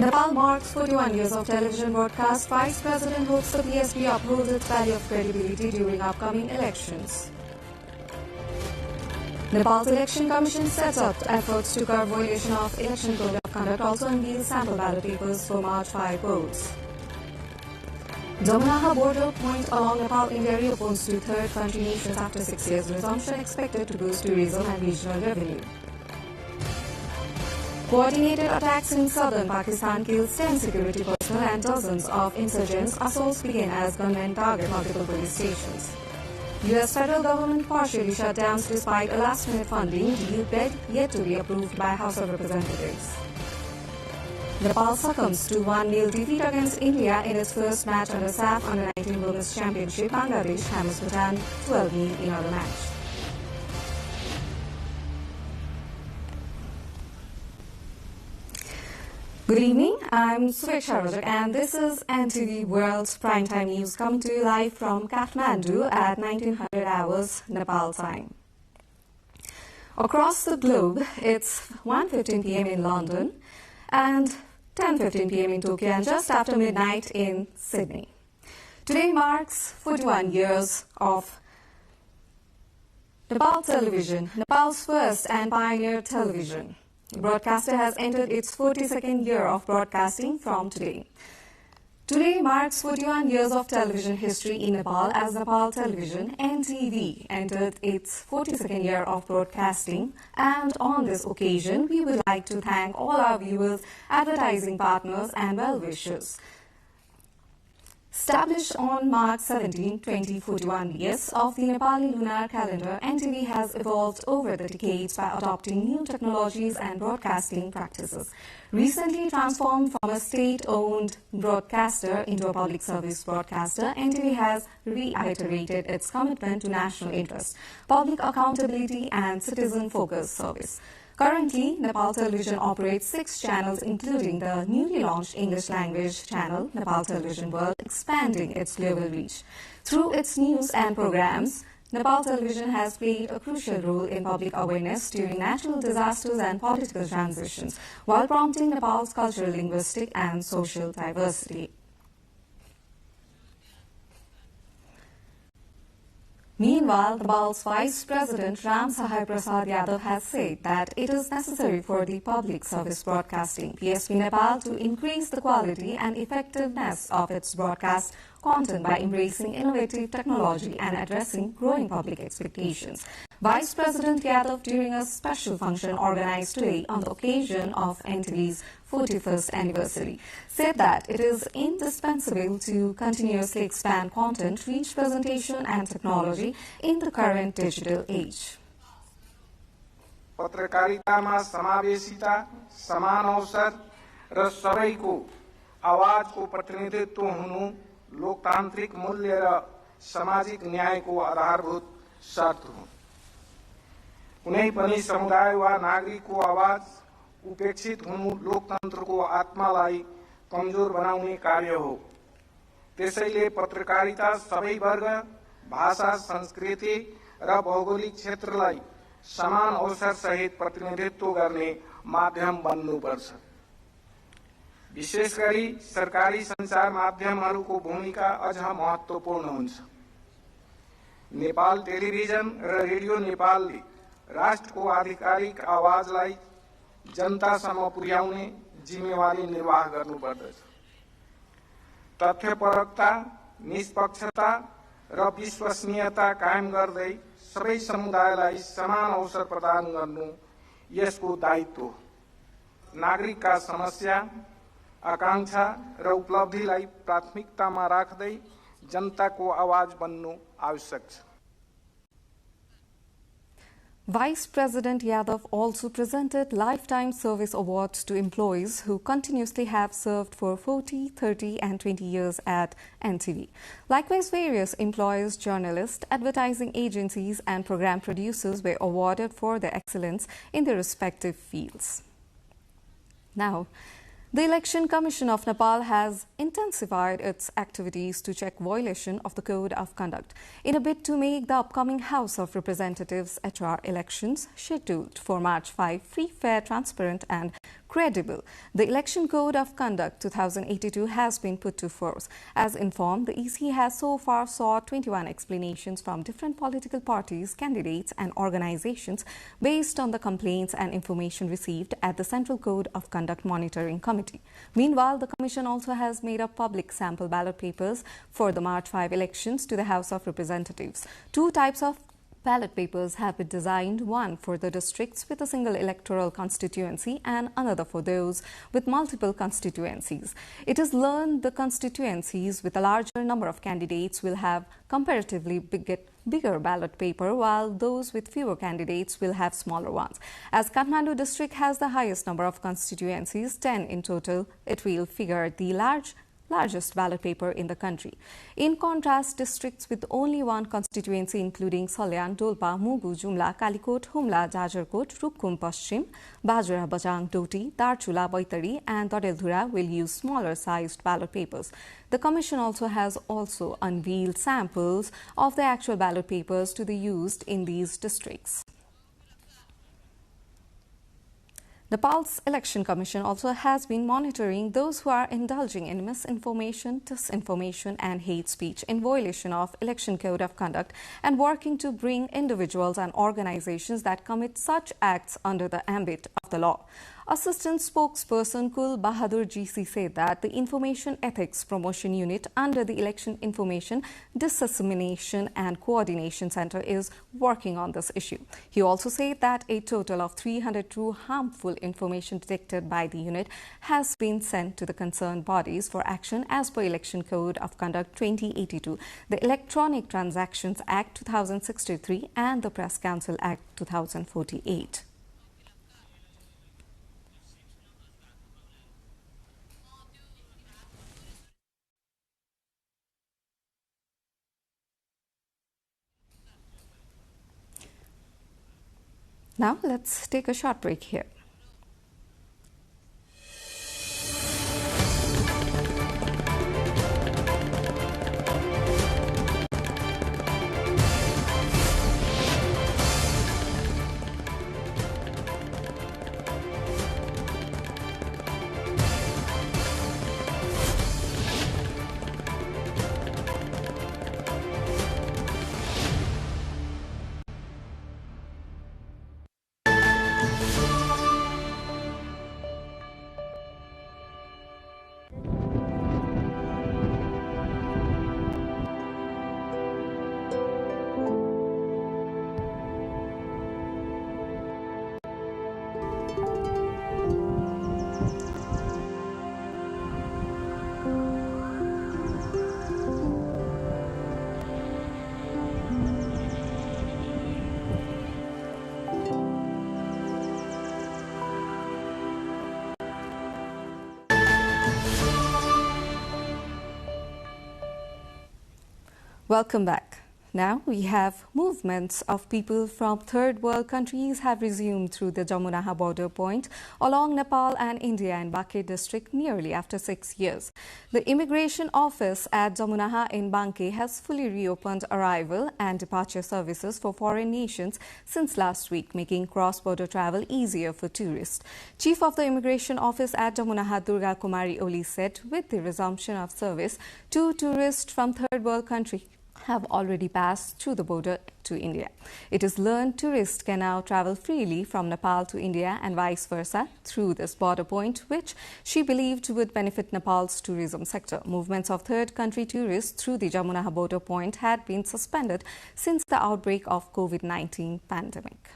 Nepal marks 41 years of television broadcast. Vice President hopes the PSB upholds its value of credibility during upcoming elections. Nepal's Election Commission sets up efforts to curb violation of election code of conduct, also unveils sample ballot papers for March 5 votes. Domanaha border point along Nepal-India reopens to third country nations after 6 years. Resumption expected to boost tourism and regional revenue. Coordinated attacks in southern Pakistan kills 10 security personnel and dozens of insurgents. Assaults begin as gunmen target multiple police stations. U.S. federal government partially shut down despite a last-minute funding deal yet to be approved by House of Representatives. Nepal succumbs to 1-0 defeat against India in its first match under SAF Under-19 Women's Championship. Bangladesh hammers Bhutan 12-0 in other match. Good evening, I'm Suveksha Rajak and this is NTV World's Primetime News coming to you live from Kathmandu at 1900 hours Nepal time. Across the globe, it's 1:15 p.m. in London and 10:15 p.m. in Tokyo and just after midnight in Sydney. Today marks 41 years of Nepal Television, Nepal's first and pioneer television. The broadcaster has entered its 42nd year of broadcasting from today. Today marks 41 years of television history in Nepal as Nepal Television, NTV, entered its 42nd year of broadcasting. And on this occasion, we would like to thank all our viewers, advertising partners and well-wishers. Established on March 17, 2041 years of the Nepali lunar calendar, NTV has evolved over the decades by adopting new technologies and broadcasting practices. Recently transformed from a state-owned broadcaster into a public service broadcaster, NTV has reiterated its commitment to national interest, public accountability and citizen-focused service. Currently, Nepal Television operates 6 channels, including the newly launched English language channel, Nepal Television World, expanding its global reach. Through its news and programs, Nepal Television has played a crucial role in public awareness during natural disasters and political transitions, while promoting Nepal's cultural, linguistic, and social diversity. Meanwhile, Nepal's Vice President Ram Sahai Prasad Yadav has said that it is necessary for the public service broadcasting PSB Nepal to increase the quality and effectiveness of its broadcast content by embracing innovative technology and addressing growing public expectations. Vice President Yadav, during a special function organized today on the occasion of NTV's 41st anniversary, said that it is indispensable to continuously expand content, reach, presentation and technology in the current digital age. पत्रकारितामा समावेशिता, समान अवसर र सबैको आवाजको प्रतिनिधित्व हुनु लोकतान्त्रिक मूल्य र सामाजिक न्यायको आधारभूत शर्त हो। कुनै पनि समुदाय वा नागरिकको आवाज उपेक्षित हुनु लोकतन्त्रको आत्मालाई कमजोर बनाउने कार्य हो। त्यसैले पत्रकारिता सबै वर्ग, भाषा, संस्कृति र भौगोलिक क्षेत्रलाई समान अवसर सहित प्रतिनिधित्व गर्ने माध्यम बन्नुपर्छ। विशेष गरी सरकारी सञ्चार माध्यमहरूको भूमिका अझ महत्त्वपूर्ण हुन्छ। नेपाल टेलिभिजन र रेडियो नेपालले राष्ट्रको आधिकारिक आवाजलाई जनतासम्म पुर्याउने जिम्मेवारी निर्वाह गर्नुपर्दछ। तथ्यपरकता, निष्पक्षता र विश्वसनीयता कायम गर्दै सबै समुदायलाई समान अवसर प्रदान गर्नु यसको दायित्व हो। नागरिकका समस्या, आकांक्षा र उपलब्धिलाई प्राथमिकतामा राख्दै जनताको आवाज बन्नु आवश्यक छ। Vice President Yadav also presented Lifetime Service Awards to employees who continuously have served for 40, 30 and 20 years at NTV. Likewise, various employers, journalists, advertising agencies and program producers were awarded for their excellence in their respective fields. Now, the Election Commission of Nepal has intensified its activities to check violation of the Code of Conduct in a bid to make the upcoming House of Representatives HR elections scheduled for March 5 free, fair, transparent and credible. The Election Code of Conduct 2082 has been put to force. As informed, the EC has so far sought 21 explanations from different political parties, candidates and organizations based on the complaints and information received at the Central Code of Conduct Monitoring Committee. Meanwhile, the Commission also has made up public sample ballot papers for the March 5 elections to the House of Representatives. Two types of ballot papers have been designed, one for the districts with a single electoral constituency and another for those with multiple constituencies. It is learned the constituencies with a larger number of candidates will have comparatively bigger ballot paper, while those with fewer candidates will have smaller ones. As Kathmandu district has the highest number of constituencies, 10 in total, it will figure the largest ballot paper in the country. In contrast, districts with only one constituency including Salyan, Dolpa, Mugu, Jumla, Kalikot, Humla, Jajarkot, Rukum Paschim, Bajra, Bajang, Doti, Darchula, Baitari and Dodeldhura will use smaller sized ballot papers. The Commission has unveiled samples of the actual ballot papers to be used in these districts. Nepal's Election Commission also has been monitoring those who are indulging in misinformation, disinformation and hate speech in violation of Election Code of Conduct and working to bring individuals and organizations that commit such acts under the ambit of the law. Assistant spokesperson Kul Bahadur GC said that the Information Ethics Promotion Unit under the Election Information Dissemination and Coordination Center is working on this issue. He also said that a total of 302 harmful information detected by the unit has been sent to the concerned bodies for action as per Election Code of Conduct 2082, the Electronic Transactions Act 2063 and the Press Council Act 2048. Now let's take a short break here. Welcome back. Now we have movements of people from third world countries have resumed through the Jamunaha border point along Nepal and India in Banke district nearly after 6 years. The immigration office at Jamunaha in Banke has fully reopened arrival and departure services for foreign nations since last week, making cross-border travel easier for tourists. Chief of the immigration office at Jamunaha, Durga Kumari Oli, said with the resumption of service, 2 tourists from third world countries have already passed through the border to India. It is learned tourists can now travel freely from Nepal to India and vice versa through this border point, which she believed would benefit Nepal's tourism sector. Movements of third country tourists through the Jamunaha border point had been suspended since the outbreak of COVID-19 pandemic.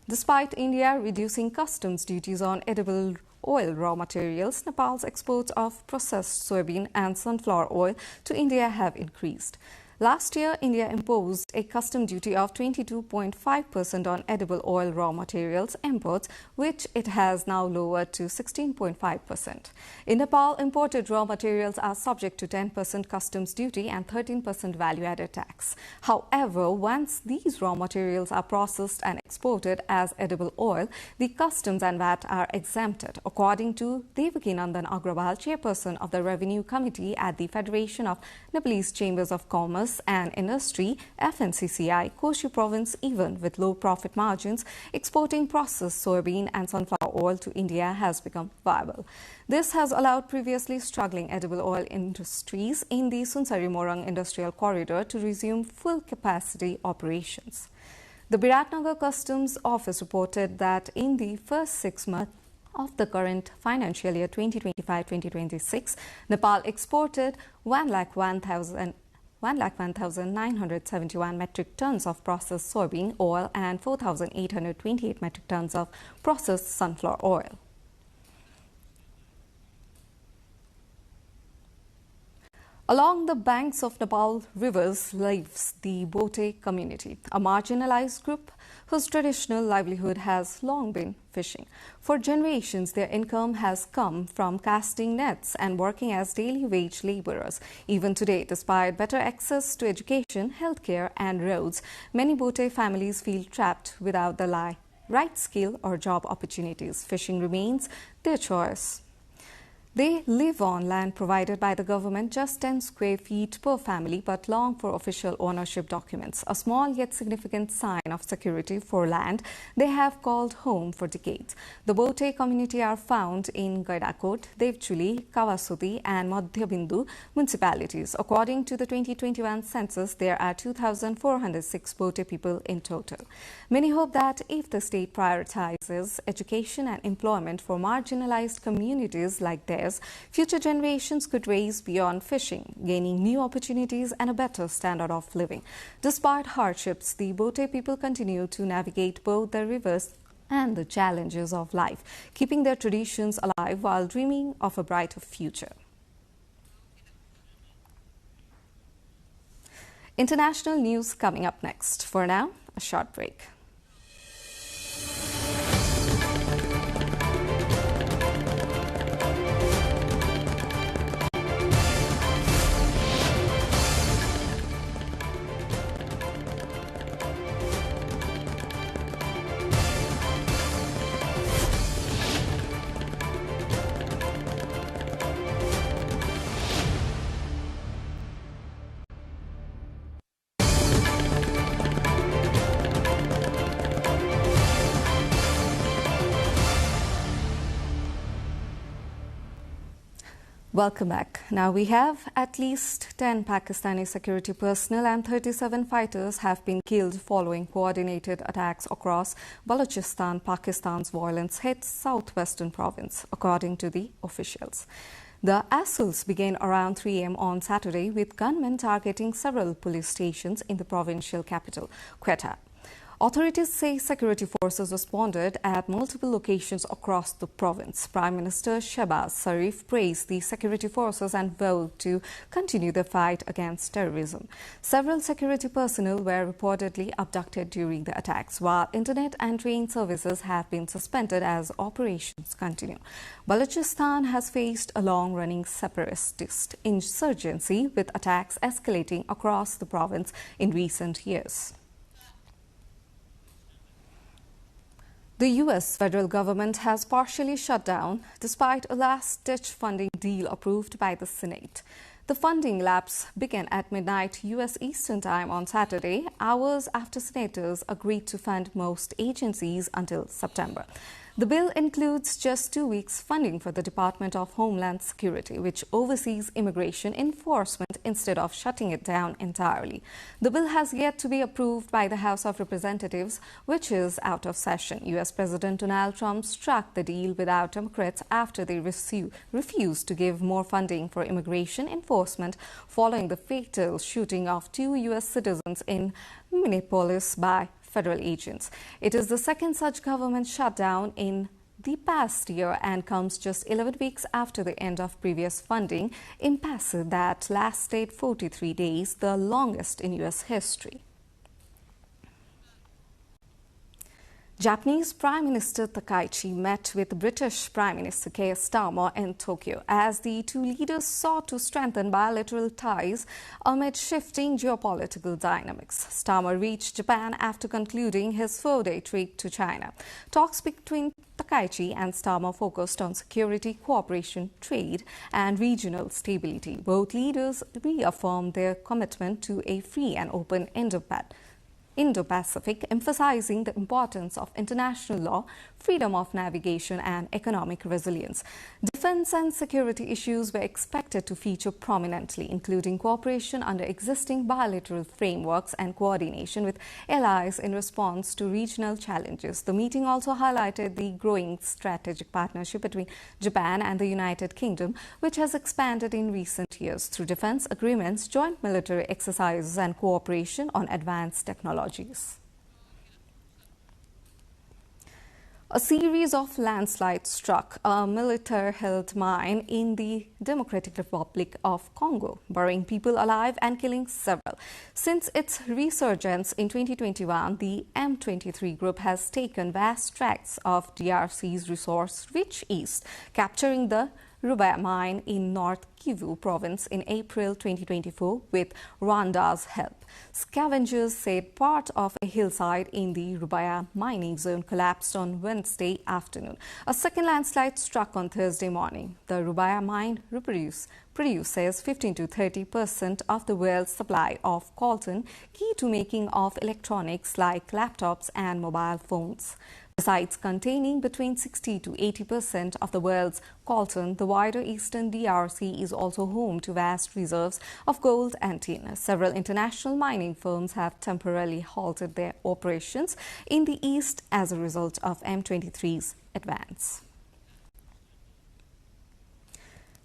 Despite India reducing customs duties on edible oil raw materials, Nepal's exports of processed soybean and sunflower oil to India have increased. Last year, India imposed a custom duty of 22.5% on edible oil raw materials imports, which it has now lowered to 16.5%. In Nepal, imported raw materials are subject to 10% customs duty and 13% value-added tax. However, once these raw materials are processed and exported as edible oil, the customs and VAT are exempted, according to Devaki Nandan Agrawal, chairperson of the Revenue Committee at the Federation of Nepalese Chambers of Commerce Business and Industry (FNCCI) Koshi province, even with low profit margins, exporting processed soybean and sunflower oil to India has become viable. This has allowed previously struggling edible oil industries in the Sunsari-Morang Industrial Corridor to resume full capacity operations. The Biratnagar Customs Office reported that in the first 6 months of the current financial year 2025-2026, Nepal exported 1,01,971 metric tons of processed soybean oil and 4,828 metric tons of processed sunflower oil. Along the banks of Nepal rivers lives the Bote community, a marginalized group whose traditional livelihood has long been fishing. For generations, their income has come from casting nets and working as daily wage laborers. Even today, despite better access to education, healthcare and roads, many Bote families feel trapped without the right skill or job opportunities. Fishing remains their choice. They live on land provided by the government, just 10 square feet per family, but long for official ownership documents. A small yet significant sign of security for land they have called home for decades. The Bote community are found in Gaidakot, Devchuli, Kawasudi and Madhya Bindu municipalities. According to the 2021 census, there are 2,406 Bote people in total. Many hope that if the state prioritizes education and employment for marginalized communities like theirs, future generations could rise beyond fishing, gaining new opportunities and a better standard of living. Despite hardships, the Bote people continue to navigate both the rivers and the challenges of life, keeping their traditions alive while dreaming of a brighter future. International news coming up next. For now, a short break. Welcome back. Now we have at least 10 Pakistani security personnel and 37 fighters have been killed following coordinated attacks across Balochistan, Pakistan's violence-hit southwestern province, according to the officials. The assaults began around 3 a.m. on Saturday with gunmen targeting several police stations in the provincial capital, Quetta. Authorities say security forces responded at multiple locations across the province. Prime Minister Shehbaz Sharif praised the security forces and vowed to continue the fight against terrorism. Several security personnel were reportedly abducted during the attacks, while internet and train services have been suspended as operations continue. Balochistan has faced a long-running separatist insurgency, with attacks escalating across the province in recent years. The U.S. federal government has partially shut down despite a last-ditch funding deal approved by the Senate. The funding lapse began at midnight U.S. Eastern Time on Saturday, hours after senators agreed to fund most agencies until September. The bill includes just 2 weeks funding for the Department of Homeland Security, which oversees immigration enforcement instead of shutting it down entirely. The bill has yet to be approved by the House of Representatives, which is out of session. U.S. President Donald Trump struck the deal without Democrats after they refused to give more funding for immigration enforcement following the fatal shooting of 2 U.S. citizens in Minneapolis by federal agents. It is the second such government shutdown in the past year and comes just 11 weeks after the end of previous funding impasse that lasted 43 days, the longest in U.S. history. Japanese Prime Minister Takaichi met with British Prime Minister Keir Starmer in Tokyo as the two leaders sought to strengthen bilateral ties amid shifting geopolitical dynamics. Starmer reached Japan after concluding his four-day trip to China. Talks between Takaichi and Starmer focused on security, cooperation, trade, and regional stability. Both leaders reaffirmed their commitment to a free and open Indo-Pacific, emphasizing the importance of international law, freedom of navigation, and economic resilience. Defense and security issues were expected to feature prominently, including cooperation under existing bilateral frameworks and coordination with allies in response to regional challenges. The meeting also highlighted the growing strategic partnership between Japan and the United Kingdom, which has expanded in recent years through defense agreements, joint military exercises, and cooperation on advanced technology. A series of landslides struck a military-held mine in the Democratic Republic of Congo, burying people alive and killing several. Since its resurgence in 2021, the M23 group has taken vast tracts of DRC's resource-rich east, capturing the Rubaya mine in North Kivu province in April 2024 with Rwanda's help. Scavengers said part of a hillside in the Rubaya mining zone collapsed on Wednesday afternoon. A second landslide struck on Thursday morning. The Rubaya mine produces 15 to 30% of the world's supply of coltan, key to making of electronics like laptops and mobile phones. Besides containing between 60 to 80% of the world's coltan, the wider eastern DRC is also home to vast reserves of gold and tin. Several international mining firms have temporarily halted their operations in the east as a result of M23's advance.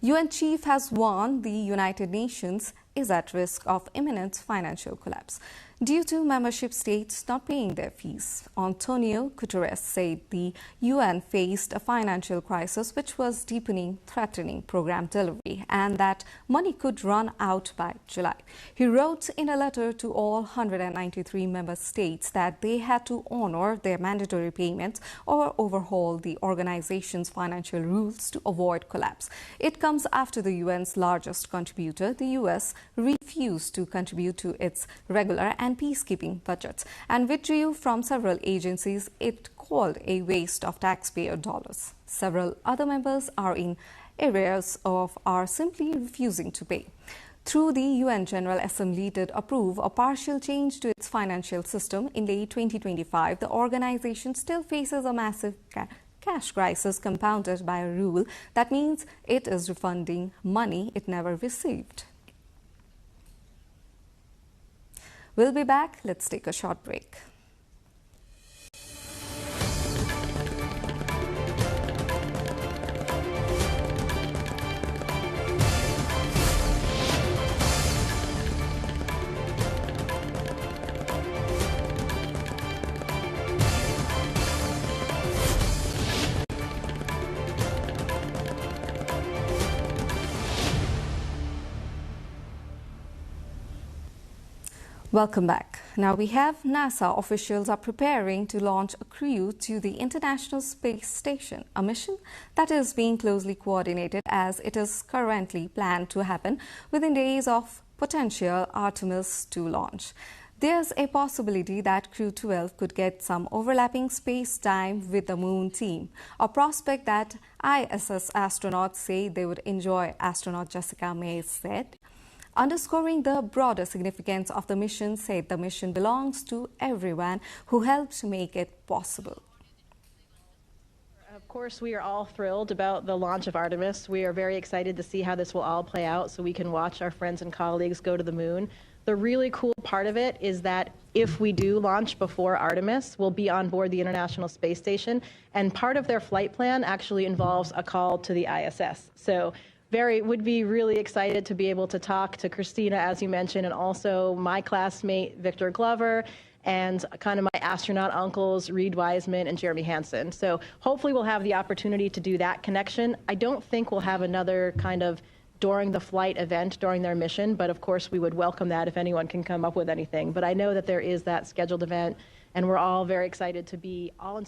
UN chief has warned the United Nations is at risk of imminent financial collapse due to membership states not paying their fees. Antonio Guterres said the UN faced a financial crisis which was deepening, threatening program delivery, and that money could run out by July. He wrote in a letter to all 193 member states that they had to honor their mandatory payments or overhaul the organization's financial rules to avoid collapse. It comes after the UN's largest contributor, the US, refused to contribute to its regular and peacekeeping budgets and withdrew from several agencies it called a waste of taxpayer dollars. Several other members are in arrears or are simply refusing to pay. Through the UN General Assembly did approve a partial change to its financial system in late 2025, the organization still faces a massive cash crisis compounded by a rule that means it is refunding money it never received. We'll be back. Let's take a short break. Welcome back. Now we have NASA officials are preparing to launch a crew to the International Space Station, a mission that is being closely coordinated as it is currently planned to happen within days of potential Artemis 2 launch. There's a possibility that Crew 12 could get some overlapping space time with the Moon team, a prospect that ISS astronauts say they would enjoy, astronaut Jessica May said. Underscoring the broader significance of the mission, said the mission belongs to everyone who helped make it possible. Of course, we are all thrilled about the launch of Artemis. We are very excited to see how this will all play out so we can watch our friends and colleagues go to the moon. The really cool part of it is that if we do launch before Artemis, we'll be on board the International Space Station, and part of their flight plan actually involves a call to the ISS. So would be really excited to be able to talk to Christina, as you mentioned, and also my classmate, Victor Glover, and kind of my astronaut uncles, Reed Wiseman and Jeremy Hansen. So hopefully we'll have the opportunity to do that connection. I don't think we'll have another kind of during the flight event during their mission, but of course we would welcome that if anyone can come up with anything. But I know that there is that scheduled event and we're all very excited to be all in.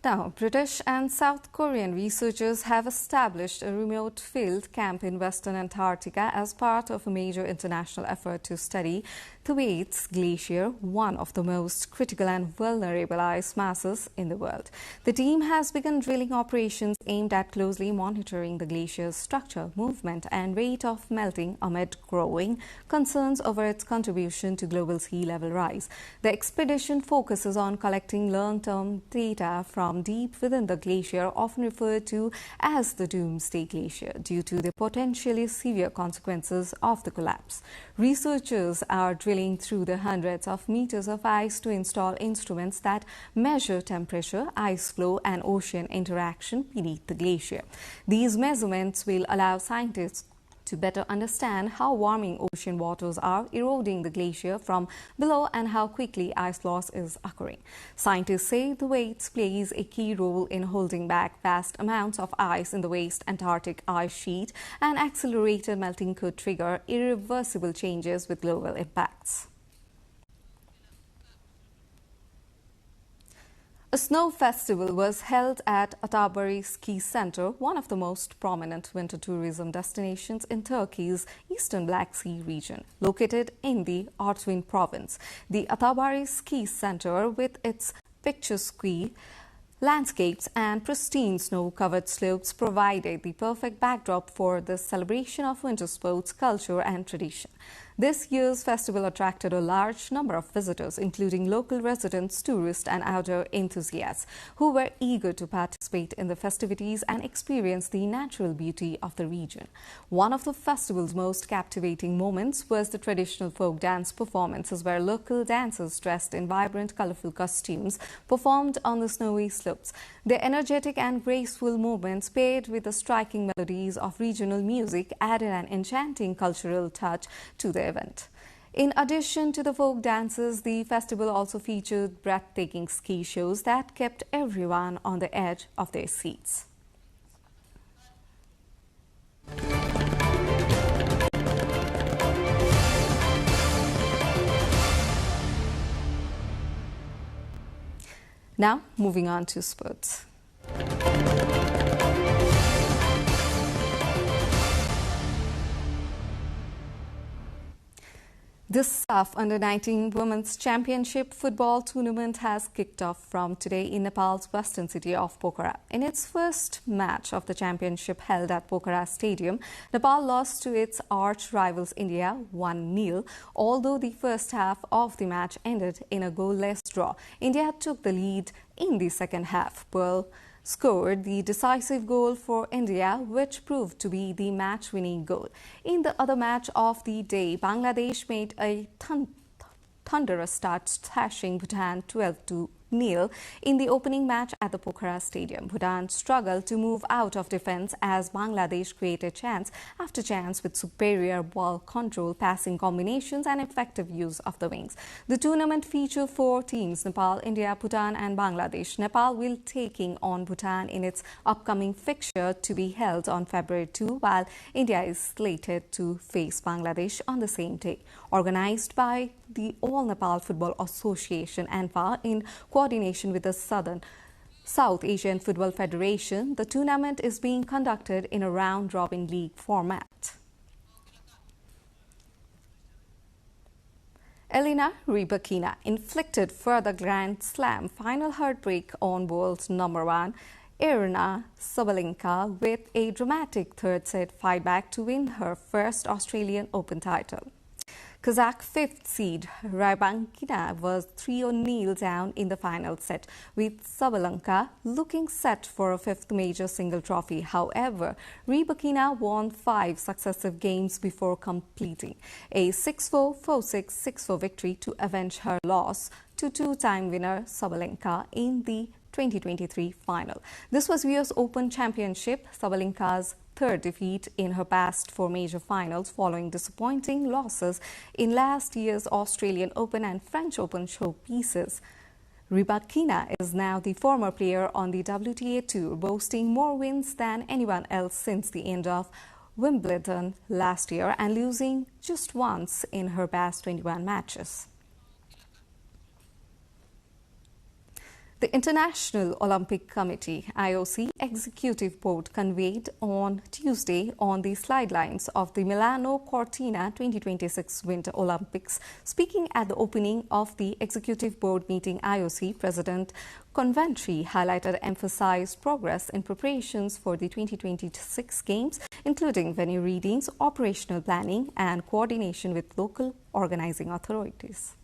Now, British and South Korean researchers have established a remote field camp in Western Antarctica as part of a major international effort to study Thwaites Glacier, one of the most critical and vulnerable ice masses in the world. The team has begun drilling operations aimed at closely monitoring the glacier's structure, movement and rate of melting amid growing concerns over its contribution to global sea level rise. The expedition focuses on collecting long-term data from deep within the glacier, often referred to as the Doomsday Glacier, due to the potentially severe consequences of the collapse. Researchers are drilling through the hundreds of meters of ice to install instruments that measure temperature, ice flow, and ocean interaction beneath the glacier. These measurements will allow scientists to better understand how warming ocean waters are eroding the glacier from below and how quickly ice loss is occurring. Scientists say the Thwaites plays a key role in holding back vast amounts of ice in the West Antarctic ice sheet, and accelerated melting could trigger irreversible changes with global impacts. A snow festival was held at Atabari Ski Center, one of the most prominent winter tourism destinations in Turkey's eastern Black Sea region, located in the Artvin province. The Atabari Ski Center, with its picturesque landscapes and pristine snow-covered slopes, provided the perfect backdrop for the celebration of winter sports, culture and tradition. This year's festival attracted a large number of visitors, including local residents, tourists and outdoor enthusiasts, who were eager to participate in the festivities and experience the natural beauty of the region. One of the festival's most captivating moments was the traditional folk dance performances, where local dancers dressed in vibrant, colorful costumes performed on the snowy slopes. The energetic and graceful movements, paired with the striking melodies of regional music, added an enchanting cultural touch to the event. In addition to the folk dances, the festival also featured breathtaking ski shows that kept everyone on the edge of their seats. Now, moving on to sports. The SAF Under-19 Women's Championship football tournament has kicked off from today in Nepal's western city of Pokhara. In its first match of the championship held at Pokhara Stadium, Nepal lost to its arch rivals India 1-0. Although the first half of the match ended in a goalless draw, India took the lead in the second half. Pearl scored the decisive goal for India, which proved to be the match-winning goal. In the other match of the day, Bangladesh made a thunderous start, thrashing Bhutan 12-0 in the opening match at the Pokhara Stadium. Bhutan struggled to move out of defence as Bangladesh created chance after chance with superior ball control, passing combinations and effective use of the wings. The tournament featured 4 teams: Nepal, India, Bhutan and Bangladesh. Nepal will taking on Bhutan in its upcoming fixture to be held on February 2, while India is slated to face Bangladesh on the same day. Organised by the All Nepal Football Association (ANFA) in coordination with the South Asian Football Federation, the tournament is being conducted in a round-robin league format. Elena Rybakina inflicted further Grand Slam final heartbreak on world number 1 Aryna Sabalenka with a dramatic third-set fight-back to win her first Australian Open title. Kazakh 5th seed Rybakina was 3-0 down in the final set, with Sabalenka looking set for a 5th major single trophy. However, Rybakina won 5 successive games before completing a 6-4, 4-6, 6-4 victory to avenge her loss to 2-time winner Sabalenka in the 2023 final. This was US Open Championship Sabalenka's third defeat in her past 4 major finals, following disappointing losses in last year's Australian Open and French Open showpieces. Rybakina is now the former player on the WTA Tour, boasting more wins than anyone else since the end of Wimbledon last year and losing just once in her past 21 matches. The International Olympic Committee (IOC) Executive Board convened on Tuesday on the sidelines of the Milano Cortina 2026 Winter Olympics. Speaking at the opening of the Executive Board meeting, IOC President Conventry highlighted emphasized progress in preparations for the 2026 Games, including venue readings, operational planning, and coordination with local organizing authorities.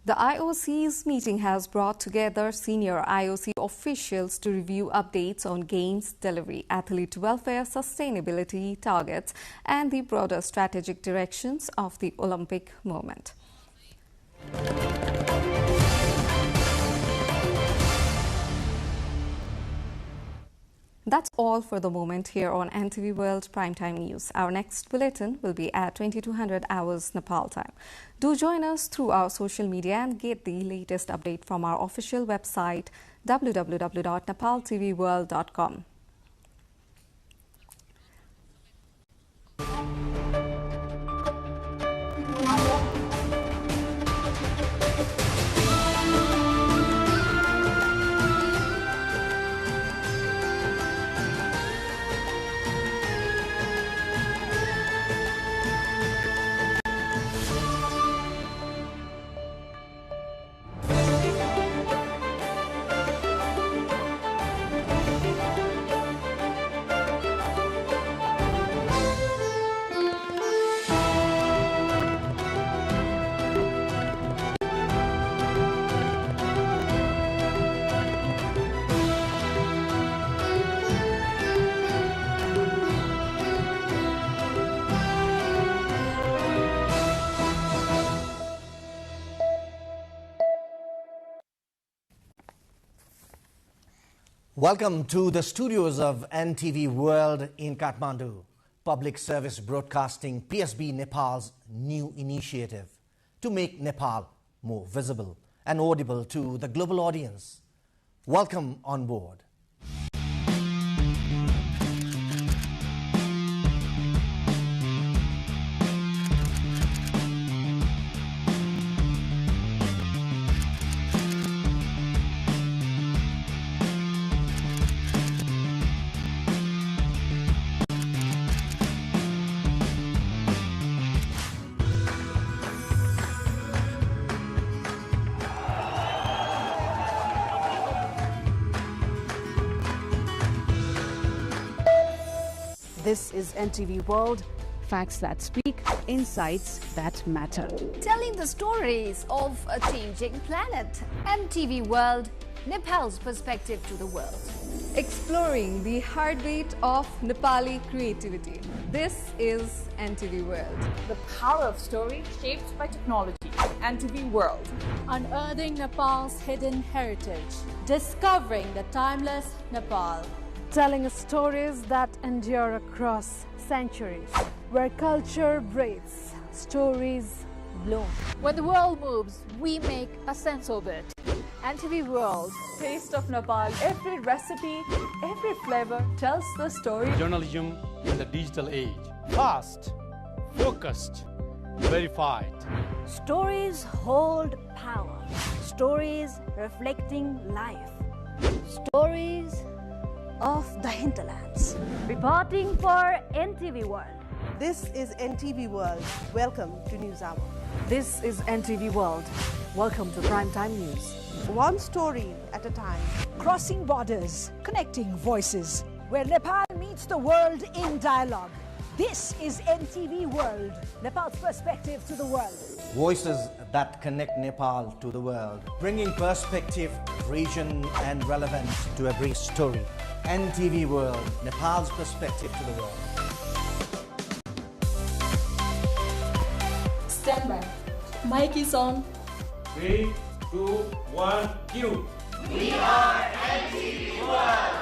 The IOC's meeting has brought together senior IOC officials to review updates on Games delivery, athlete welfare, sustainability targets, and the broader strategic directions of the Olympic movement. That's all for the moment here on NTV World Primetime News. Our next bulletin will be at 2200 hours Nepal time. Do join us through our social media and get the latest update from our official website www.nepaltelevision.com. Welcome to the studios of NTV World in Kathmandu, Public Service Broadcasting PSB Nepal's new initiative to make Nepal more visible and audible to the global audience. Welcome on board. This is NTV World, facts that speak, insights that matter. Telling the stories of a changing planet. NTV World, Nepal's perspective to the world. Exploring the heartbeat of Nepali creativity. This is NTV World. The power of story shaped by technology. NTV World. Unearthing Nepal's hidden heritage. Discovering the timeless Nepal. Telling stories that endure across centuries, where culture breathes, stories bloom. When the world moves, we make a sense of it. NTV World. Taste of Nepal. Every recipe, every flavor tells the story. Journalism in the digital age. Fast, focused, verified. Stories hold power. Stories reflecting life. Stories of the hinterlands. Reporting for NTV World. This is NTV World. Welcome to News Hour. This is NTV World. Welcome to Primetime News. One story at a time. Crossing borders, connecting voices, where Nepal meets the world in dialogue. This is NTV World, Nepal's perspective to the world. Voices that connect Nepal to the world, bringing perspective, region and relevance to every story. NTV World, Nepal's perspective to the world. Stand by. Mic is on. 3, 2, 1, cue. We are NTV World.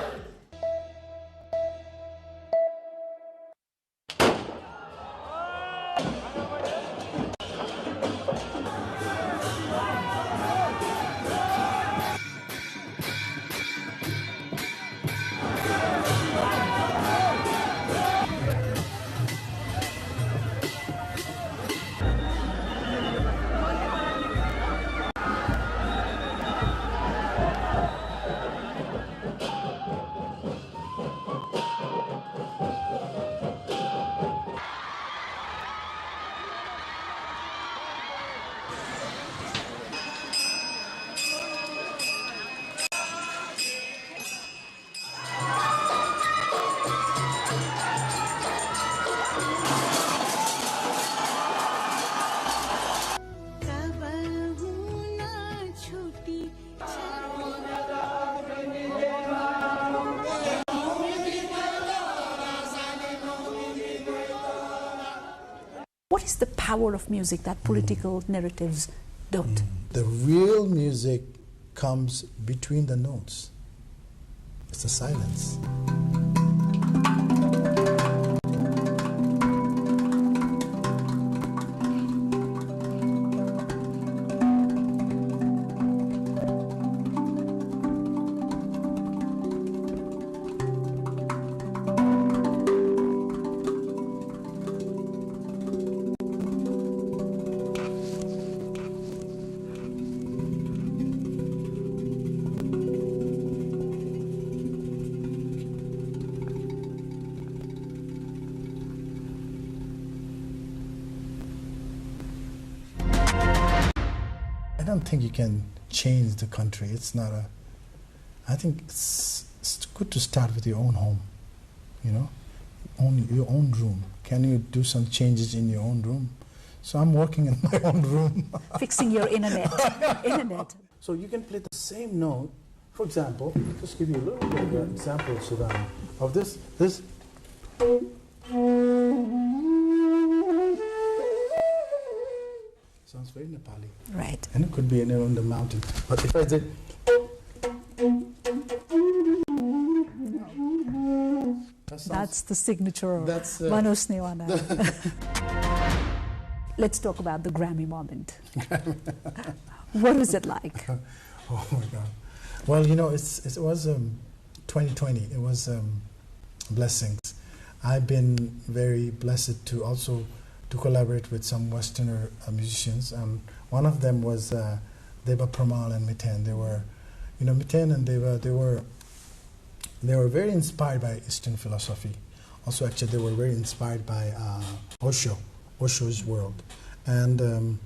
What is the power of music that political narratives don't? The real music comes between the notes. It's the silence. I don't think you can change the country. It's not a... I think it's good to start with your own home, you know, your own room. Can you do some changes in your own room? So I'm working in my own room. Fixing your internet. So you can play the same note. For example, just give you a little bit of an example, Sudan, of this. Sounds very Nepali. Right. And it could be on the mountain. But if I say... That's the signature of Manoj Newana. Let's talk about the Grammy moment. What was it like? Oh my God. Well, you know, it was 2020. It was blessings. I've been very blessed to also to collaborate with some Westerner musicians. One of them was Deva Pramal and Miten. They were, you know, Miten and Deva, they were very inspired by Eastern philosophy. Also, actually, they were very inspired by Osho's world. And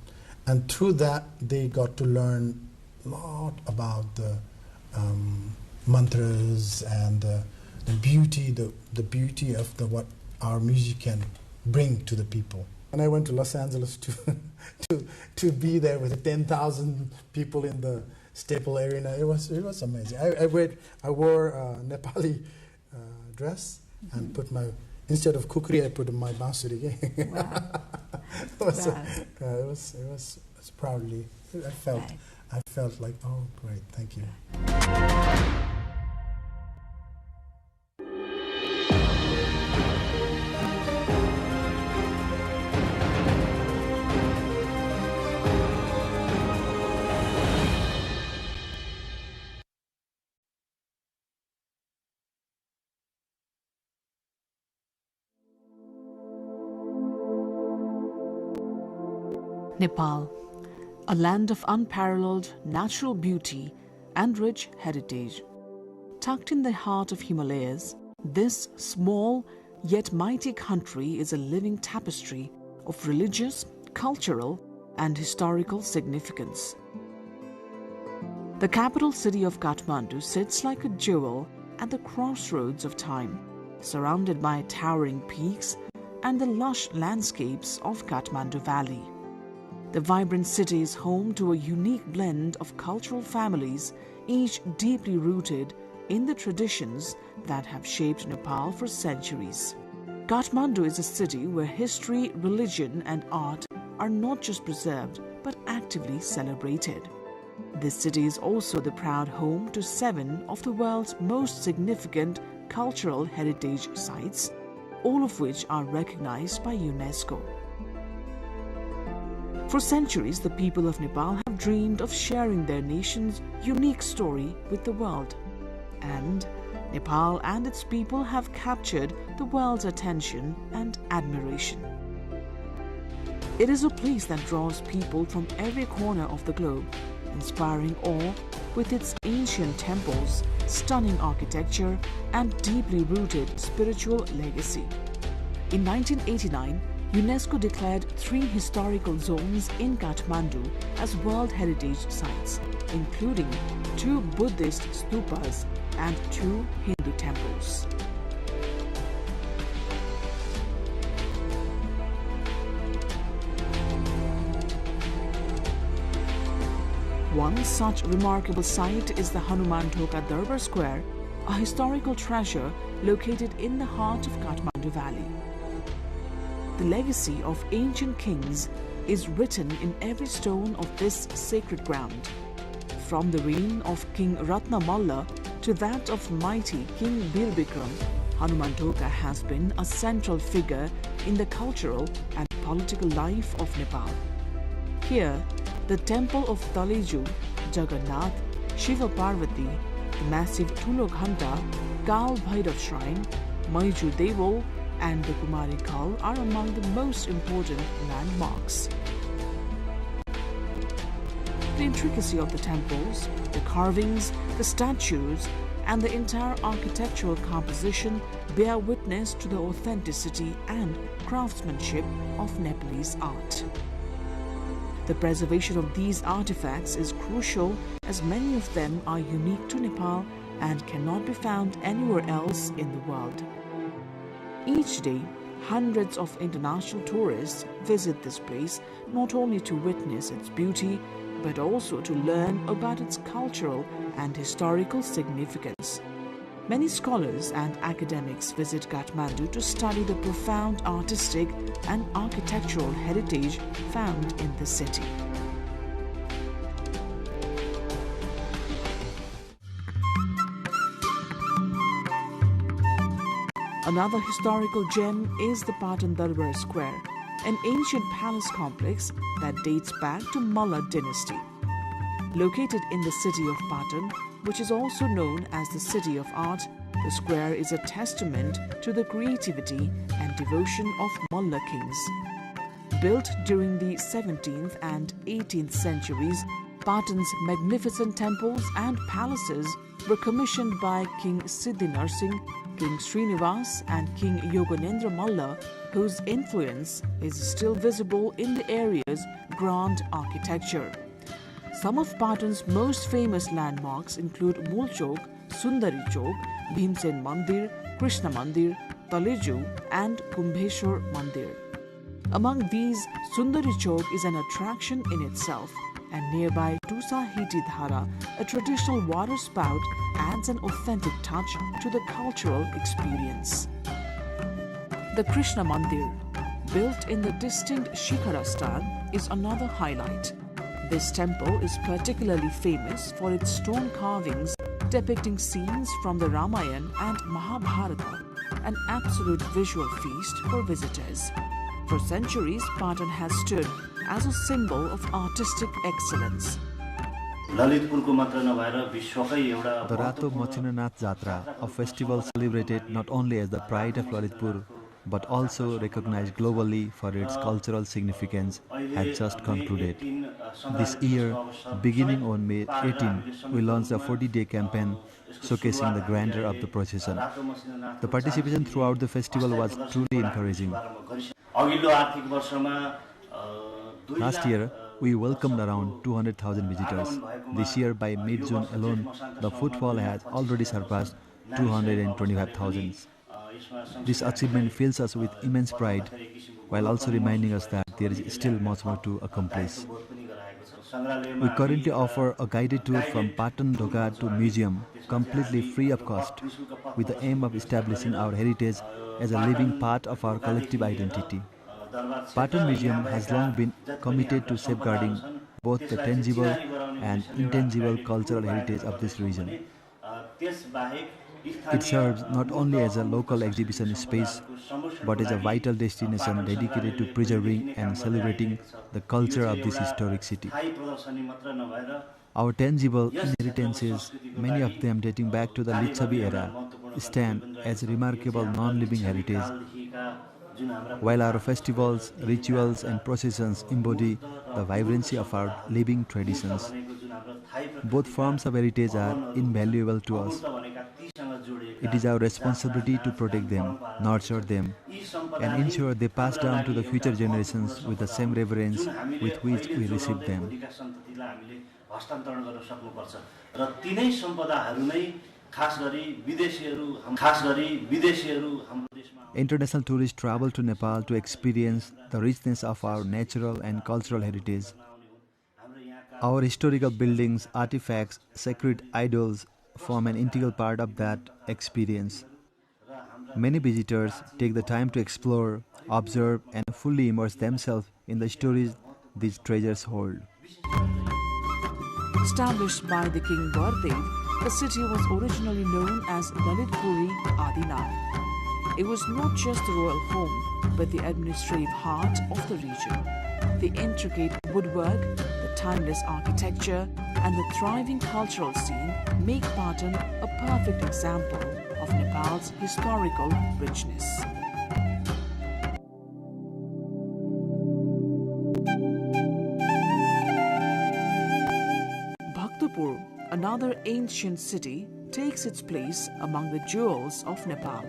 through that, they got to learn a lot about the mantras and the beauty of what our music can bring to the people. And I went to Los Angeles to be there with 10,000 people in the Staple Arena. It was amazing. I wore a Nepali dress and put instead of kukri, I put my bansuri. Wow. It was proudly. I felt like, oh great, thank you. Nepal, a land of unparalleled natural beauty and rich heritage. Tucked in the heart of Himalayas, this small yet mighty country is a living tapestry of religious, cultural, and historical significance. The capital city of Kathmandu sits like a jewel at the crossroads of time, surrounded by towering peaks and the lush landscapes of Kathmandu Valley. The vibrant city is home to a unique blend of cultural families, each deeply rooted in the traditions that have shaped Nepal for centuries. Kathmandu is a city where history, religion, and art are not just preserved but actively celebrated. This city is also the proud home to 7 of the world's most significant cultural heritage sites, all of which are recognized by UNESCO. For centuries, the people of Nepal have dreamed of sharing their nation's unique story with the world. And Nepal and its people have captured the world's attention and admiration. It is a place that draws people from every corner of the globe, inspiring awe with its ancient temples, stunning architecture, and deeply rooted spiritual legacy. In 1989, UNESCO declared 3 historical zones in Kathmandu as World Heritage Sites, including 2 Buddhist stupas and 2 Hindu temples. One such remarkable site is the Hanuman Thoka Darbar Square, a historical treasure located in the heart of Kathmandu Valley. The legacy of ancient kings is written in every stone of this sacred ground. From the reign of King Ratna Malla to that of mighty King Bilbikram, Hanumanthoka has been a central figure in the cultural and political life of Nepal. Here, the temple of Taleju, Jagannath, Shiva Parvati, the massive Thulo Ghanta, Kal Bhairav Shrine, Maiju Devol, and the Kumari Kal are among the most important landmarks. The intricacy of the temples, the carvings, the statues, and the entire architectural composition bear witness to the authenticity and craftsmanship of Nepalese art. The preservation of these artifacts is crucial as many of them are unique to Nepal and cannot be found anywhere else in the world. Each day, hundreds of international tourists visit this place not only to witness its beauty, but also to learn about its cultural and historical significance. Many scholars and academics visit Kathmandu to study the profound artistic and architectural heritage found in the city. Another historical gem is the Patan Darbar Square, an ancient palace complex that dates back to Malla dynasty. Located in the city of Patan, which is also known as the City of Art, the square is a testament to the creativity and devotion of Malla kings. Built during the 17th and 18th centuries, Patan's magnificent temples and palaces were commissioned by King Siddhi Narsingh, King Srinivas and King Yoganendra Malla, whose influence is still visible in the area's grand architecture. Some of Patan's most famous landmarks include Mool Chowk, Sundari Chowk, Bhimsen Mandir, Krishna Mandir, Taleju and Kumbheshwar Mandir. Among these, Sundari Chowk is an attraction in itself, and nearby Tusa Hiti Dhara, a traditional water spout, adds an authentic touch to the cultural experience. The Krishna Mandir, built in the distinct Shikhara style, is another highlight. This temple is particularly famous for its stone carvings depicting scenes from the Ramayana and Mahabharata, an absolute visual feast for visitors. For centuries, Patan has stood as a symbol of artistic excellence. The Rato Machinanath Jatra, a festival celebrated not only as the pride of Lalitpur, but also recognized globally for its cultural significance, has just concluded. This year, beginning on May 18, we launched a 40-day campaign showcasing the grandeur of the procession. The participation throughout the festival was truly encouraging. Last year, we welcomed around 200,000 visitors. This year, by mid-June alone, the footfall has already surpassed 225,000. This achievement fills us with immense pride, while also reminding us that there is still much more to accomplish. We currently offer a guided tour from Patan Dhoka to museum, completely free of cost, with the aim of establishing our heritage as a living part of our collective identity. Patan Museum has long been committed to safeguarding both the tangible and intangible cultural heritage of this region. It serves not only as a local exhibition space, but as a vital destination dedicated to preserving and celebrating the culture of this historic city. Our tangible inheritances, many of them dating back to the Lichavi era, stand as remarkable non-living heritage, while our festivals, rituals and processions embody the vibrancy of our living traditions. Both forms of heritage are invaluable to us. It is our responsibility to protect them, nurture them, and ensure they pass down to the future generations with the same reverence with which we receive them. International tourists travel to Nepal to experience the richness of our natural and cultural heritage. Our historical buildings, artifacts, sacred idols form an integral part of that experience. Many visitors take the time to explore, observe, and fully immerse themselves in the stories these treasures hold. Established by the King Bardev, the city was originally known as Lalitpuri Adina. It was not just the royal home, but the administrative heart of the region. The intricate woodwork, the timeless architecture, and the thriving cultural scene make Patan a perfect example of Nepal's historical richness. Bhaktapur, another ancient city, takes its place among the jewels of Nepal.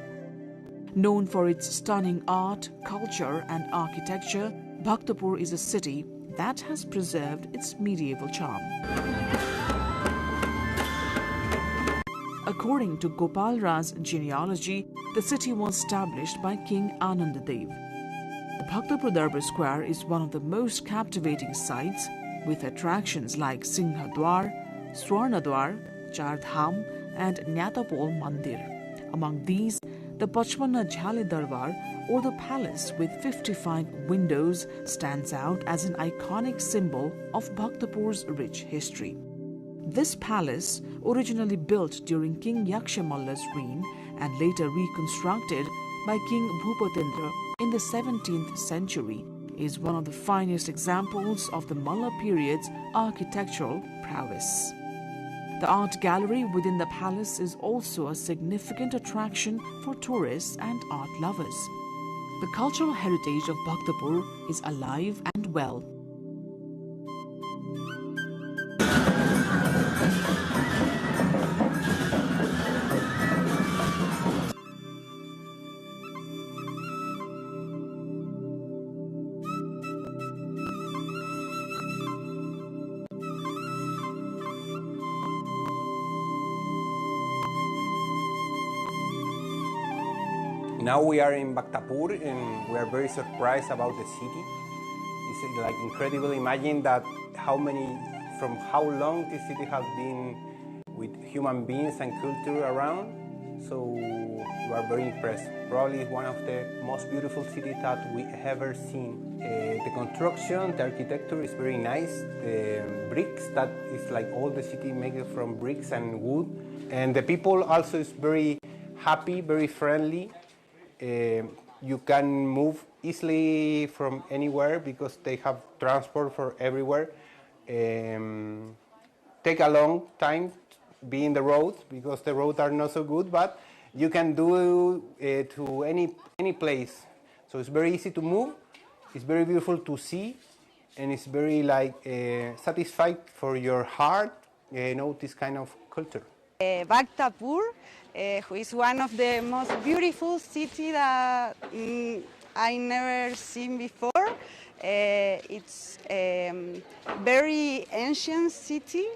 Known for its stunning art, culture, and architecture, Bhaktapur is a city that has preserved its medieval charm. According to Gopal Raj's genealogy, the city was established by King Anandadev. The Bhaktapur Darbar Square is one of the most captivating sites, with attractions like Singhadwar, Swarnadwar, Chardham, and Nyatapol Mandir. Among these, the Pachmana Jhali Darbar, or the palace with 55 windows, stands out as an iconic symbol of Bhaktapur's rich history. This palace, originally built during King Yakshamalla's reign and later reconstructed by King Bhupatendra in the 17th century, is one of the finest examples of the Malla period's architectural prowess. The art gallery within the palace is also a significant attraction for tourists and art lovers. The cultural heritage of Bhaktapur is alive and well. Now we are in Bhaktapur and we are very surprised about the city. It's like incredible. Imagine that from how long this city has been with human beings and culture around. So we are very impressed. Probably one of the most beautiful cities that we ever seen. The construction, the architecture is very nice. The bricks, that is like all the city made from bricks and wood. And the people also is very happy, very friendly. You can move easily from anywhere because they have transport for everywhere. Take a long time be in the roads because the roads are not so good, but you can do to any place. So it's very easy to move. It's very beautiful to see, and it's very satisfied for your heart. This kind of culture. Bhaktapur, who is one of the most beautiful cities that I never seen before. It's a very ancient city.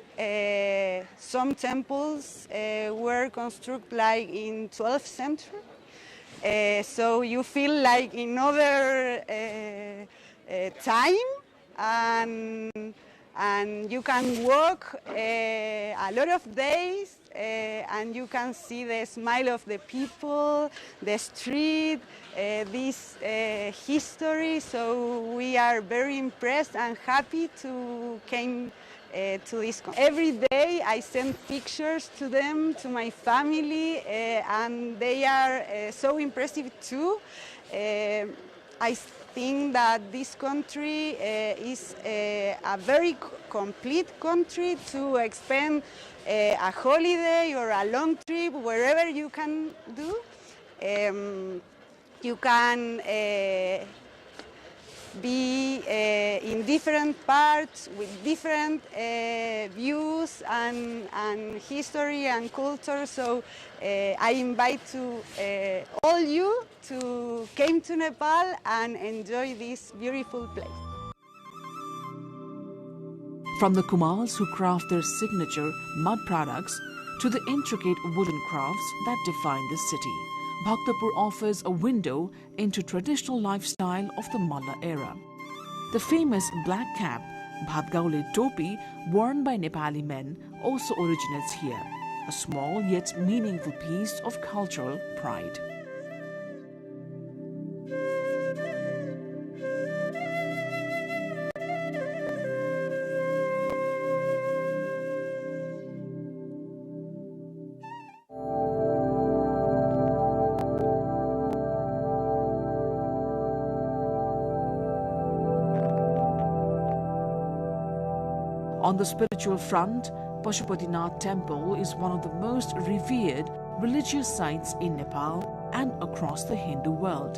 Some temples were constructed like in 12th century. So you feel like in other time, and you can walk a lot of days, and you can see the smile of the people, the street, this history. So we are very impressed and happy to came to this country. Every day I send pictures to them, to my family, and they are so impressive too. I think that this country is a very complete country to spend a holiday or a long trip, wherever you can do. You can be in different parts with different views and history and culture. So I invite to all you to come to Nepal and enjoy this beautiful place. From the Kumals who craft their signature mud products to the intricate wooden crafts that define the city, Bhaktapur offers a window into traditional lifestyle of the Malla era. The famous black cap, Bhatgaule topi, worn by Nepali men, also originates here, a small yet meaningful piece of cultural pride. On the spiritual front, Pashupatinath Temple is one of the most revered religious sites in Nepal and across the Hindu world.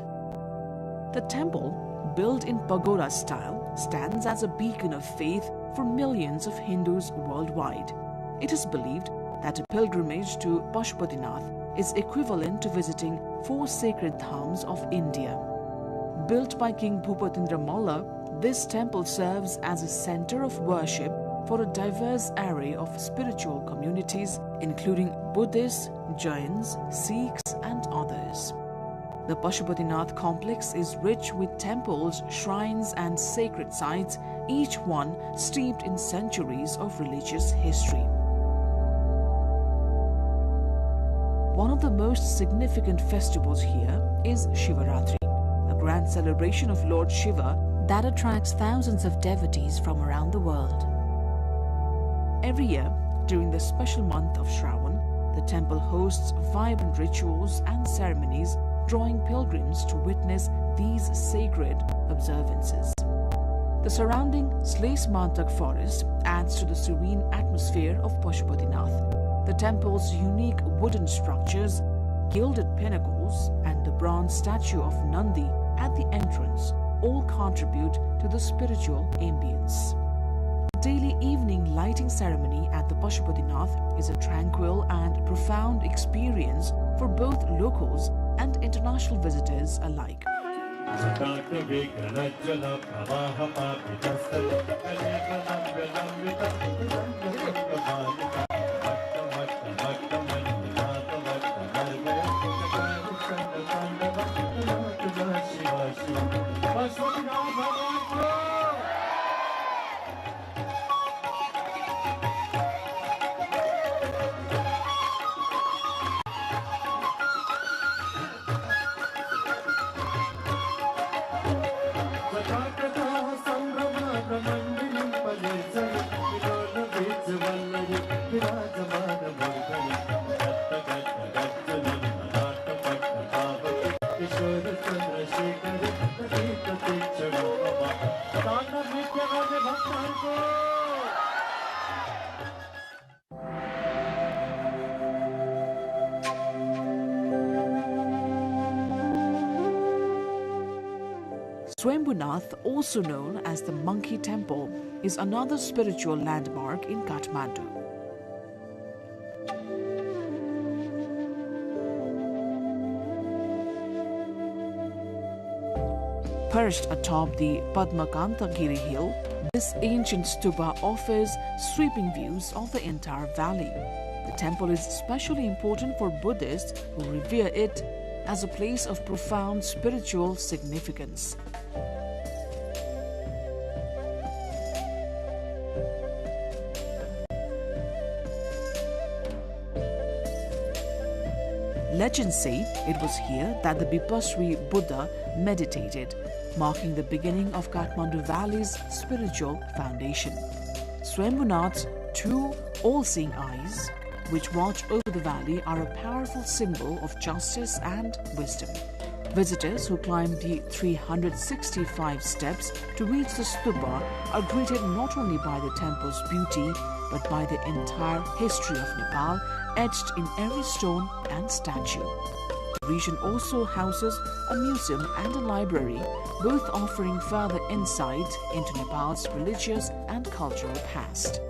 The temple, built in pagoda style, stands as a beacon of faith for millions of Hindus worldwide. It is believed that a pilgrimage to Pashupatinath is equivalent to visiting 4 sacred dhams of India. Built by King Bhupatendra Malla, this temple serves as a center of worship for a diverse array of spiritual communities, including Buddhists, Jains, Sikhs, and others. The Pashupatinath complex is rich with temples, shrines, and sacred sites, each one steeped in centuries of religious history. One of the most significant festivals here is Shivaratri, a grand celebration of Lord Shiva that attracts thousands of devotees from around the world. Every year, during the special month of Shravan, the temple hosts vibrant rituals and ceremonies, drawing pilgrims to witness these sacred observances. The surrounding Slaes-Mantak forest adds to the serene atmosphere of Pashupatinath. The temple's unique wooden structures, gilded pinnacles, and the bronze statue of Nandi at the entrance all contribute to the spiritual ambience. The daily evening lighting ceremony at the Pashupatinath is a tranquil and profound experience for both locals and international visitors alike. Swambhunath, also known as the Monkey Temple, is another spiritual landmark in Kathmandu. Perched atop the Padmakantagiri hill, this ancient stupa offers sweeping views of the entire valley. The temple is especially important for Buddhists who revere it as a place of profound spiritual significance. Legends say it was here that the Bipasri Buddha meditated, marking the beginning of Kathmandu Valley's spiritual foundation. Swambhunath's 2 all-seeing eyes, which watch over the valley, are a powerful symbol of justice and wisdom. Visitors who climb the 365 steps to reach the stupa are greeted not only by the temple's beauty, but by the entire history of Nepal, etched in every stone and statue. The region also houses a museum and a library, both offering further insight into Nepal's religious and cultural past.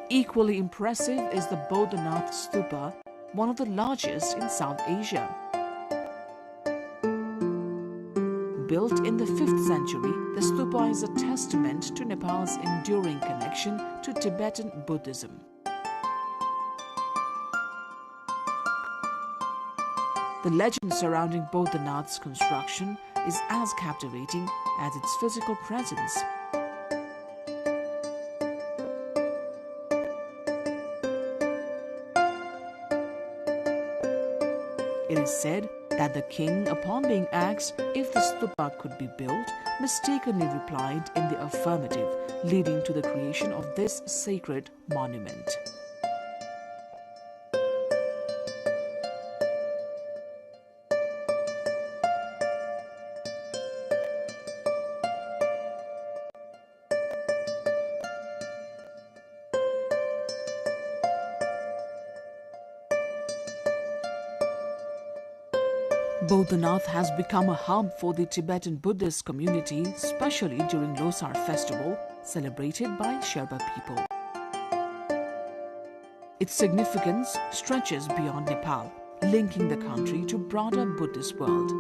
Equally impressive is the Bodhanath Stupa, one of the largest in South Asia. Built in the 5th century, the stupa is a testament to Nepal's enduring connection to Tibetan Buddhism. The legend surrounding Bodhanath's construction is as captivating as its physical presence. It is said that the king, upon being asked if the stupa could be built, mistakenly replied in the affirmative, leading to the creation of this sacred monument. Bodhanath has become a hub for the Tibetan Buddhist community, especially during Losar festival, celebrated by Sherpa people. Its significance stretches beyond Nepal, linking the country to broader Buddhist world.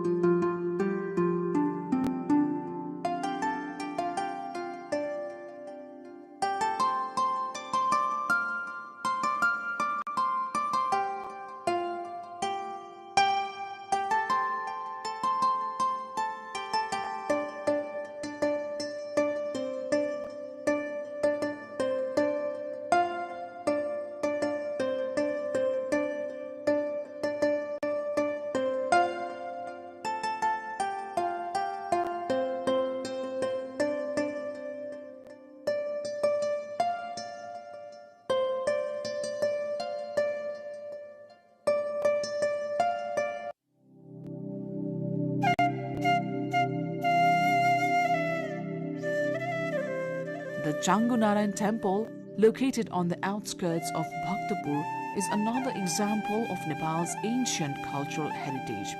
The Changunarayan temple, located on the outskirts of Bhaktapur, is another example of Nepal's ancient cultural heritage.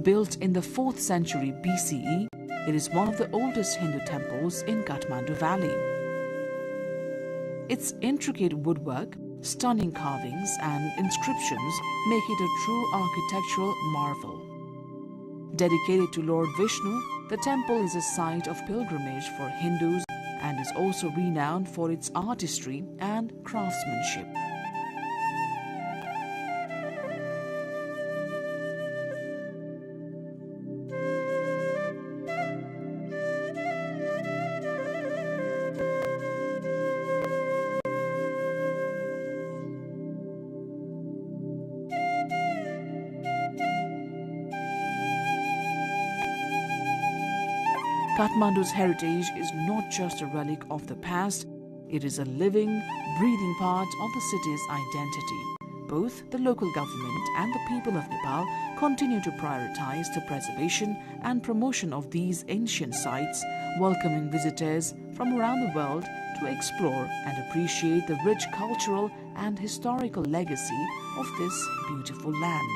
Built in the 4th century BCE, it is one of the oldest Hindu temples in Kathmandu Valley. Its intricate woodwork, stunning carvings and inscriptions make it a true architectural marvel. Dedicated to Lord Vishnu, the temple is a site of pilgrimage for Hindus and is also renowned for its artistry and craftsmanship. Kathmandu's heritage is not just a relic of the past, it is a living, breathing part of the city's identity. Both the local government and the people of Nepal continue to prioritize the preservation and promotion of these ancient sites, welcoming visitors from around the world to explore and appreciate the rich cultural and historical legacy of this beautiful land.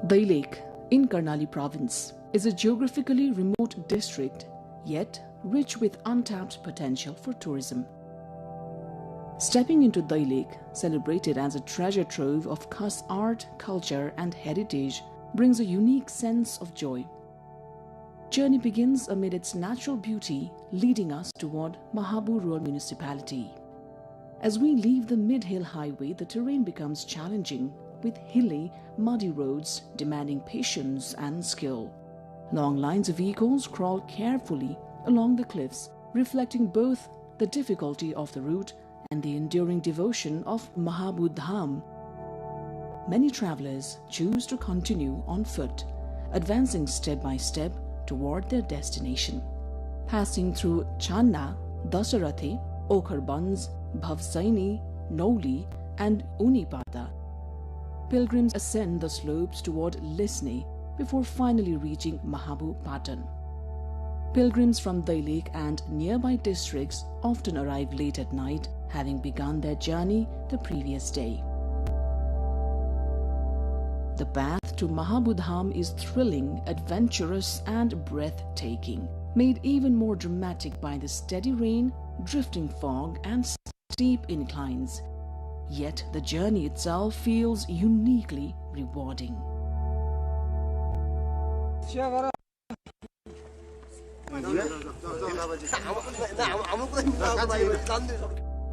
Dai Lake in Karnali province is a geographically remote district, yet rich with untapped potential for tourism. Stepping into Dai Lake, celebrated as a treasure trove of Khas art, culture and heritage, brings a unique sense of joy. Journey begins amid its natural beauty, leading us toward Mahabur Rural Municipality. As we leave the mid-hill highway, the terrain becomes challenging, with hilly, muddy roads demanding patience and skill. Long lines of vehicles crawl carefully along the cliffs, reflecting both the difficulty of the route and the enduring devotion of Mahabur Dham. Many travelers choose to continue on foot, advancing step by step toward their destination. Passing through Channa, Dasarathi, Okharbanz, Bhavsaini, Noli and Unipada, pilgrims ascend the slopes toward Lisne before finally reaching Mahabur Patan. Pilgrims from Dai Lake and nearby districts often arrive late at night, having begun their journey the previous day. The path to Mahabur Dham is thrilling, adventurous and breathtaking, made even more dramatic by the steady rain, drifting fog and steep inclines. Yet the journey itself feels uniquely rewarding.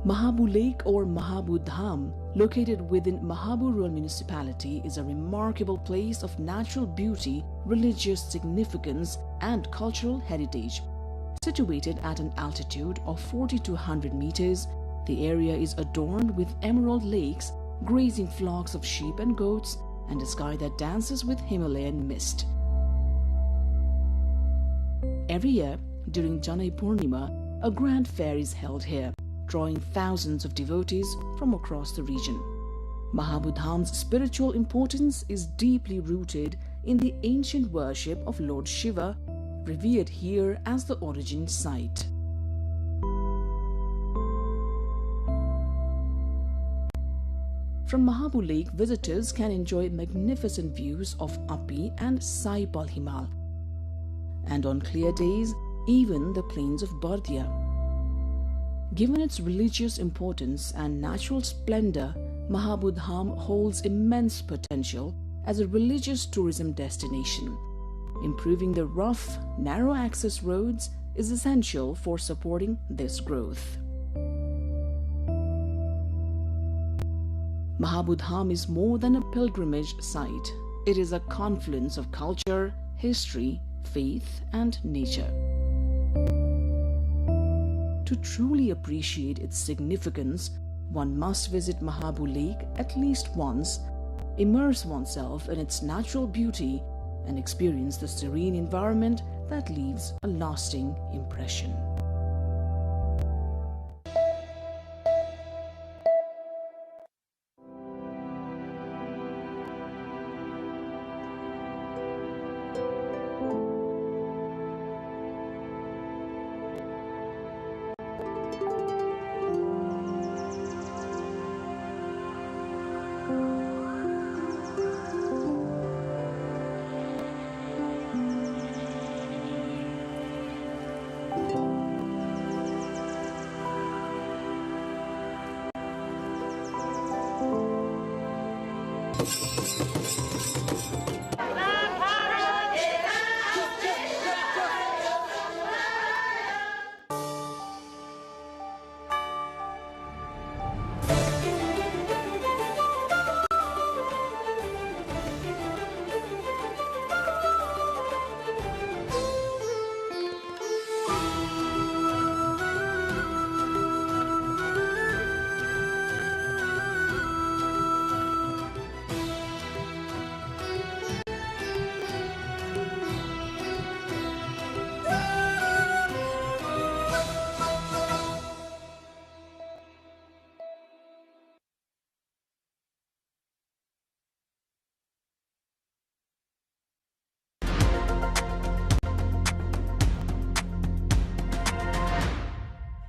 Mahabu Lake or Mahabu Dham, located within Mahabu Rural Municipality, is a remarkable place of natural beauty, religious significance and cultural heritage. Situated at an altitude of 4,200 meters, the area is adorned with emerald lakes, grazing flocks of sheep and goats, and a sky that dances with Himalayan mist. Every year, during Janai Purnima, a grand fair is held here, drawing thousands of devotees from across the region. Mahabu Dham's spiritual importance is deeply rooted in the ancient worship of Lord Shiva, revered here as the origin site. From Mahabu Lake, visitors can enjoy magnificent views of Api and Saipal Himal, and on clear days, even the plains of Bardia. Given its religious importance and natural splendor, Mahabu Dham holds immense potential as a religious tourism destination. Improving the rough, narrow access roads is essential for supporting this growth. Mahabu Dham is more than a pilgrimage site. It is a confluence of culture, history, faith, and nature. To truly appreciate its significance, one must visit Mahabu Lake at least once, immerse oneself in its natural beauty, and experience the serene environment that leaves a lasting impression.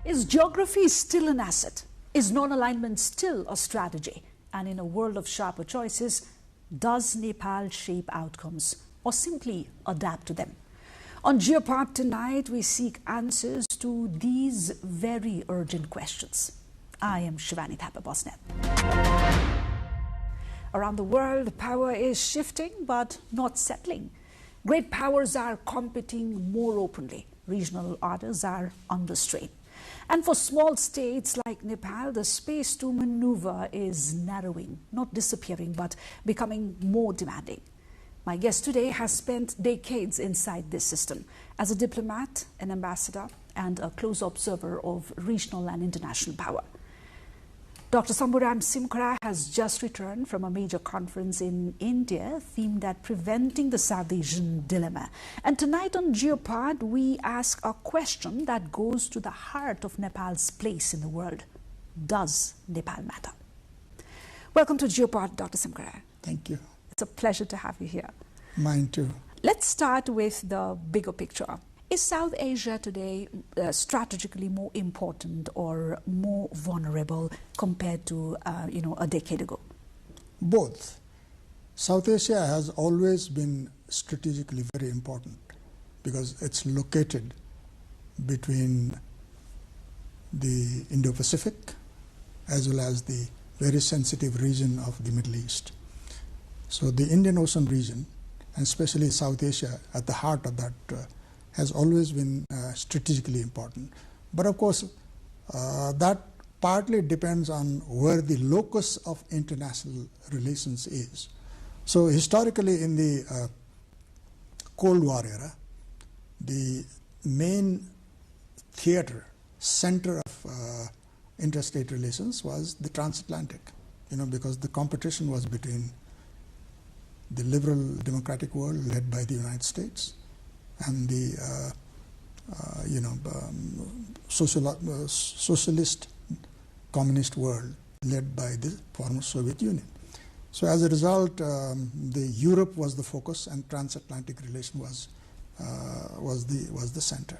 Is geography still an asset? Is non-alignment still a strategy? And in a world of sharper choices, does Nepal shape outcomes or simply adapt to them? On Geopart tonight, we seek answers to these very urgent questions. I am Shivani Thapa Bosnet. Around the world, power is shifting but not settling. Great powers are competing more openly. Regional orders are under strain. And for small states like Nepal, the space to maneuver is narrowing, not disappearing, but becoming more demanding. My guest today has spent decades inside this system as a diplomat, an ambassador, and a close observer of regional and international power. Dr. Samburam Simkara has just returned from a major conference in India themed at preventing the South Asian dilemma. And tonight on Geopart, we ask a question that goes to the heart of Nepal's place in the world. Does Nepal matter? Welcome to Geopart, Dr. Simkara. Thank you. It's a pleasure to have you here. Mine too. Let's start with the bigger picture. Is South Asia today strategically more important or more vulnerable compared to, a decade ago? Both. South Asia has always been strategically very important because it's located between the Indo-Pacific as well as the very sensitive region of the Middle East. So the Indian Ocean region, and especially South Asia, at the heart of that, has always been strategically important. But of course, that partly depends on where the locus of international relations is. So historically, in the Cold War era, the main theater, center of interstate relations was the transatlantic, because the competition was between the liberal democratic world led by the United States and the socialist communist world led by the former Soviet Union. So as a result, the Europe was the focus and transatlantic relation was the center.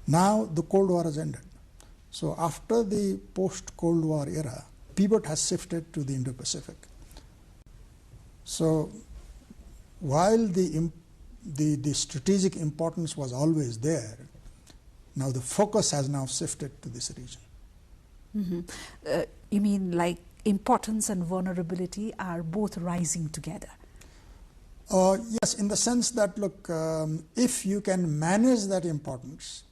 Now the Cold War has ended. So after the post-Cold War era, pivot has shifted to the Indo-Pacific. So while the strategic importance was always there, now the focus has now shifted to this region. Mm-hmm. You mean like importance and vulnerability are both rising together? Yes, in the sense that, look, if you can manage that importance,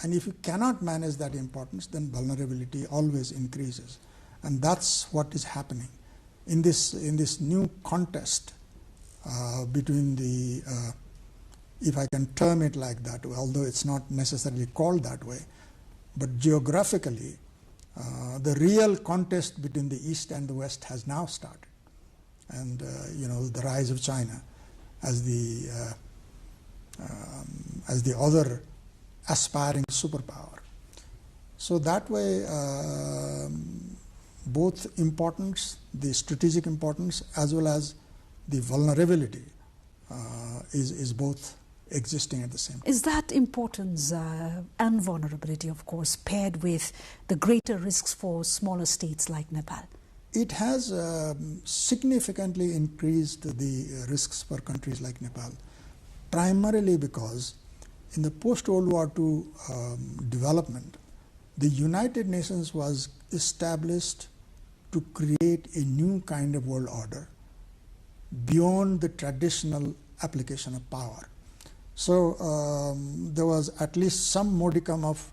and if you cannot manage that importance, then vulnerability always increases. And that's what is happening. In this new contest between the, if I can term it like that, although it's not necessarily called that way, but geographically, the real contest between the East and the West has now started. And the rise of China as the other aspiring superpower. So that way, both importance, the strategic importance, as well as the vulnerability is both existing at the same time. Is that importance and vulnerability, of course, paired with the greater risks for smaller states like Nepal? It has significantly increased the risks for countries like Nepal, primarily because in the post-World War II development, the United Nations was established to create a new kind of world order beyond the traditional application of power. So there was at least some modicum of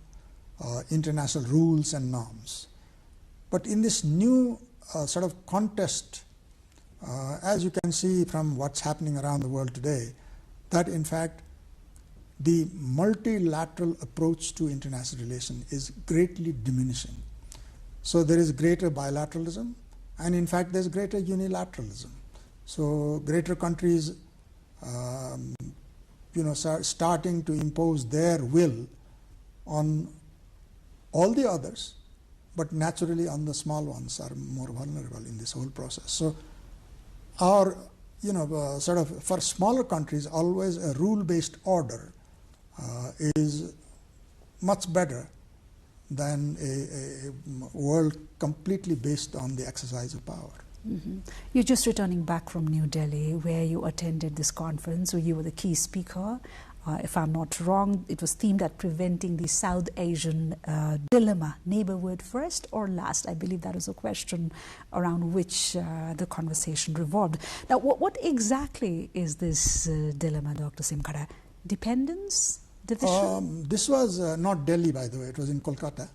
international rules and norms. But in this new sort of contest, as you can see from what's happening around the world today, that in fact the multilateral approach to international relations is greatly diminishing. So there is greater bilateralism, and in fact there's greater unilateralism. So greater countries starting to impose their will on all the others, but naturally on the small ones are more vulnerable in this whole process. So our, sort of for smaller countries, always a rule-based order is much better than a world completely based on the exercise of power. Mm-hmm. You're just returning back from New Delhi, where you attended this conference, where you were the key speaker. If I'm not wrong, it was themed at preventing the South Asian dilemma, neighborhood first or last. I believe that was a question around which the conversation revolved. Now, what exactly is this dilemma, Dr. Simkhara? Dependence? Division? This was not Delhi, by the way. It was in Kolkata.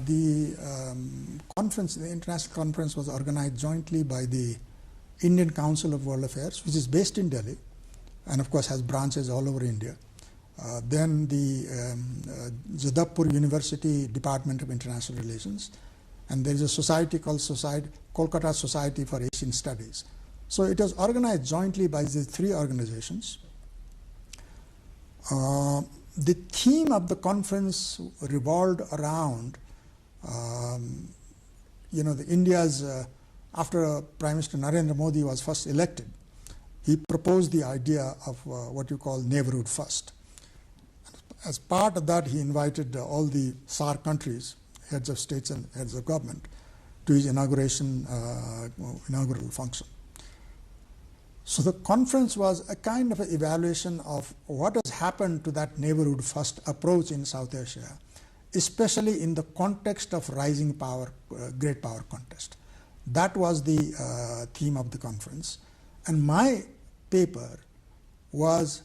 The conference, the international conference, was organized jointly by the Indian Council of World Affairs, which is based in Delhi, and of course has branches all over India. Then the Jadavpur University Department of International Relations, and there is a society called Kolkata Society for Asian Studies. So it was organized jointly by these three organizations. The theme of the conference revolved around, the India's, after Prime Minister Narendra Modi was first elected, he proposed the idea of what you call neighborhood first. As part of that, he invited all the SAARC countries, heads of states and heads of government, to his inaugural function. So the conference was a kind of an evaluation of what has happened to that neighborhood first approach in South Asia especially in the context of rising power, great power contest. That was the theme of the conference. And my paper was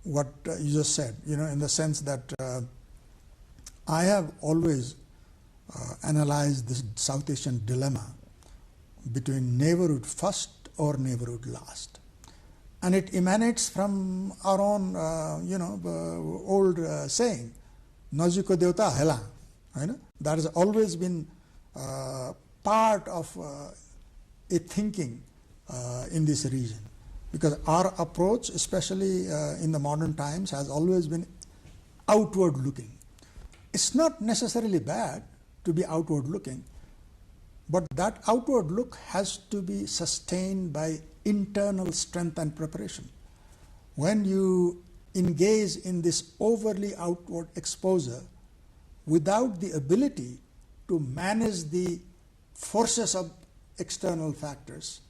what you just said, in the sense that I have always analyzed this South Asian dilemma between neighborhood first or neighborhood last. And it emanates from our own, old saying, Najiko Devta Hela. That has always been part of a thinking in this region. Because our approach, especially in the modern times, has always been outward looking. It's not necessarily bad to be outward looking, but that outward look has to be sustained by internal strength and preparation. When you engage in this overly outward exposure without the ability to manage the forces of external factors,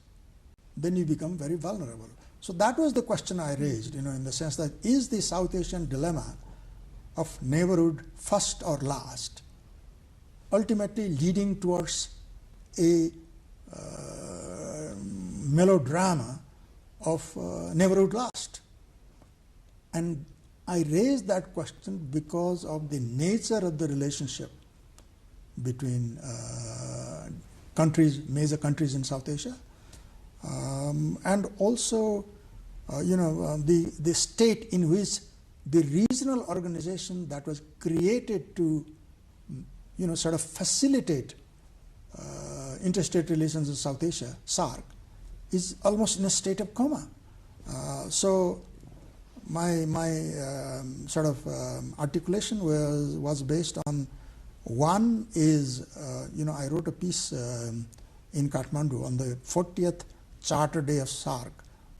then you become very vulnerable. So that was the question I raised, in the sense that is the South Asian dilemma of neighborhood first or last ultimately leading towards a melodrama of neighborhood last? And I raised that question because of the nature of the relationship between major countries in South Asia, and also, the state in which the regional organization that was created to, sort of facilitate interstate relations in South Asia, SAARC, is almost in a state of coma. So my sort of articulation was based on, one is, I wrote a piece in Kathmandu on the 40th Charter Day of SAARC,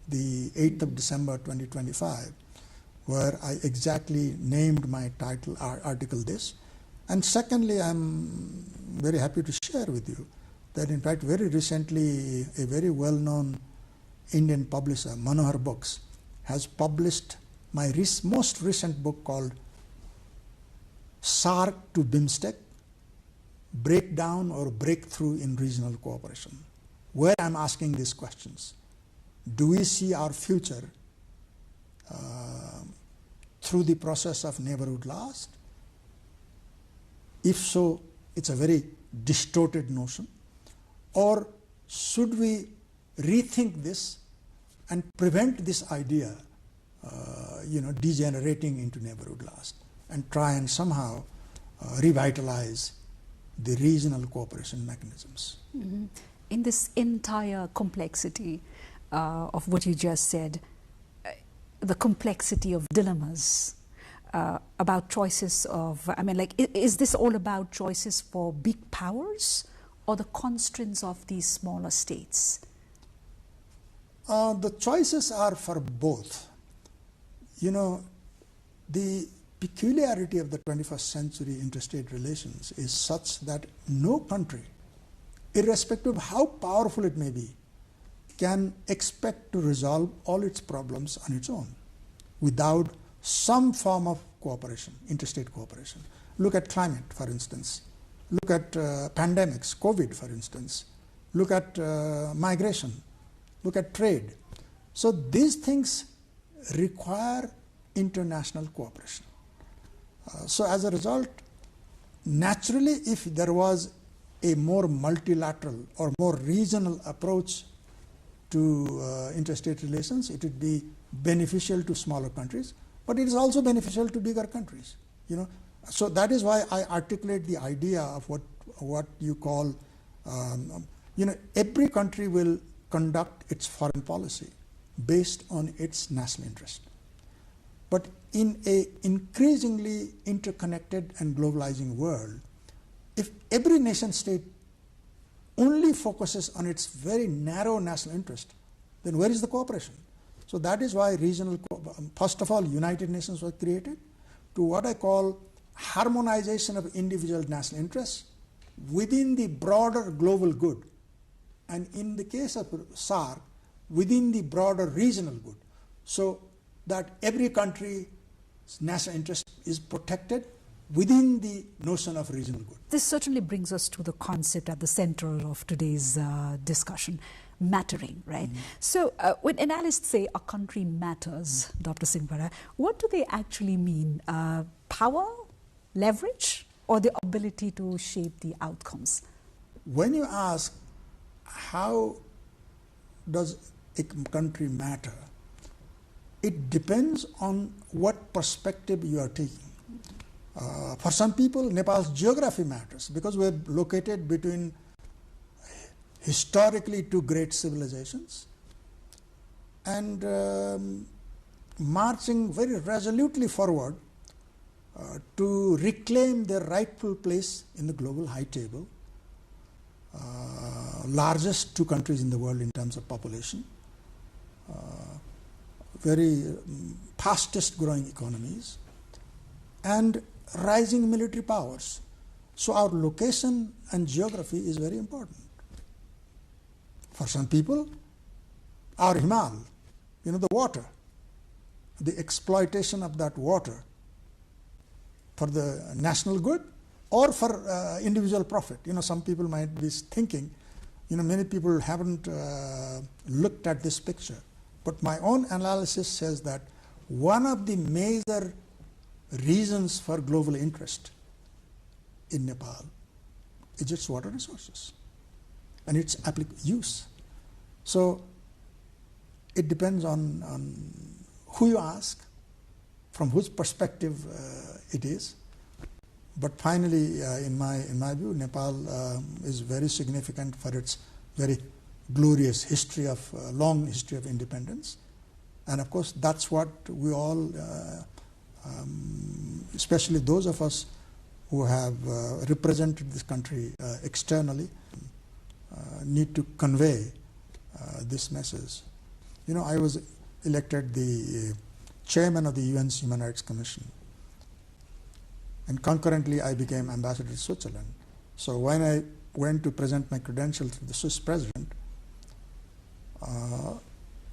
the 8th of December 2025, where I exactly named my title article this. And secondly, I'm very happy to share with you that in fact very recently a very well-known Indian publisher, Manohar Books, has published my most recent book called SAARC to BIMSTEC, Breakdown or Breakthrough in Regional Cooperation, where I'm asking these questions. Do we see our future through the process of neighborhood last? If so, it's a very distorted notion. Or should we rethink this and prevent this idea, degenerating into neighborhood last, and try and somehow revitalize the regional cooperation mechanisms? Mm-hmm. In this entire complexity of what you just said, the complexity of dilemmas, about choices of, is this all about choices for big powers or the constraints of these smaller states? The choices are for both. The peculiarity of the 21st century interstate relations is such that no country, irrespective of how powerful it may be, can expect to resolve all its problems on its own without some form of cooperation, interstate cooperation. Look at climate, for instance. Look at pandemics, COVID, for instance. Look at migration. Look at trade. So these things require international cooperation. So as a result, naturally, if there was a more multilateral or more regional approach to interstate relations, it would be beneficial to smaller countries, but it is also beneficial to bigger countries. So that is why I articulate the idea of what you call, every country will conduct its foreign policy based on its national interest. But in an increasingly interconnected and globalizing world, if every nation state only focuses on its very narrow national interest, then where is the cooperation? So that is why first of all, United Nations was created to what I call harmonization of individual national interests within the broader global good. And in the case of SAARC, within the broader regional good. So that every country's national interest is protected within the notion of regional good. This certainly brings us to the concept at the center of today's discussion, mattering, right? So when analysts say a country matters, Dr. Singhvara, what do they actually mean? Power, leverage, or the ability to shape the outcomes? When you ask how does a country matter, it depends on what perspective you are taking. For some people, Nepal's geography matters because we are located between historically two great civilizations and marching very resolutely forward to reclaim their rightful place in the global high table. Largest two countries in the world in terms of population, very fastest growing economies, and rising military powers. So our location and geography is very important. For some people, our Himal, the water, the exploitation of that water for the national good or for individual profit. Some people might be thinking, many people haven't looked at this picture. But my own analysis says that one of the major reasons for global interest in Nepal is its water resources and its use. So it depends on who you ask, from whose perspective it is. But finally, in my view, Nepal is very significant for its very glorious history of long history of independence, and of course that's what we all, especially those of us who have represented this country externally, need to convey this message. I was elected the chairman of the UN's Human Rights Commission, and concurrently I became ambassador to Switzerland. So when I went to present my credentials to the Swiss president,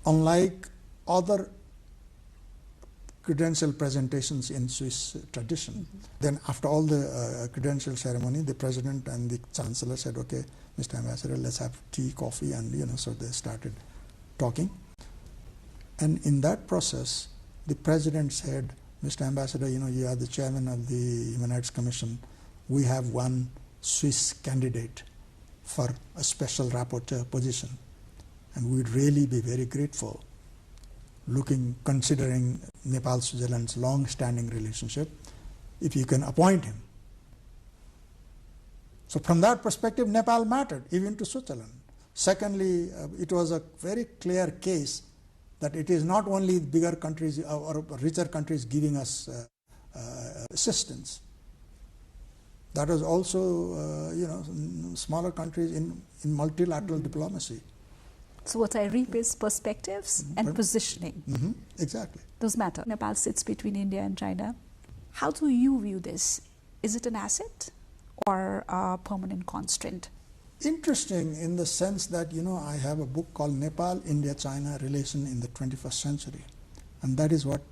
unlike other credential presentations in Swiss tradition, then after all the credential ceremony, the president and the chancellor said, okay, Mr. Ambassador, let's have tea, coffee, and so they started talking. And in that process, the president said, Mr. Ambassador, you are the chairman of the Human Rights Commission. We have one Swiss candidate for a special rapporteur position, and we'd really be very grateful, considering Nepal-Switzerland's long-standing relationship, if you can appoint him. So from that perspective, Nepal mattered, even to Switzerland. Secondly, it was a very clear case that it is not only bigger countries or richer countries giving us assistance. That was also, smaller countries in multilateral diplomacy. So what I reap is perspectives and positioning. Exactly. Those matter. Nepal sits between India and China. How do you view this? Is it an asset or a permanent constraint? Interesting in the sense that, I have a book called Nepal-India-China Relation in the 21st Century. And that is what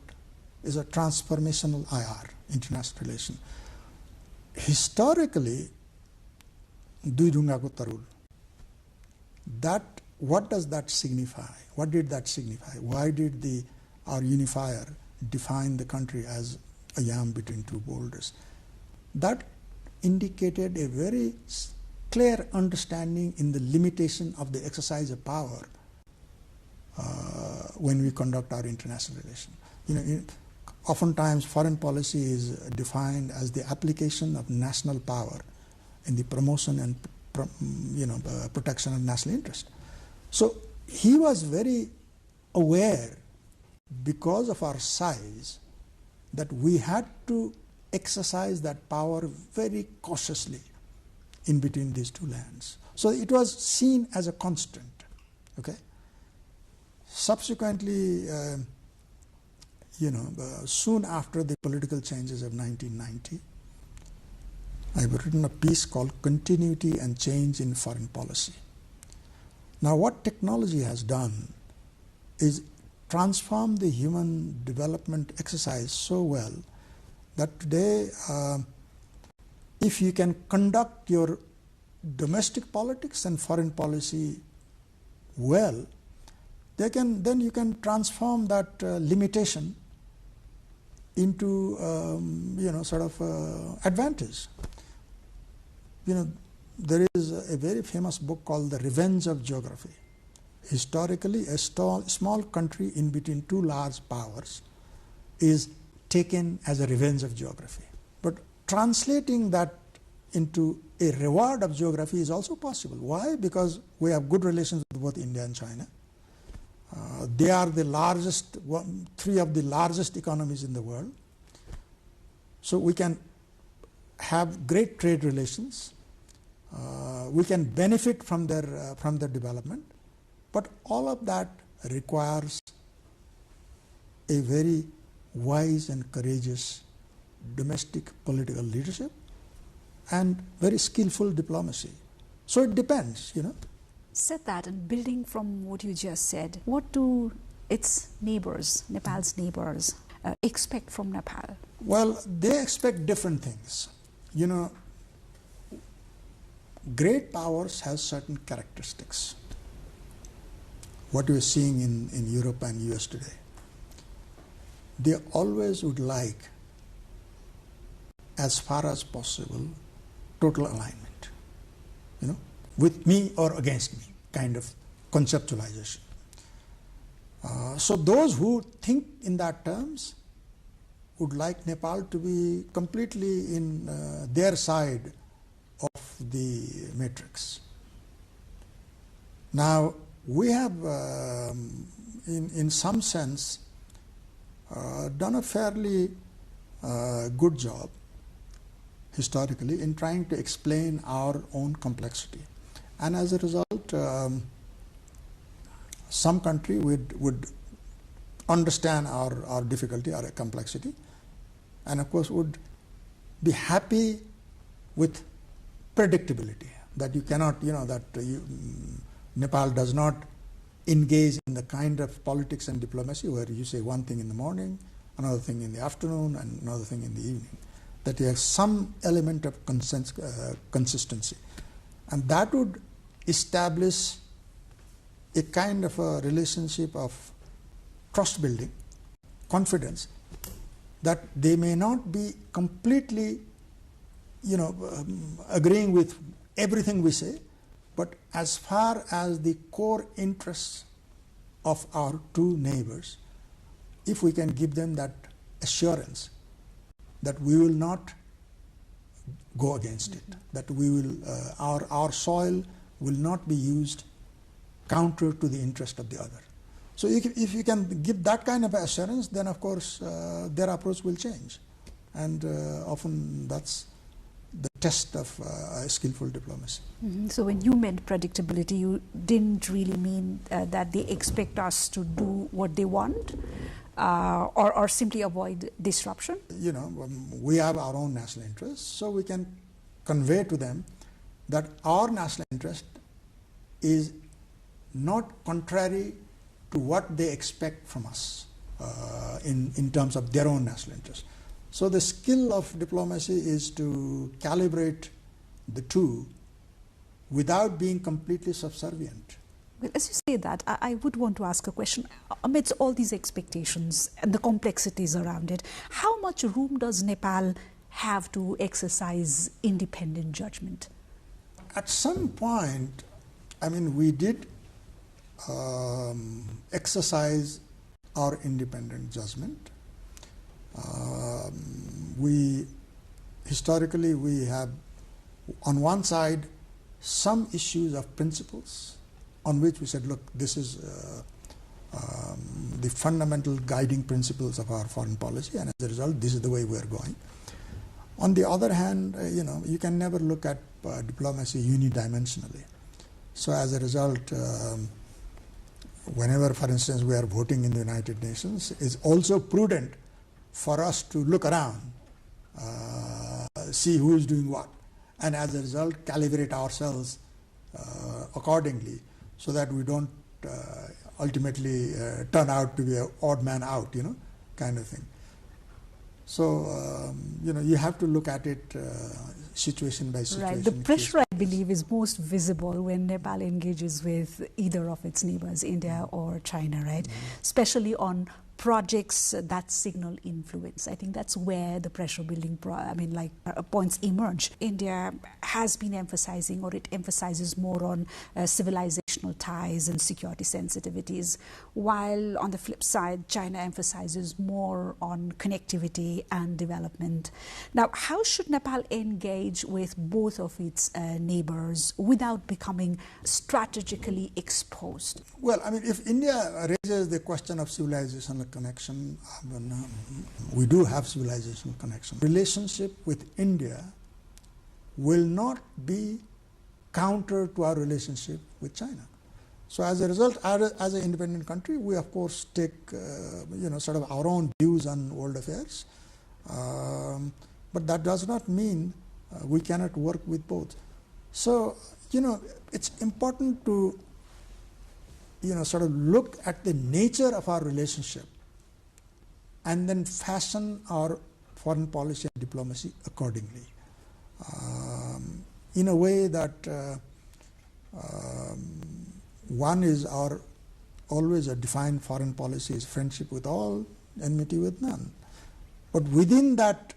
is a transformational IR, international relation. Historically, Dui Dhungako Tarul, what does that signify? What did that signify? Why did our unifier define the country as a yam between two boulders? That indicated a very clear understanding in the limitation of the exercise of power when we conduct our international relations. Oftentimes foreign policy is defined as the application of national power in the promotion and protection of national interest. So he was very aware, because of our size, that we had to exercise that power very cautiously in between these two lands. So it was seen as a constant. Okay. Subsequently, soon after the political changes of 1990, I've written a piece called Continuity and Change in Foreign Policy. Now, what technology has done is transform the human development exercise so well that today if you can conduct your domestic politics and foreign policy well, then you can transform that limitation into sort of advantage. There is a very famous book called The Revenge of Geography. Historically, a small country in between two large powers is taken as a revenge of geography. But translating that into a reward of geography is also possible. Why? Because we have good relations with both India and China. They are the largest, three of the largest economies in the world. So we can have great trade relations. We can benefit from their development. But all of that requires a very wise and courageous domestic political leadership and very skillful diplomacy. So it depends, Said that, and building from what you just said, what do its neighbors, Nepal's neighbors, expect from Nepal? Well, they expect different things. Great powers have certain characteristics. What we are seeing in Europe and US today, they always would like, as far as possible, total alignment. With me or against me, kind of conceptualization. So those who think in that terms would like Nepal to be completely in their side of the matrix. Now, we have, in some sense, done a fairly good job historically in trying to explain our own complexity. And as a result, some country would understand our difficulty, our complexity, and of course would be happy with predictability, that you cannot, Nepal does not engage in the kind of politics and diplomacy where you say one thing in the morning, another thing in the afternoon, and another thing in the evening. That you have some element of consistency. And that would establish a kind of a relationship of trust building, confidence, that they may not be completely, agreeing with everything we say, but as far as the core interests of our two neighbors, if we can give them that assurance that we will not go against it, that we will, our soil will not be used counter to the interest of the other. So if you can give that kind of assurance, then of course their approach will change. And often that's the test of skillful diplomacy. So when you meant predictability, you didn't really mean that they expect us to do what they want, or simply avoid disruption? We have our own national interests, so we can convey to them that our national interest is not contrary to what they expect from us in terms of their own national interest. So the skill of diplomacy is to calibrate the two without being completely subservient. Well, as you say that, I would want to ask a question. Amidst all these expectations and the complexities around it, how much room does Nepal have to exercise independent judgment? At some point, we did exercise our independent judgment. Historically, we have, on one side, some issues of principles on which we said, look, this is the fundamental guiding principles of our foreign policy, and as a result, this is the way we are going. On the other hand, you can never look at diplomacy unidimensionally. So as a result, whenever, for instance, we are voting in the United Nations, it's also prudent for us to look around, see who is doing what, and as a result, calibrate ourselves accordingly, so that we don't ultimately turn out to be an odd man out, kind of thing. So, you have to look at it situation by situation. Right. The pressure, I believe, is most visible when Nepal engages with either of its neighbors, India or China, right? Especially on projects that signal influence. I think that's where the pressure building points emerge. India has been emphasizing, or it emphasizes more on civilizational ties and security sensitivities, while on the flip side, China emphasizes more on connectivity and development. Now, how should Nepal engage with both of its neighbors without becoming strategically exposed? Well, I mean, if India raises the question of civilizational connection, we do have civilizational connection. Relationship with India will not be counter to our relationship with China. So as a result, as an independent country, we of course take sort of our own views on world affairs, but that does not mean we cannot work with both. So it's important to sort of look at the nature of our relationship and then fashion our foreign policy and diplomacy accordingly, in a way that one is our always a defined foreign policy is friendship with all, enmity with none. But within that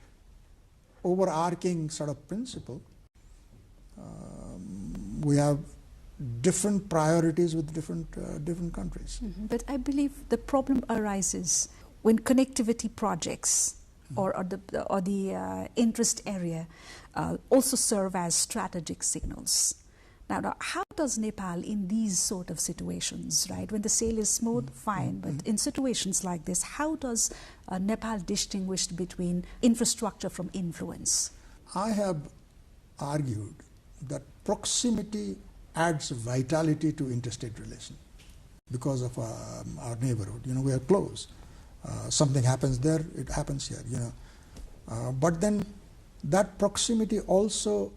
overarching sort of principle, we have different priorities with different countries. But I believe the problem arises when connectivity projects or the interest area also serve as strategic signals. Now, how does Nepal in these sort of situations, right, when the sail is smooth, fine, but in situations like this, how does Nepal distinguish between infrastructure from influence? I have argued that proximity adds vitality to interstate relations because of our neighborhood. We are close. Something happens there, it happens here. But then that proximity also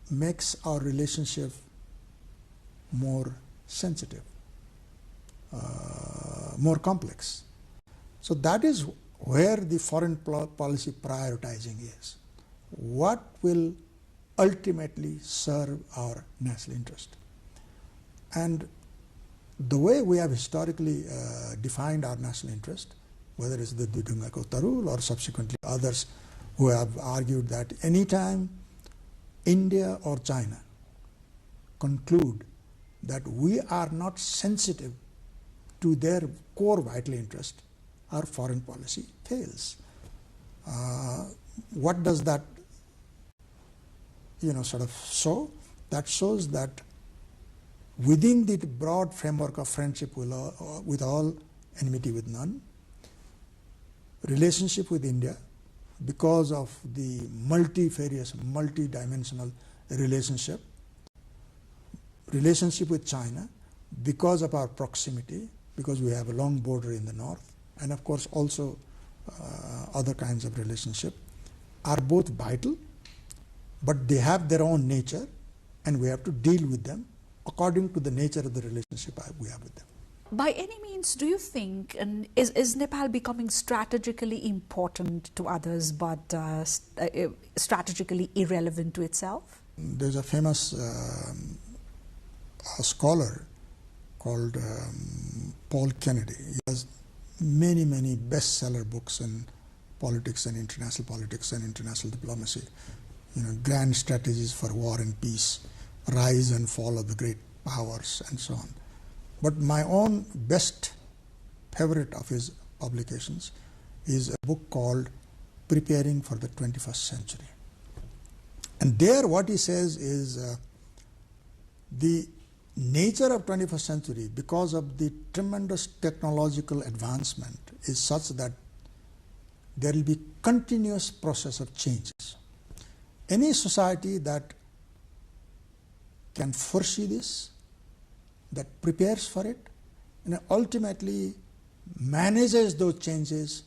makes our relationship more sensitive, more complex. So that is where the foreign policy prioritizing is. What will ultimately serve our national interest? And the way we have historically defined our national interest, whether it's the Dudungako Tarul or subsequently others who have argued that anytime India or China conclude that we are not sensitive to their core vital interest, our foreign policy fails. What does that sort of show? That shows that within the broad framework of friendship with all, enmity with none, relationship with India, because of the multifarious, multidimensional relationship with China, because of our proximity, because we have a long border in the north, and of course also other kinds of relationship, are both vital, but they have their own nature, and we have to deal with them according to the nature of the relationship we have with them. By any means, do you think, and is Nepal becoming strategically important to others but strategically irrelevant to itself? There's a famous scholar called Paul Kennedy. He has many bestseller books in politics and international diplomacy. Grand strategies for war and peace, rise and fall of the great powers, and so on. But my own best favorite of his publications is a book called Preparing for the 21st Century. And there what he says is the nature of 21st century, because of the tremendous technological advancement, is such that there will be continuous process of changes. Any society that can foresee this, that prepares for it, and ultimately manages those changes,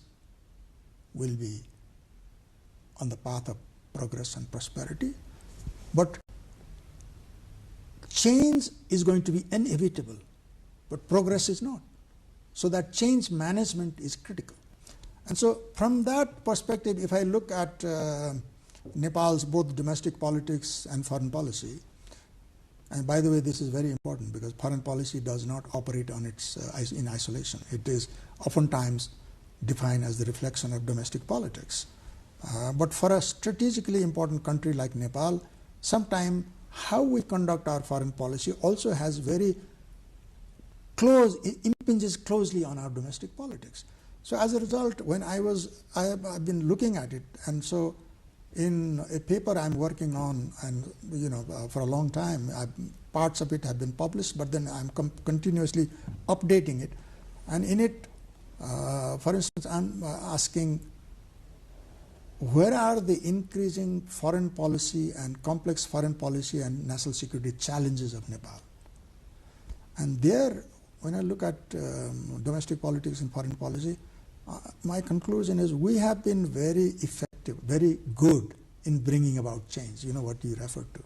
will be on the path of progress and prosperity. But change is going to be inevitable, but progress is not. So that change management is critical. And so from that perspective, if I look at Nepal's both domestic politics and foreign policy. And by the way, this is very important because foreign policy does not operate on in isolation. It is oftentimes defined as the reflection of domestic politics. But for a strategically important country like Nepal, sometimes how we conduct our foreign policy also has very close, impinges closely on our domestic politics. So as a result, when I've been looking at it, and so in a paper I'm working on, and for a long time, parts of it have been published, but then I'm continuously updating it. And in it, for instance, I'm asking, where are the increasing foreign policy and complex foreign policy and national security challenges of Nepal? And there, when I look at domestic politics and foreign policy, my conclusion is we have been very effective, very good in bringing about change, what you referred to.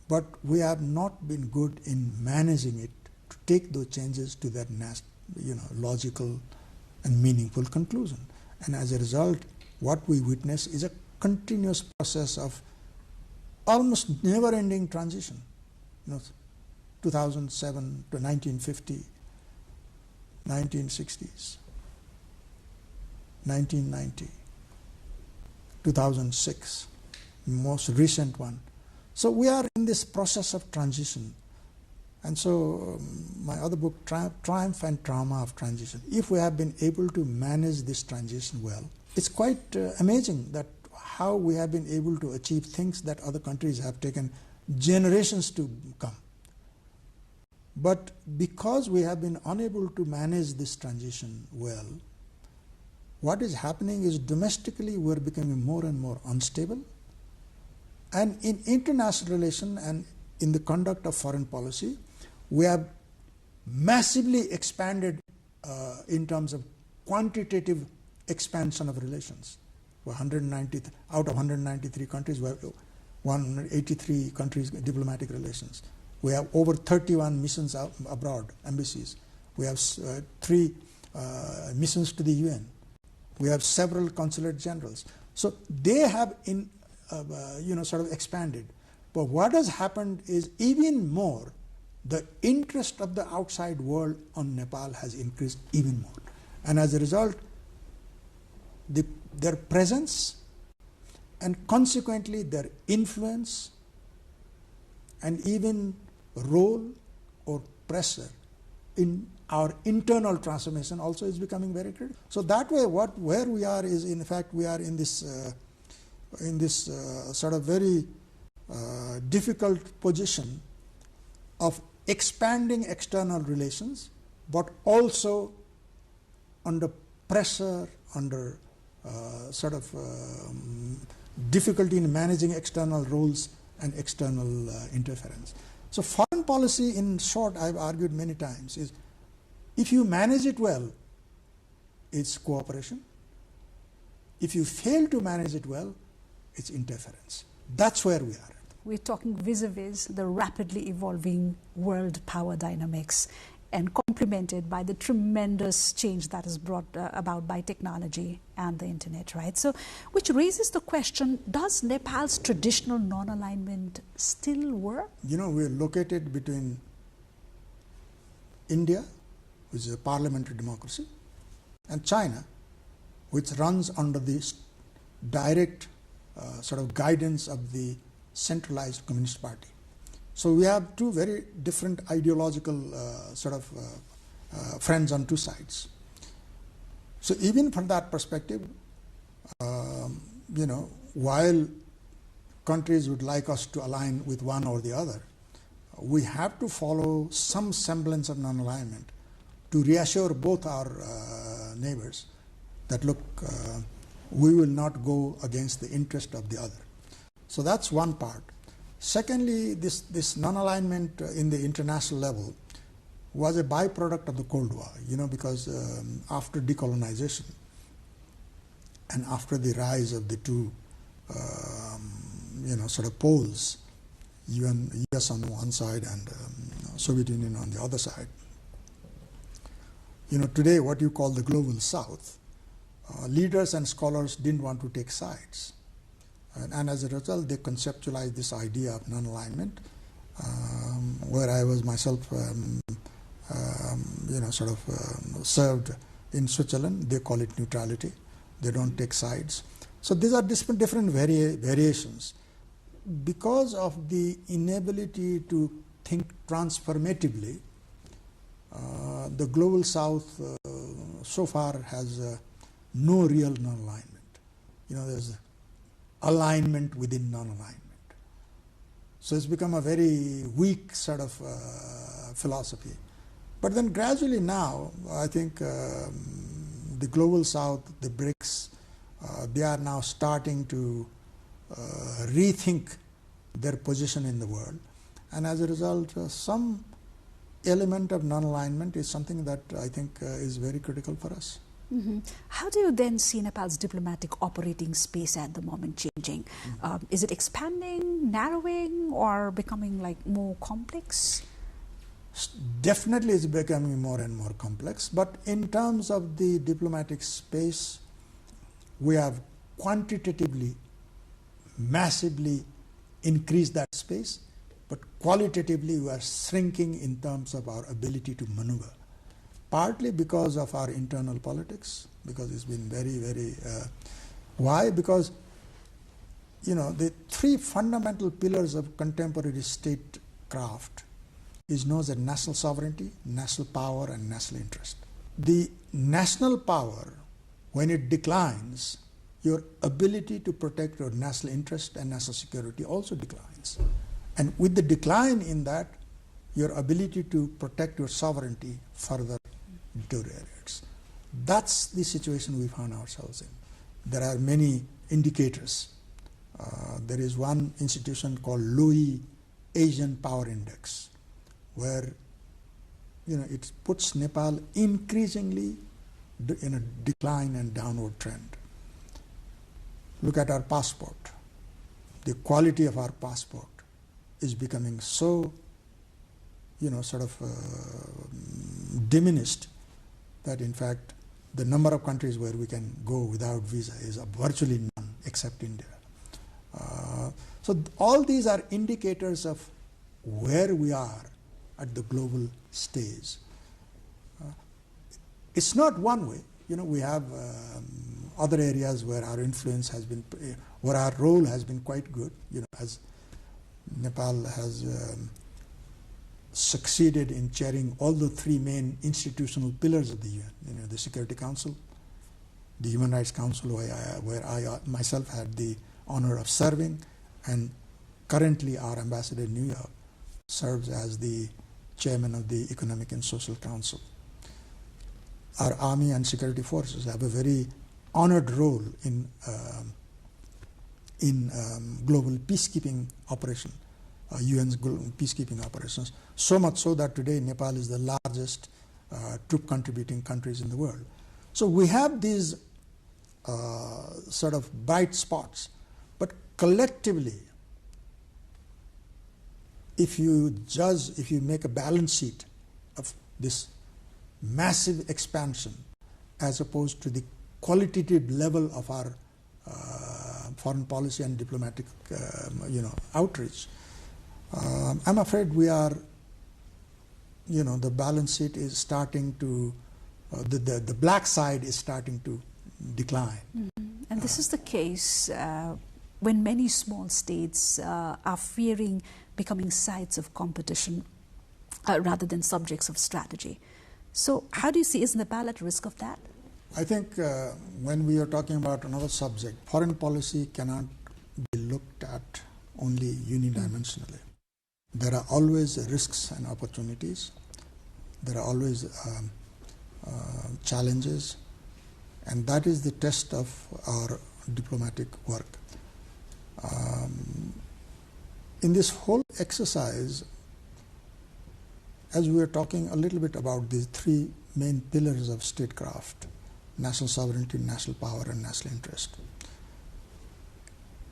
But we have not been good in managing it to take those changes to that logical and meaningful conclusion. And as a result, what we witness is a continuous process of almost never-ending transition. 2007 to 1950, 1960s, 1990, 2006, most recent one. So we are in this process of transition. And so my other book, Triumph and Trauma of Transition, if we have been able to manage this transition well, it's quite amazing that how we have been able to achieve things that other countries have taken generations to come. But because we have been unable to manage this transition well, what is happening is domestically we're becoming more and more unstable. And in international relations and in the conduct of foreign policy, we have massively expanded in terms of quantitative expansion of relations. Out of 193 countries, we have 183 countries diplomatic relations. We have over 31 missions abroad, embassies. We have 3 missions to the UN. We have several consulate generals. So they have sort of expanded. But what has happened is even more, the interest of the outside world on Nepal has increased even more. And as a result, their presence and consequently their influence and even role or pressure in our internal transformation also is becoming very critical. So that way, where we are is, in fact, we are in this sort of very difficult position of expanding external relations, but also under pressure, under difficulty in managing external roles and external interference. So foreign policy, in short, I've argued many times, is if you manage it well, it's cooperation. If you fail to manage it well, it's interference. That's where we are. We're talking vis-a-vis the rapidly evolving world power dynamics and complemented by the tremendous change that is brought about by technology and the internet, right? So, which raises the question, does Nepal's traditional non-alignment still work? We're located between India, which is a parliamentary democracy, and China, which runs under the direct sort of guidance of the centralized Communist Party. So we have two very different ideological friends on two sides. So even from that perspective, while countries would like us to align with one or the other, we have to follow some semblance of non-alignment to reassure both our neighbors that, look, we will not go against the interest of the other. So that's one part. Secondly, this non-alignment in the international level was a byproduct of the Cold War, because after decolonization and after the rise of the two, poles, US on one side and Soviet Union on the other side, today what you call the global South leaders and scholars didn't want to take sides. And as a result, they conceptualized this idea of non-alignment, where I was myself, served in Switzerland. They call it neutrality. They don't take sides. So these are different variations. Because of the inability to think transformatively, the global south so far has no real non-alignment. There's alignment within non-alignment. So it's become a very weak sort of philosophy. But then gradually now, I think the global south, the BRICS, they are now starting to rethink their position in the world. And as a result, some element of non-alignment is something that I think is very critical for us. Mm-hmm. How do you then see Nepal's diplomatic operating space at the moment changing? Is it expanding, narrowing, or becoming more complex? Definitely it's becoming more and more complex, but in terms of the diplomatic space, we have quantitatively, massively increased that space, but qualitatively we are shrinking in terms of our ability to maneuver. Partly because of our internal politics, because it's been very, very... why? Because, the three fundamental pillars of contemporary statecraft is known as national sovereignty, national power, and national interest. The national power, when it declines, your ability to protect your national interest and national security also declines. And with the decline in that, your ability to protect your sovereignty further deteriorates. That's the situation we found ourselves in. There are many indicators. There is one institution called Lowy Asian Power Index, where it puts Nepal increasingly in a decline and downward trend. Look at our passport. The quality of our passport is becoming so, diminished that in fact the number of countries where we can go without visa is virtually none except India. So all these are indicators of where we are at the global stage. It's not one way. We have other areas where our influence has been, where our role has been quite good. As Nepal has succeeded in chairing all the three main institutional pillars of the UN, the Security Council, the Human Rights Council, where I myself had the honor of serving, and currently our ambassador in New York serves as the chairman of the Economic and Social Council. Our army and security forces have a very honored role in global peacekeeping operation, UN's peacekeeping operations, so much so that today Nepal is the largest troop contributing countries in the world. So we have these sort of bright spots, but collectively, if you make a balance sheet of this massive expansion as opposed to the qualitative level of our foreign policy and diplomatic outreach, I'm afraid we are, the balance sheet is starting to, the black side is starting to decline. Mm-hmm. And this is the case when many small states are fearing becoming sites of competition rather than subjects of strategy. So how do you see, is Nepal at risk of that? I think when we are talking about another subject, foreign policy cannot be looked at only unidimensionally. There are always risks and opportunities. There are always challenges, and that is the test of our diplomatic work. In this whole exercise, as we were talking a little bit about these three main pillars of statecraft, national sovereignty, national power, and national interest,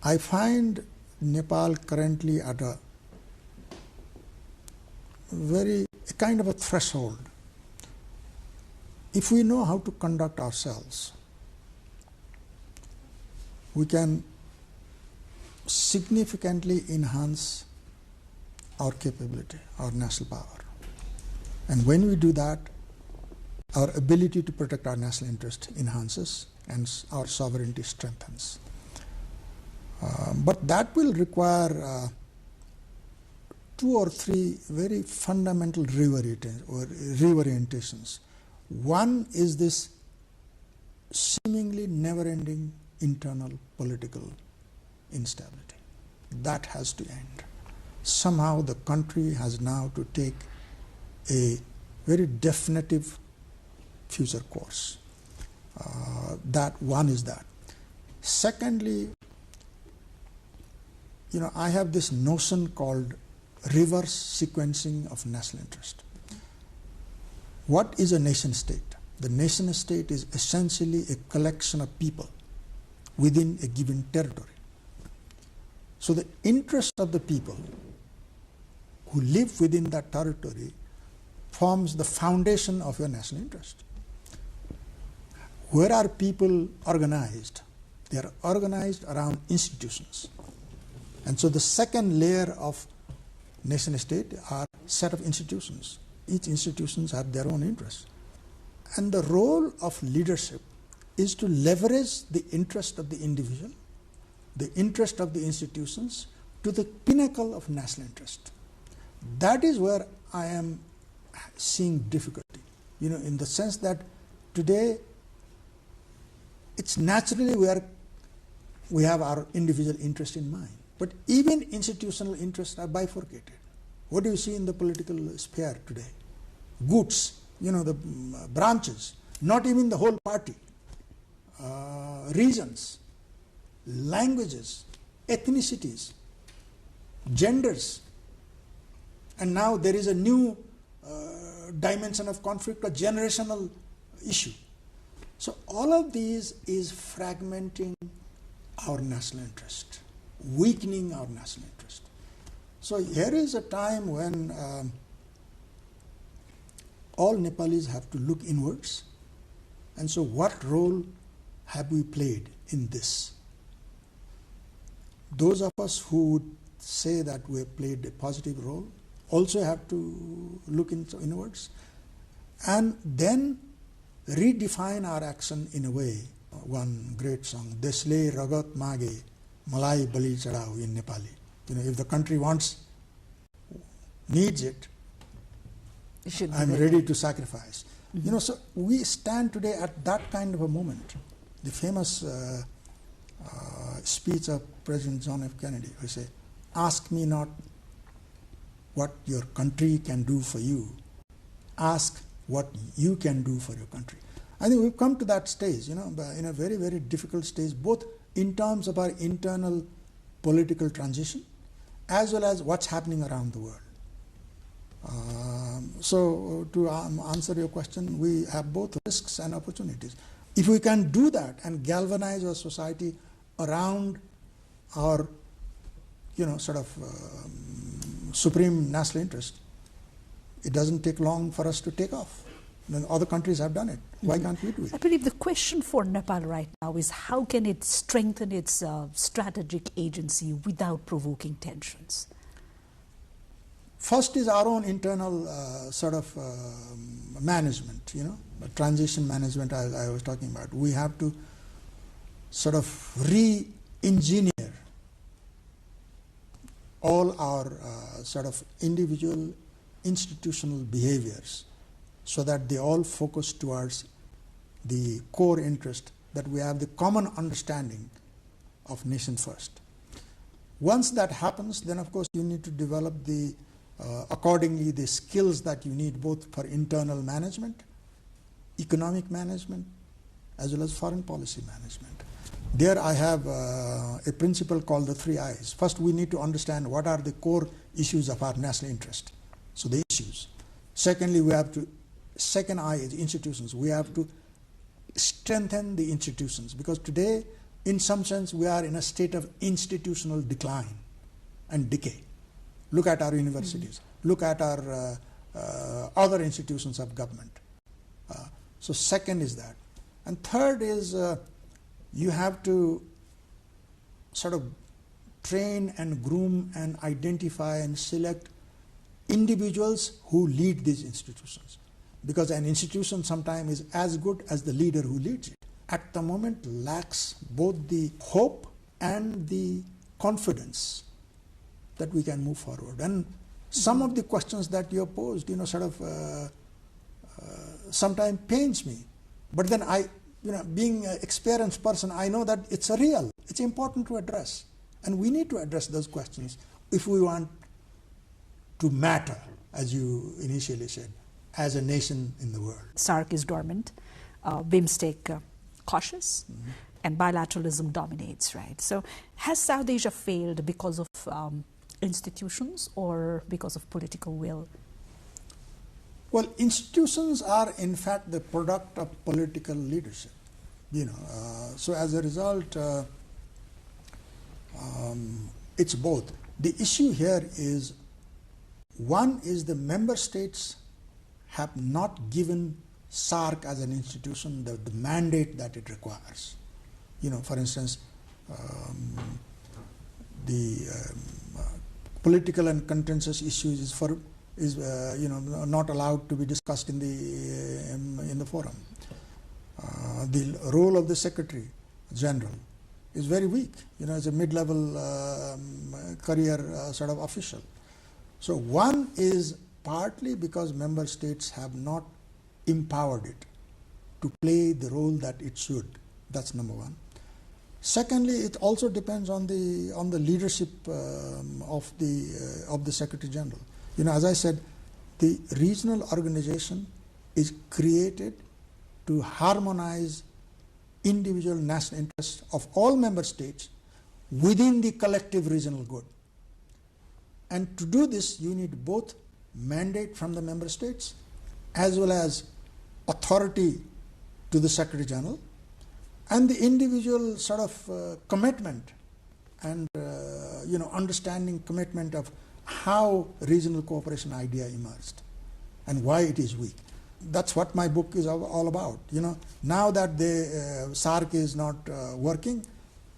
I find Nepal currently at a kind of a threshold. If we know how to conduct ourselves, we can significantly enhance our capability, our national power. And when we do that, our ability to protect our national interest enhances and our sovereignty strengthens. But that will require 2 or 3 very fundamental reorientations. One is this seemingly never-ending internal political instability. That has to end. Somehow the country has now to take a very definitive future course. That one is that. Secondly, I have this notion called reverse sequencing of national interest. What is a nation state? The nation state is essentially a collection of people within a given territory. So the interest of the people who live within that territory forms the foundation of your national interest. Where are people organized? They are organized around institutions. And so the second layer of nation state are set of institutions. Each institutions have their own interests. And the role of leadership is to leverage the interest of the individual, the interest of the institutions, to the pinnacle of national interest. That is where I am seeing difficulty, in the sense that today it's naturally where we have our individual interest in mind. But even institutional interests are bifurcated. What do you see in the political sphere today? Goods, the branches, not even the whole party, regions, languages, ethnicities, genders. And now there is a new dimension of conflict, a generational issue. So all of these is fragmenting our national interest, weakening our national interest. So here is a time when all Nepalis have to look inwards. And so what role have we played in this? Those of us who would say that we have played a positive role also have to look inwards and then redefine our action in a way. One great song, Desle Ragat Mage Malai Bali Chadao in Nepali. If the country needs it, I'm ready to sacrifice. Mm-hmm. So we stand today at that kind of a moment. The famous speech of President John F. Kennedy, who said, "Ask me not what your country can do for you. Ask what you can do for your country." I think we've come to that stage, in a very, very difficult stage, both in terms of our internal political transition as well as what's happening around the world. So to answer your question, we have both risks and opportunities. If we can do that and galvanize our society around our, supreme national interest, it doesn't take long for us to take off. Other countries have done it. Why can't we do it? I believe the question for Nepal right now is how can it strengthen its strategic agency without provoking tensions? First is our own internal management, transition management I was talking about. We have to sort of re-engineer all our individual institutional behaviors so that they all focus towards the core interest, that we have the common understanding of nation first. Once that happens, then of course you need to develop accordingly the skills that you need both for internal management, economic management, as well as foreign policy management. There I have a principle called the 3 I's. First, we need to understand what are the core issues of our national interest. So the issues. Secondly, second I is institutions. We have to strengthen the institutions because today, in some sense, we are in a state of institutional decline and decay. Look at our universities. Look at our other institutions of government. So second is that. And third is you have to sort of train and groom and identify and select individuals who lead these institutions. Because an institution sometimes is as good as the leader who leads it. At the moment lacks both the hope and the confidence that we can move forward. And some of the questions that you have posed, sometimes pains me. But then being an experienced person, I know that it's real. It's important to address. And we need to address those questions if we want to matter, as you initially said, as a nation in the world. SAARC is dormant, BIMSTEC cautious, and bilateralism dominates, right? So has South Asia failed because of institutions or because of political will? Well, institutions are in fact the product of political leadership, so as a result, it's both. The issue here is, one is the member states have not given SAARC as an institution the mandate that it requires. For instance, the political and contentious issues is not allowed to be discussed in the forum. The role of the Secretary General is very weak, as a mid-level career sort of official. So one is partly because member states have not empowered it to play the role that it should. That's number one. Secondly, it also depends on the leadership of the Secretary General. As I said, the regional organization is created to harmonize individual national interests of all member states within the collective regional good. And to do this, you need both mandate from the member states as well as authority to the Secretary General and the individual sort of commitment and understanding commitment of how regional cooperation idea emerged and why it is weak. That's what my book is all about. Now that the SAARC is not working,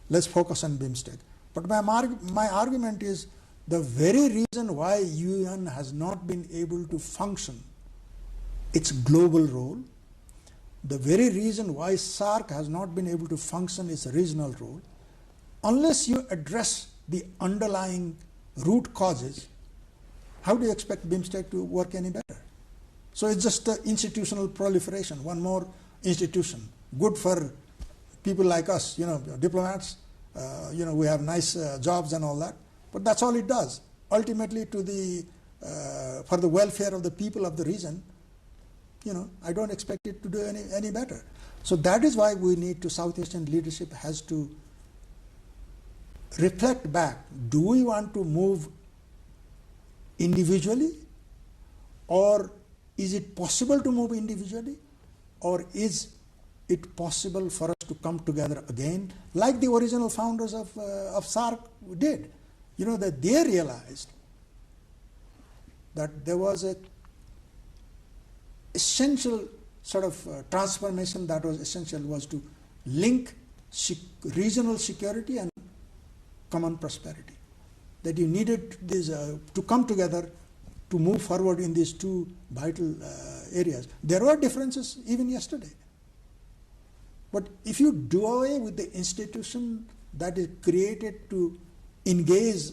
let's focus on BIMSTEC. But my argument is the very reason why UN has not been able to function its global role, the very reason why SAARC has not been able to function its regional role, unless you address the underlying root causes, how do you expect BIMSTEC to work any better? So it's just institutional proliferation, one more institution, good for people like us, diplomats, we have nice jobs and all that, but that's all it does. Ultimately, for the welfare of the people of the region, I don't expect it to do any better. So that is why we need to, South Asian leadership has to reflect back. Do we want to move individually, or is it possible to move individually, or is it possible for us to come together again like the original founders of SAARC did? That they realized that there was a essential sort of transformation that was essential, was to link regional security and common prosperity. That you needed this to come together to move forward in these two vital areas. There were differences even yesterday. But if you do away with the institution that is created to engage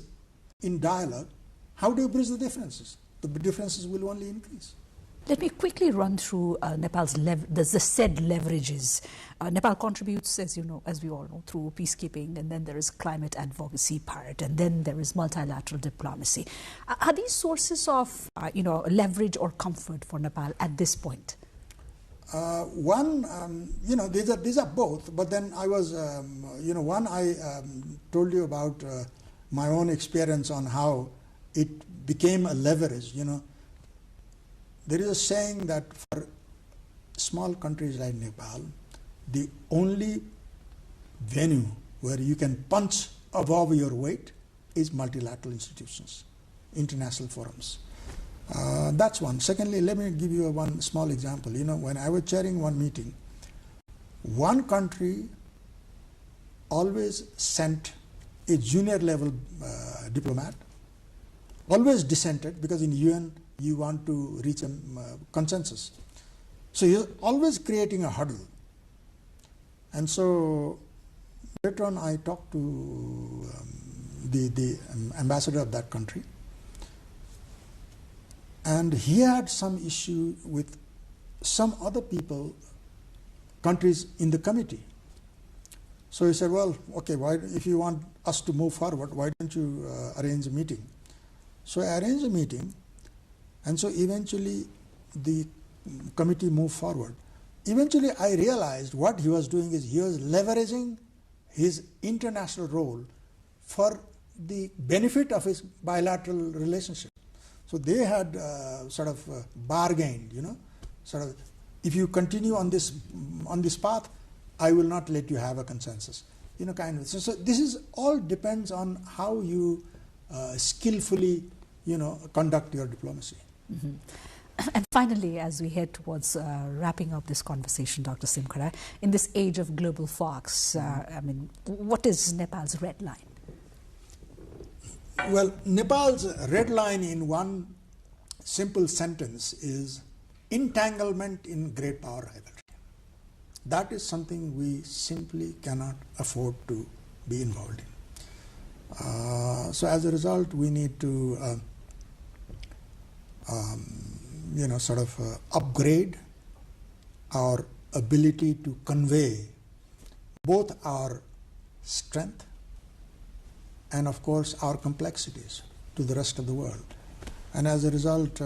in dialogue, how do you bridge the differences? The differences will only increase. Let me quickly run through Nepal's the said leverages. Nepal contributes, as we all know, through peacekeeping, and then there is climate advocacy part, and then there is multilateral diplomacy. Are these sources of leverage or comfort for Nepal at this point? These are both. But then I was, I told you about my own experience on how it became a leverage. There is a saying that for small countries like Nepal, the only venue where you can punch above your weight is multilateral institutions, international forums. That's one. Secondly, let me give you one small example. When I was chairing one meeting, one country always sent a junior level diplomat, always dissented, because in UN you want to reach a consensus. So you're always creating a huddle. And so later on I talked to the ambassador of that country, and he had some issue with some other people, countries in the committee. So he said, well, okay, if you want us to move forward, why don't you arrange a meeting? So I arranged a meeting, and so eventually the committee moved forward. Eventually I realized what he was doing is he was leveraging his international role for the benefit of his bilateral relationship. So they had sort of bargained, sort of, if you continue on this path, I will not let you have a consensus, kind of. So this is all depends on how you skillfully, conduct your diplomacy. Mm-hmm. And finally, as we head towards wrapping up this conversation, Dr. Simkhara, in this age of global fogs, what is Nepal's red line? Well, Nepal's red line in one simple sentence is entanglement in great power rivalry. That is something we simply cannot afford to be involved in. So as a result, we need to upgrade our ability to convey both our strength and, of course, our complexities to the rest of the world. And as a result,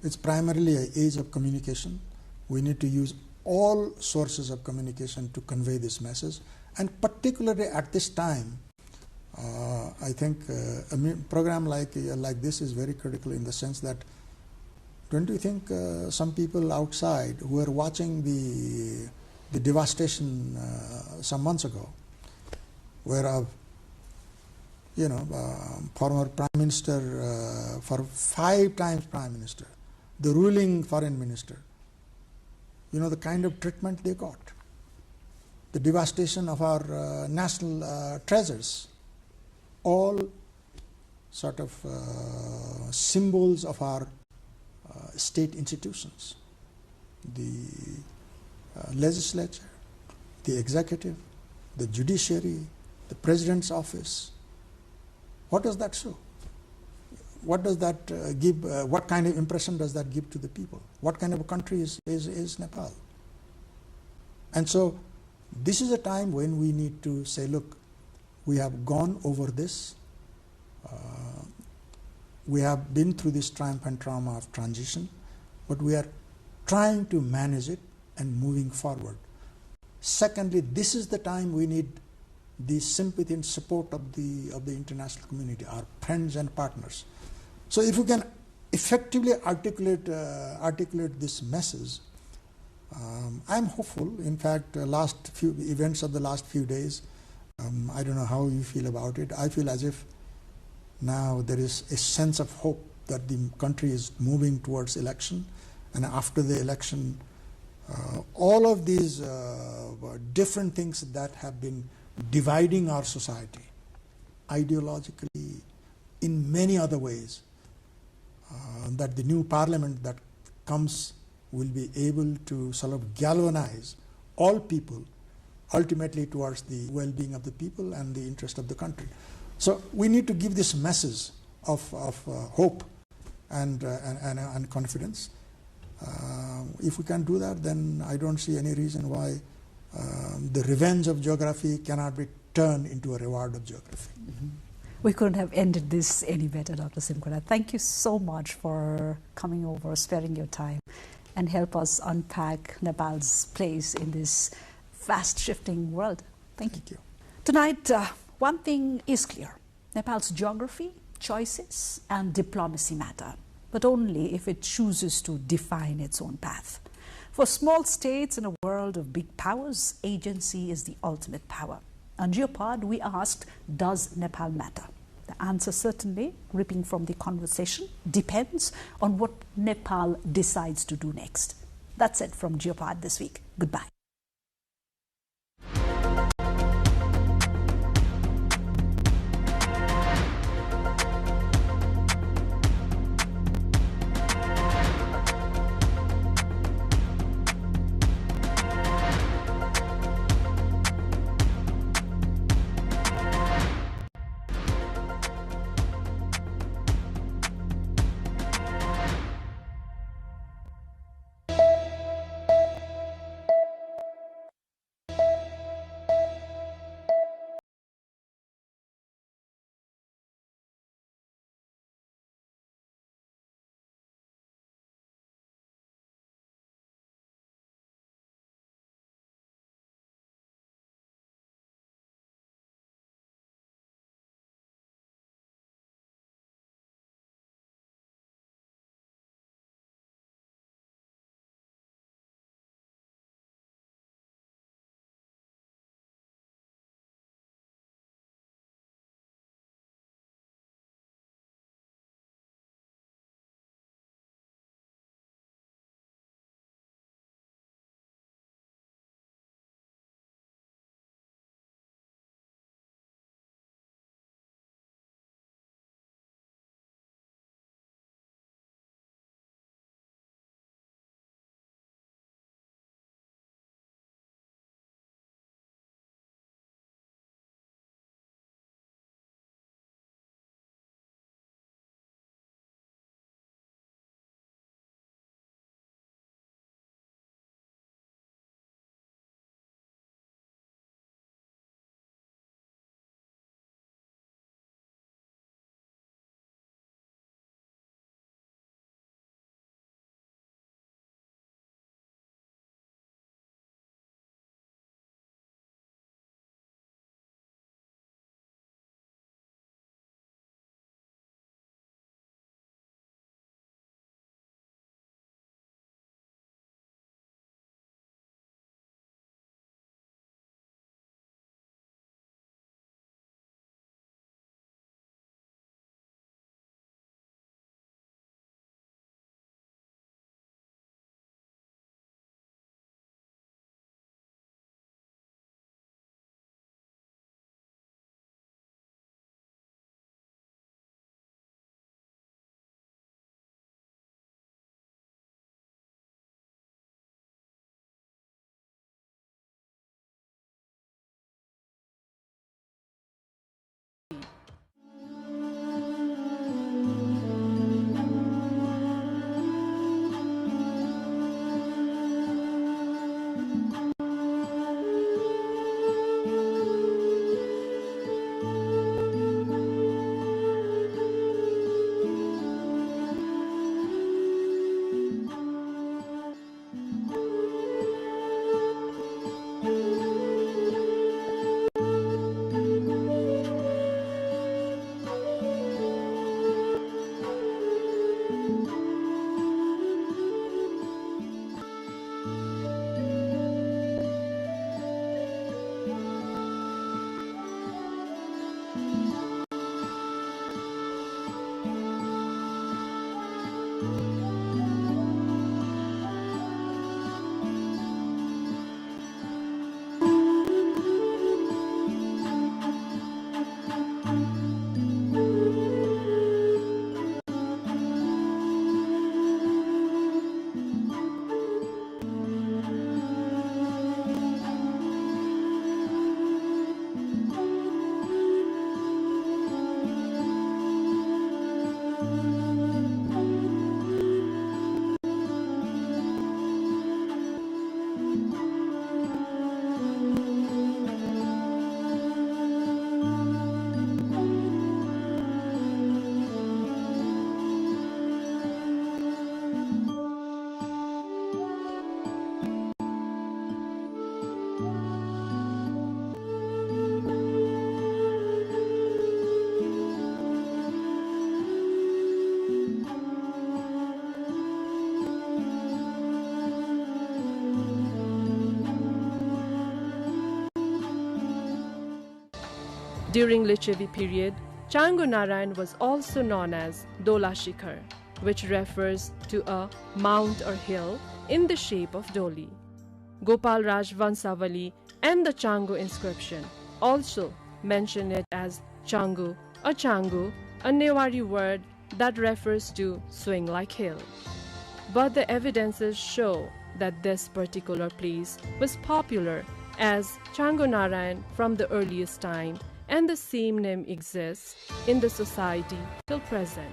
it's primarily an age of communication. We need to use all sources of communication to convey this message. And particularly at this time, I think a program like this is very critical in the sense that, don't you think some people outside who were watching the devastation some months ago, where former Prime Minister, for 5 times Prime Minister, the ruling Foreign Minister, the kind of treatment they got, the devastation of our national treasures, all sort of symbols of our state institutions, the legislature, the executive, the judiciary, the president's office. What does that show? What does that give? What kind of impression does that give to the people? What kind of a country is Nepal? And so this is a time when we need to say, look, we have gone over this. We have been through this triumph and trauma of transition, but we are trying to manage it and moving forward. Secondly, this is the time we need the sympathy and support of the international community, our friends and partners. So if we can effectively articulate this message, I'm hopeful. In fact, last few events of the last few days, I don't know how you feel about it. I feel as if now there is a sense of hope that the country is moving towards election, and after the election, all of these different things that have been dividing our society ideologically, in many other ways, that the new parliament that comes will be able to sort of galvanize all people ultimately towards the well-being of the people and the interest of the country. So we need to give this message of hope and confidence. If we can do that, then I don't see any reason why the revenge of geography cannot be turned into a reward of geography. Mm-hmm. We couldn't have ended this any better, Dr. Simkhara. Thank you so much for coming over, sparing your time, and help us unpack Nepal's place in this fast-shifting world. Thank you. Tonight, one thing is clear. Nepal's geography, choices, and diplomacy matter, but only if it chooses to define its own path. For small states in a world of big powers, agency is the ultimate power. On Geopod, we asked, does Nepal matter? The answer certainly, ripping from the conversation, depends on what Nepal decides to do next. That's it from Geopod this week. Goodbye. During Lichevi period, Chango Narayan was also known as Dola Shikhar, which refers to a mount or hill in the shape of Doli. Gopal Raj Vansavali and the Chango inscription also mention it as Changu, a Newari word that refers to swing-like hill. But the evidences show that this particular place was popular as Chango Narayan from the earliest time, and the same name exists in the society till present.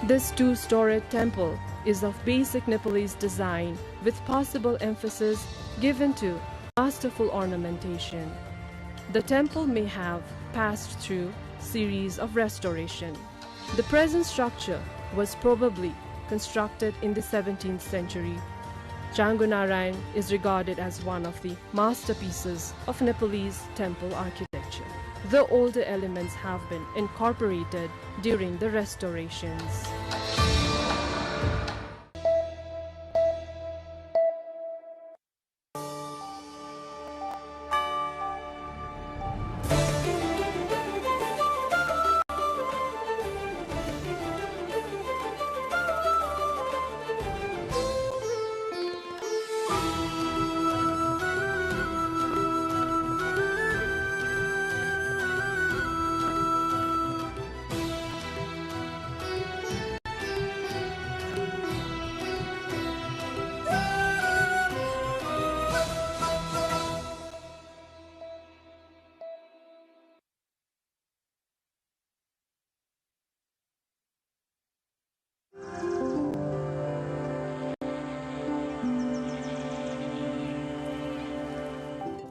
This two-storied temple is of basic Nepalese design with possible emphasis given to masterful ornamentation. The temple may have passed through series of restoration. The present structure was probably constructed in the 17th century. Chango Narayan is regarded as one of the masterpieces of Nepalese temple architecture. The older elements have been incorporated during the restorations.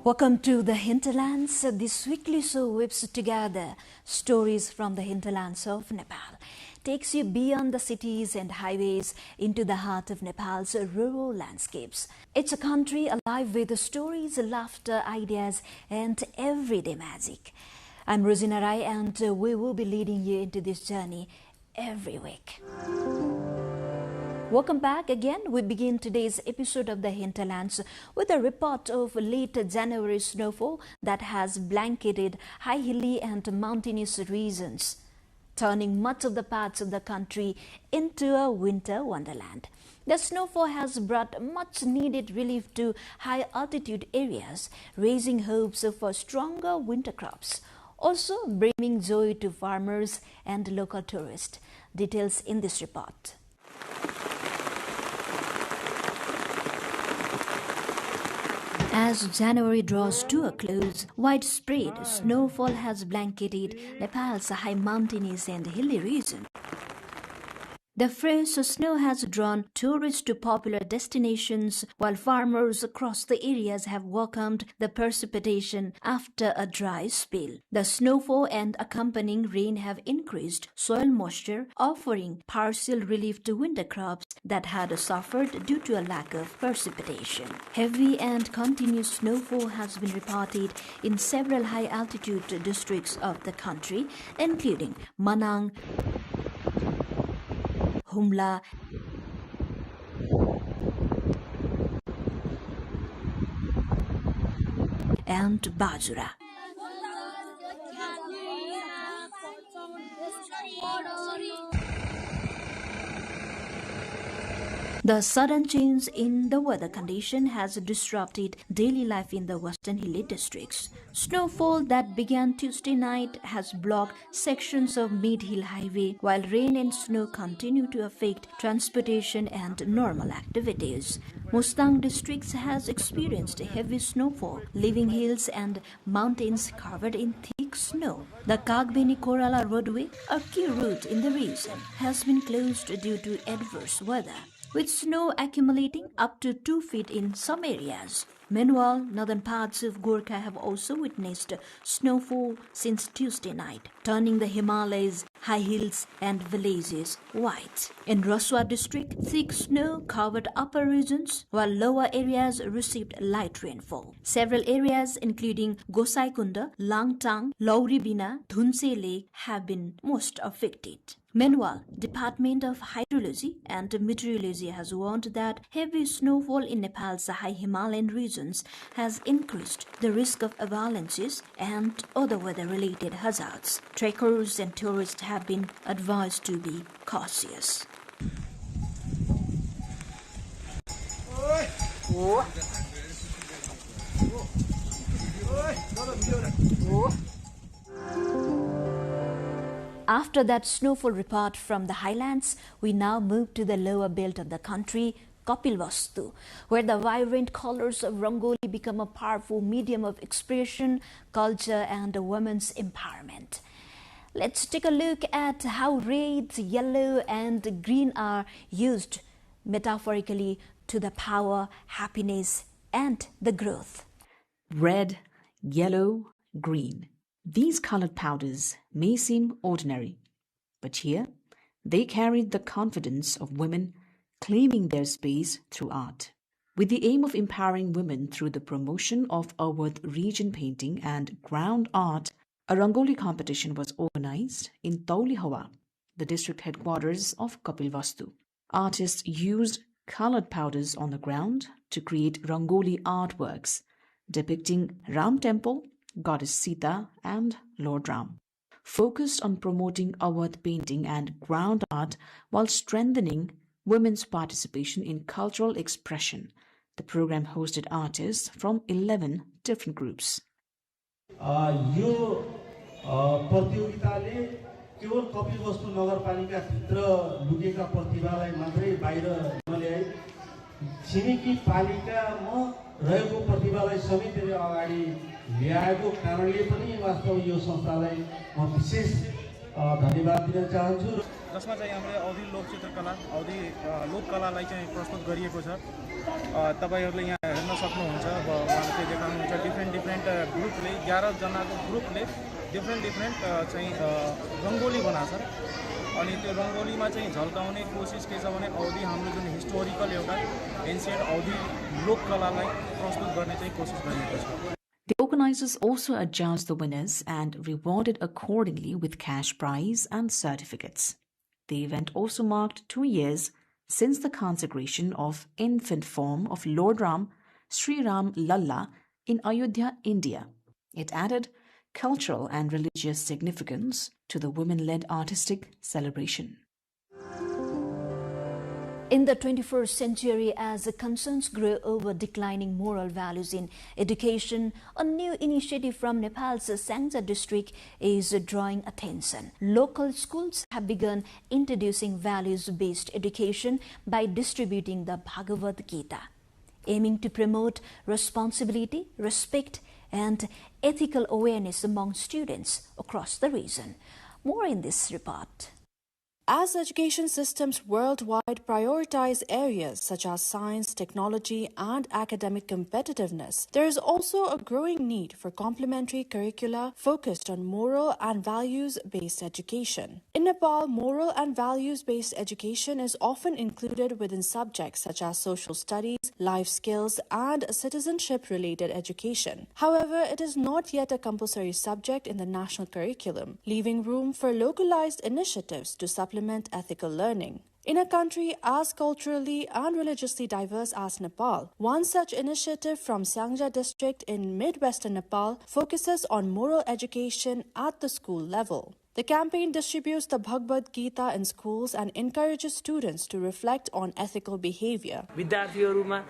Welcome to the hinterlands. This weekly show whips together stories from the hinterlands of Nepal. Takes you beyond the cities and highways into the heart of Nepal's rural landscapes. It's a country alive with stories, laughter, ideas, and everyday magic. I'm Rosina Rai, and we will be leading you into this journey every week. Welcome back again. We begin today's episode of the Hinterlands with a report of late January snowfall that has blanketed high hilly and mountainous regions, turning much of the parts of the country into a winter wonderland. The snowfall has brought much needed relief to high altitude areas, raising hopes for stronger winter crops, also bringing joy to farmers and local tourists. Details in this report. As January draws to a close, widespread snowfall has blanketed Nepal's high mountainous and hilly region. The fresh snow has drawn tourists to popular destinations, while farmers across the areas have welcomed the precipitation after a dry spell. The snowfall and accompanying rain have increased soil moisture, offering partial relief to winter crops that had suffered due to a lack of precipitation. Heavy and continuous snowfall has been reported in several high-altitude districts of the country, including Manang, Humla, and Bajura. The sudden change in the weather condition has disrupted daily life in the western hilly districts. Snowfall that began Tuesday night has blocked sections of mid-hill highway, while rain and snow continue to affect transportation and normal activities. Mustang district has experienced heavy snowfall, leaving hills and mountains covered in thick snow. The Kagbeni-Korala roadway, a key route in the region, has been closed due to adverse weather, with snow accumulating up to 2 feet in some areas. Meanwhile, northern parts of Gorkha have also witnessed snowfall since Tuesday night, turning the Himalayas, high hills and villages white. In Raswa district, thick snow covered upper regions, while lower areas received light rainfall. Several areas including Gosaikunda, Langtang, Lauribina, Dhunse Lake have been most affected. Meanwhile, Department of Hydrology and Meteorology has warned that heavy snowfall in Nepal's high Himalayan regions has increased the risk of avalanches and other weather-related hazards. Trekkers and tourists have been advised to be cautious. After that snowfall report from the highlands, we now move to the lower belt of the country, Kapilvastu, where the vibrant colors of Rangoli become a powerful medium of expression, culture and women's empowerment. Let's take a look at how red, yellow and green are used metaphorically to the power, happiness and the growth. Red, yellow, green. These colored powders may seem ordinary, but here they carried the confidence of women claiming their space through art. With the aim of empowering women through the promotion of Awadh region painting and ground art, a Rangoli competition was organized in Tauli Hawa, the district headquarters of Kapilvastu. Artists used colored powders on the ground to create Rangoli artworks depicting Ram Temple, Goddess Sita and Lord Ram, focused on promoting Awadh painting and ground art while strengthening women's participation in cultural expression. The program hosted artists from 11 different groups. यो प्रतियोगिताले केवल कपिलवस्तु नगरपालिका भित्र लुकेका प्रतिभालाई मात्रै बाहिर नल्याई छिमेकी पालिकामा रहेको प्रतिभालाई समेटेर अगाडि ल्याएको कारणले पनि वास्तव यो संस्थालाई म विशेष धन्यवाद दिन चाहन्छु, जसमा चाहिँ हामीले अवधि लोक चित्रकला, अवधि लोक कलालाई चाहिँ प्रस्तुत गरिएको छ। तपाईहरुले यहाँ हेर्न सक्नुहुन्छ, अब उहाँले चाहिँ देखाउनुहुन्छ डिफ्रेन्ट ग्रुपले 11 जनाको ग्रुपले डिफ्रेन्ट चाहिँ रंगोली बनाछन् अनि त्यो रंगोलीमा चाहिँ झल्काउने कोसिस के छ भने अवधि हाम्रो जुन हिस्टोरिकल एउटा एन्शियन्ट अवधि लोक कलालाई प्रस्तुत गर्ने चाहिँ कोसिस गरिएको छ। The organizers also adjudged the winners and rewarded accordingly with cash prize and certificates. The event also marked 2 years since the consecration of infant form of Lord Ram, Sri Ram Lalla, in Ayodhya, India. It added cultural and religious significance to the women-led artistic celebration. In the 21st century, as concerns grow over declining moral values in education, a new initiative from Nepal's Sangja district is drawing attention. Local schools have begun introducing values-based education by distributing the Bhagavad Gita, aiming to promote responsibility, respect, and ethical awareness among students across the region. More in this report. As education systems worldwide prioritize areas such as science, technology, and academic competitiveness, there is also a growing need for complementary curricula focused on moral and values-based education. In Nepal, moral and values-based education is often included within subjects such as social studies, life skills, and citizenship-related education. However, it is not yet a compulsory subject in the national curriculum, leaving room for localized initiatives to supplement ethical learning. In a country as culturally and religiously diverse as Nepal, one such initiative from Syangja district in mid-western Nepal focuses on moral education at the school level. The campaign distributes the Bhagavad Gita in schools and encourages students to reflect on ethical behavior. विद्यार्थीहरुमा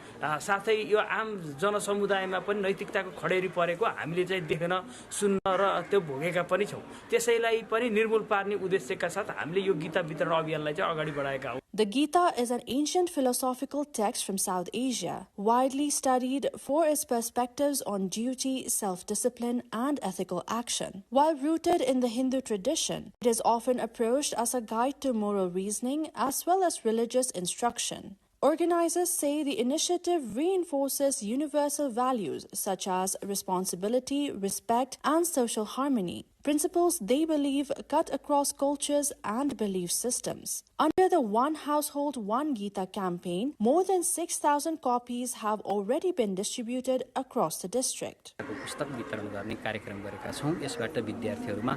साथै यो आम जनसमुदायमा पनि नैतिकताको खडेरी परेको हामीले चाहिँ देख्न सुन्न र त्यो भोगेका पनि छौं त्यसैलाई पनि निर्मूल पार्ने उद्देश्यका साथ हामीले यो गीता वितरण अभियानलाई चाहिँ अगाडि बढाएका हौं. The Gita is an ancient philosophical text from South Asia, widely studied for its perspectives on duty, self-discipline, and ethical action. While rooted in the Hindu tradition, it is often approached as a guide to moral reasoning as well as religious instruction. Organizers say the initiative reinforces universal values such as responsibility, respect, and social harmony, principles they believe cut across cultures and belief systems. Under the One Household, One Gita campaign, more than 6,000 copies have already been distributed across the district. पुस्तक वितरण गर्ने कार्यक्रम गरेका छौं. यसबाट विद्यार्थीहरुमा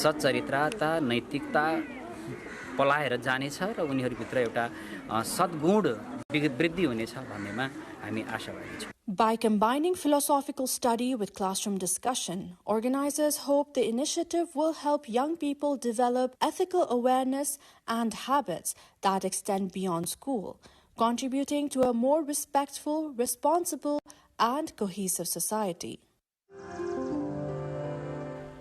सच्चरित्रता, नैतिकता पलाएर जानेछ र उनीहरुभित्र एउटा सद्गुण वृद्धि हुनेछ भन्नेमा हामी आशावादी छौं. By combining philosophical study with classroom discussion, organizers hope the initiative will help young people develop ethical awareness and habits that extend beyond school, contributing to a more respectful, responsible, and cohesive society.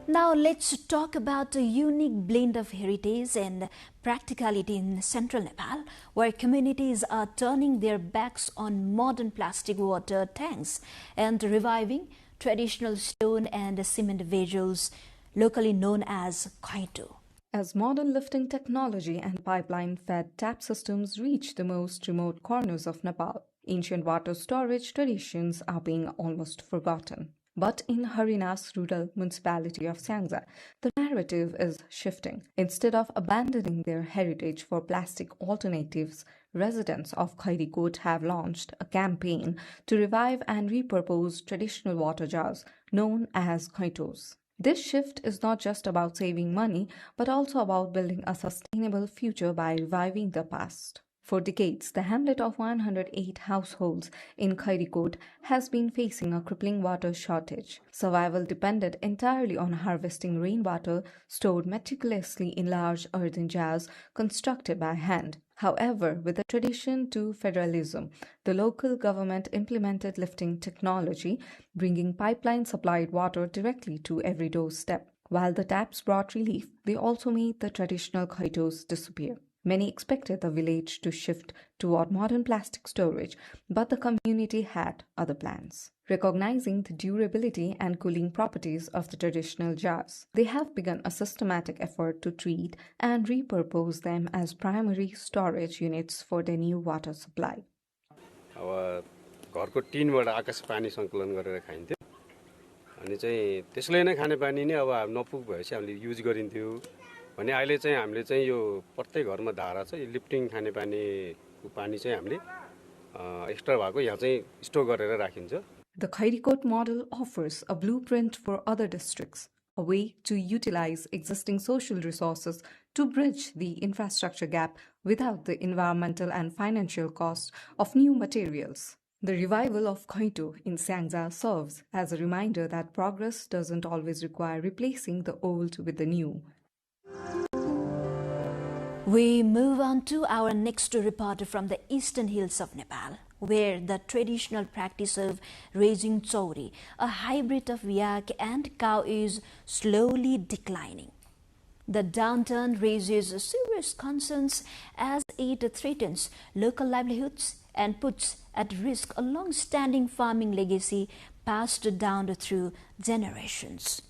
Now let's talk about a unique blend of heritage and practicality in central Nepal, where communities are turning their backs on modern plastic water tanks and reviving traditional stone and cement vessels, locally known as khaito. As modern lifting technology and pipeline-fed tap systems reach the most remote corners of Nepal, ancient water storage traditions are being almost forgotten. But in Harina's rural municipality of Syangja, the narrative is shifting. Instead of abandoning their heritage for plastic alternatives, residents of Khairikot have launched a campaign to revive and repurpose traditional water jars known as khaitos. This shift is not just about saving money, but also about building a sustainable future by reviving the past. For decades, the hamlet of 108 households in Khairikot has been facing a crippling water shortage. Survival depended entirely on harvesting rainwater stored meticulously in large earthen jars constructed by hand. However, with a tradition to federalism, the local government implemented lifting technology, bringing pipeline-supplied water directly to every doorstep. While the taps brought relief, they also made the traditional khaitos disappear. Many expected the village to shift toward modern plastic storage, but the community had other plans. Recognizing the durability and cooling properties of the traditional jars, they have begun a systematic effort to treat and repurpose them as primary storage units for their new water supply. घरको टिनबाट आकाश पानी सङ्कलन गरेर खाइन्थ्यो अनि चाहिँ त्यसले नै खाने पानी नै अब नपुग भएपछि हामीले युज गरिन्थ्यो भने अहिले चाहिँ हामीले चाहिँ यो प्रत्येक घरमा धारा छ यो लिफ्टिङ खाने पानीको पानी चाहिँ हामीले एक्स्ट्रा भएको यहाँ चाहिँ स्टोर गरेर राखिन्छ. The Khairikot model offers a blueprint for other districts, a way to utilize existing social resources to bridge the infrastructure gap without the environmental and financial cost of new materials. The revival of khaito in Syangja serves as a reminder that progress doesn't always require replacing the old with the new. We move on to our next report from the eastern hills of Nepal, where the traditional practice of raising chauri, a hybrid of yak and cow, is slowly declining. The downturn raises serious concerns as it threatens local livelihoods and puts at risk a long-standing farming legacy passed down through generations.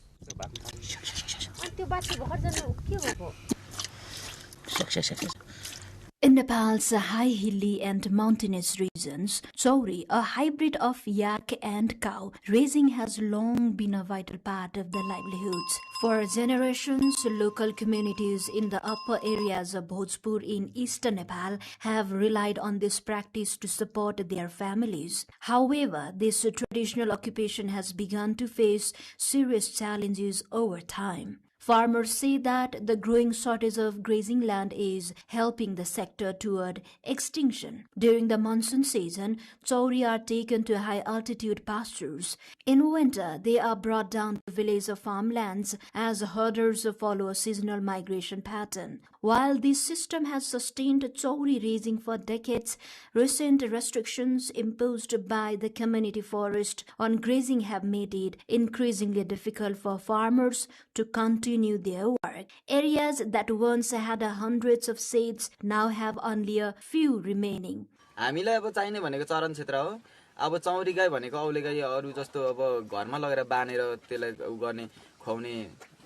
सकिसकेको छ। In Nepal's high hilly and mountainous regions, chauri, a hybrid of yak and cow, raising has long been a vital part of their livelihoods. For generations, local communities in the upper areas of Bhojpur in eastern Nepal have relied on this practice to support their families. However, this traditional occupation has begun to face serious challenges over time. Farmers say that the growing shortage of grazing land is helping the sector toward extinction. During the monsoon season, chauri are taken to high-altitude pastures. In winter, they are brought down to village or farmlands as herders follow a seasonal migration pattern. While this system has sustained chauri raising for decades, recent restrictions imposed by the community forest on grazing have made it increasingly difficult for farmers to continue their work. Areas that once had hundreds of sheds now have only a few remaining. हामीलाई अब चाहिने भनेको चरण क्षेत्र हो। अब चौरी गाई भनेको औले गाई अरु जस्तो अब घरमा लगेर बानेर त्यसलाई उ गर्ने खुवाउने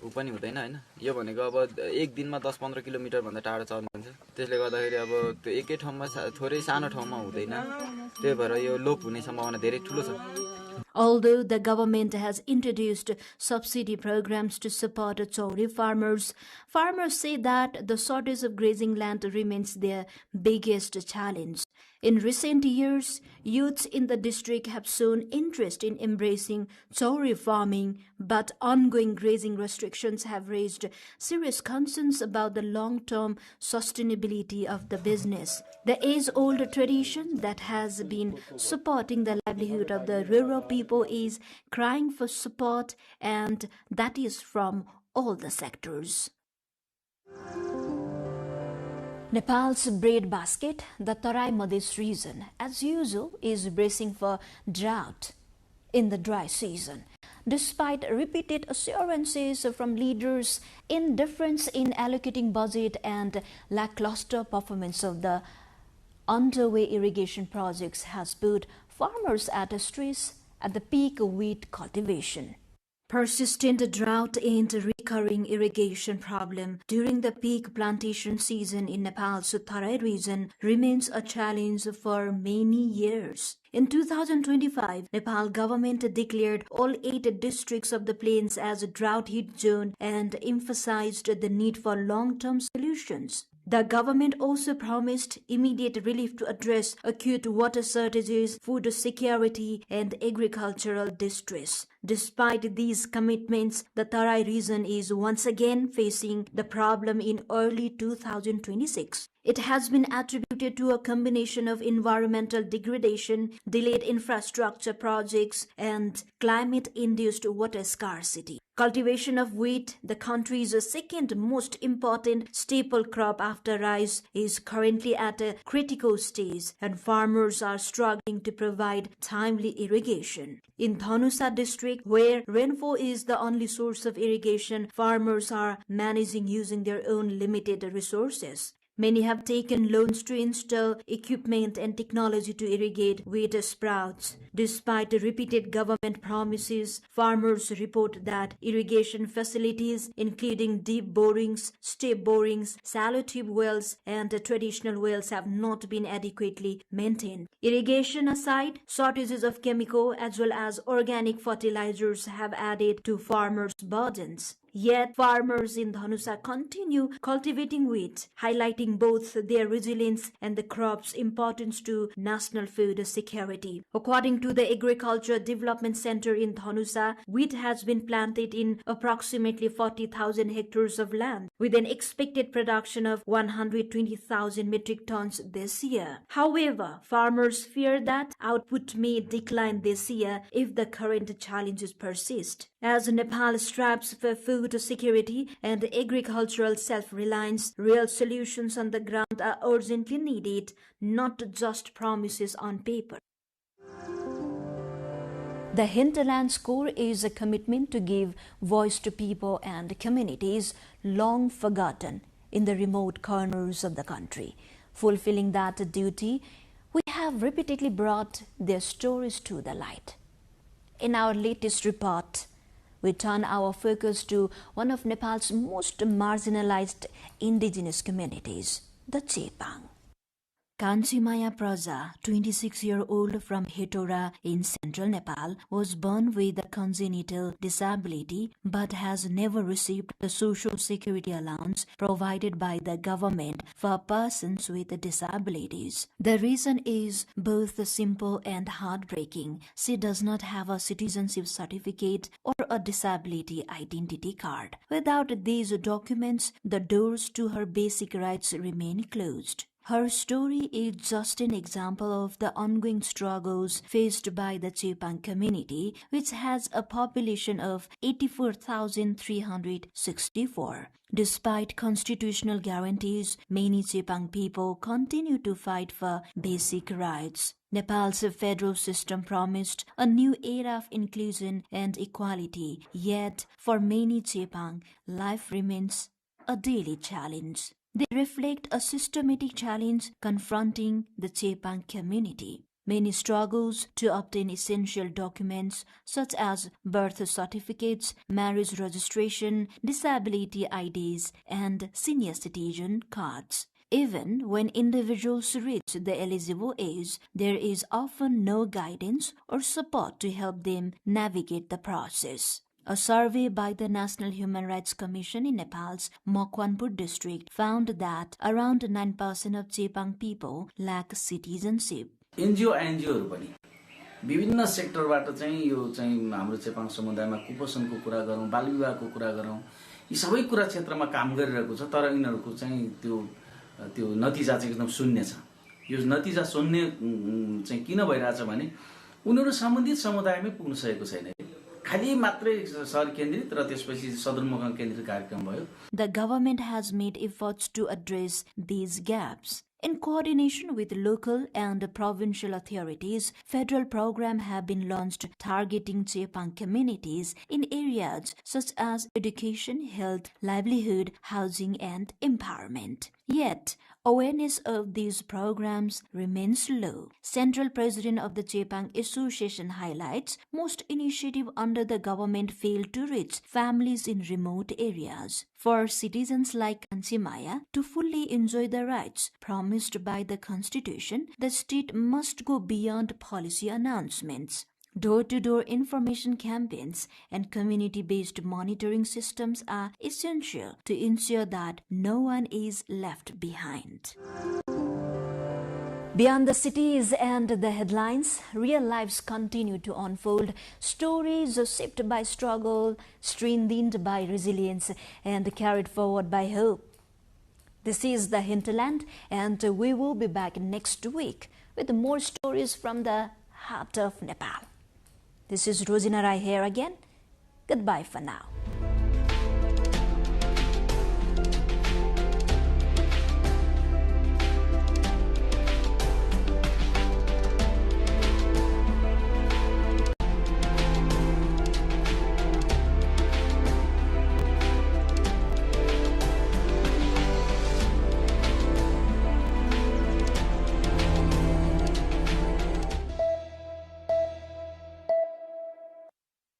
उ पनि हुँदैन हैन। यो भनेको अब एक दिनमा 10-15 किलोमिटर भन्दा टाढो चर्नु हुन्छ। त्यसले गर्दाखेरि अब त्यो एकै ठाउँमा थोरै सानो ठाउँमा हुँदैन। त्यही भएर यो लोप हुने सम्भावना धेरै ठूलो छ। Although the government has introduced subsidy programs to support chauri farmers, farmers say that the shortage of grazing land remains their biggest challenge. In recent years, youths in the district have shown interest in embracing chauri farming, but ongoing grazing restrictions have raised serious concerns about the long-term sustainability of the business. The age-old tradition that has been supporting the livelihood of the rural people is crying for support, and that is from all the sectors. Nepal's breadbasket, the Tarai Madhesh region, as usual, is bracing for drought in the dry season. Despite repeated assurances from leaders, indifference in allocating budget and lackluster performance of the underway irrigation projects has put farmers at stress at the peak wheat cultivation. Persistent drought and recurring irrigation problem during the peak plantation season in Nepal's Tarai region remains a challenge for many years. In 2025, Nepal government declared all 8 districts of the plains as a drought-hit zone and emphasized the need for long-term solutions. The government also promised immediate relief to address acute water shortages, food security, and agricultural distress. Despite these commitments, the Tarai region is once again facing the problem in early 2026. It has been attributed to a combination of environmental degradation, delayed infrastructure projects, and climate-induced water scarcity. Cultivation of wheat, the country's second most important staple crop after rice, is currently at a critical stage, and farmers are struggling to provide timely irrigation. In Dhanusa district, where rainfall is the only source of irrigation, farmers are managing using their own limited resources. Many have taken loans to install equipment and technology to irrigate wheat sprouts. Despite repeated government promises, farmers report that irrigation facilities, including deep borings, step borings, shallow tube wells, and traditional wells, have not been adequately maintained. Irrigation aside, shortages of chemical as well as organic fertilizers have added to farmers' burdens. Yet farmers in Dhanusa continue cultivating wheat, highlighting both their resilience and the crop's importance to national food security. According to the Agriculture Development Center in Dhanusa, wheat has been planted in approximately 40,000 hectares of land, with an expected production of 120,000 metric tons this year. However, farmers fear that output may decline this year if the current challenges persist. As Nepal strives for food security and agricultural self-reliance, real solutions on the ground are urgently needed, not just promises on paper. The Hinterlands Core is a commitment to give voice to people and communities long forgotten in the remote corners of the country. Fulfilling that duty, we have repeatedly brought their stories to the light. In our latest report, we turn our focus to one of Nepal's most marginalized indigenous communities, the Chepang. Kanchimaya Praja, 26-year-old from Hetora in central Nepal, was born with a congenital disability but has never received the social security allowance provided by the government for persons with disabilities. The reason is both simple and heartbreaking. She does not have a citizenship certificate or a disability identity card. Without these documents, the doors to her basic rights remain closed. Her story is just an example of the ongoing struggles faced by the Chepang community, which has a population of 84,364. Despite constitutional guarantees, many Chepang people continue to fight for basic rights. Nepal's federal system promised a new era of inclusion and equality, yet for many Chepang, life remains a daily challenge. They reflect a systematic challenge confronting the Chepang community. Many struggles to obtain essential documents such as birth certificates, marriage registration, disability IDs, and senior citizen cards. Even when individuals reach the eligible age, there is often no guidance or support to help them navigate the process. A survey by the National Human Rights Commission in Nepal's Mokwanpur district found that around 9% of Chepang people lack citizenship. NGO आइएनजिओहरू पनि विभिन्न सेक्टरबाट चाहिँ यो चाहिँ हाम्रो चेपाङ समुदायमा कुपोषणको कुरा गरौँ, बालविवाहको कुरा गरौँ, यी सबै कुरा क्षेत्रमा काम गरिरहेको छ, तर यिनीहरूको चाहिँ त्यो नतिजा चाहिँ एकदम शून्य छ। यो नतिजा शून्य चाहिँ किन भइरहेछ भने उनीहरू सम्बन्धित समुदायमै पुग्न सकेको छैन। खाली मात्रै शहर केन्द्रित र त्यसपछि सदरमुकाम केन्द्रित कार्यक्रम भयो। The government has made efforts to address these gaps. In coordination with local and provincial authorities, federal programs have been launched targeting Chepang communities in areas such as education, health, livelihood, housing, and empowerment. Yet, awareness of these programs remains low. Central President of the Chepang Association highlights most initiatives under the government fail to reach families in remote areas. For citizens like Kanchimaya to fully enjoy the rights promised by the Constitution, the state must go beyond policy announcements. Door-to-door information campaigns and community-based monitoring systems are essential to ensure that no one is left behind. Beyond the cities and the headlines, real lives continue to unfold. Stories shaped by struggle, strengthened by resilience, and carried forward by hope. This is the Hinterland, and we will be back next week with more stories from the heart of Nepal. This is Rosina Rai here again. Goodbye for now.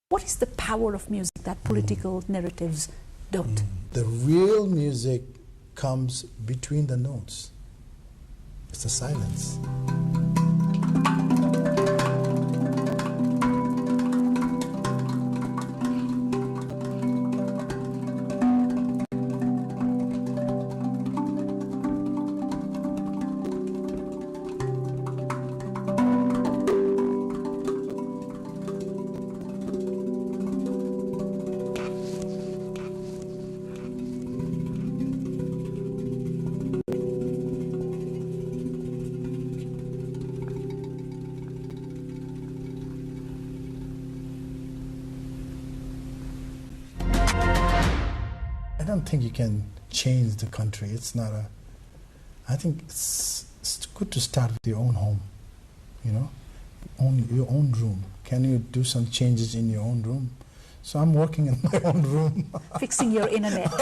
What is the power of music that political narratives don't? The real music comes between the notes. It's the silence. I don't think you can change the country. It's not a. I think it's good to start with your own home, you know, your own room. Can you do some changes in your own room? So I'm working in my own room. Fixing your internet.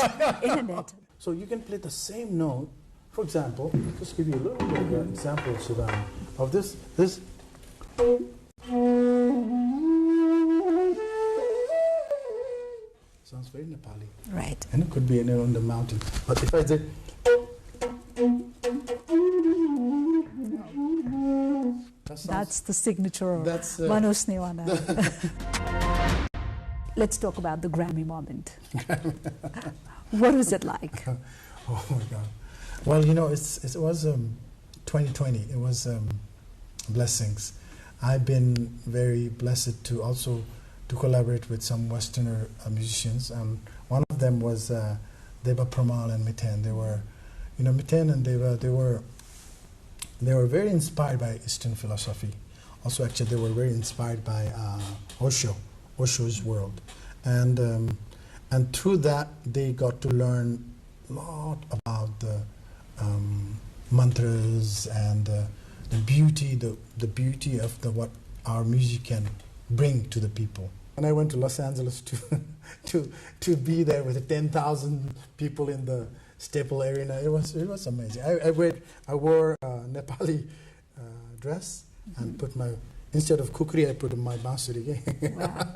So you can play the same note. For example, just give you a little bit of an example, Sudan, of this. very Nepali. Right. And it could be on the mountain. But if I did... That's the signature of Manoj Newana. Let's talk about the Grammy moment. What was it like? Oh my God. Well, it was 2020. It was blessings. I've been very blessed to also to collaborate with some Westerner musicians. One of them was Deva Pramal and Miten. They were, Miten and Deva, they were very inspired by Eastern philosophy. Also, actually, they were very inspired by Osho's world. And through that, they got to learn a lot about the mantras and the beauty of what our music can bring to the people. And I went to Los Angeles to be there with 10,000 people in the Staple Arena. It was amazing. I wore a Nepali dress and put instead of kukri, I put my bansuri. Wow.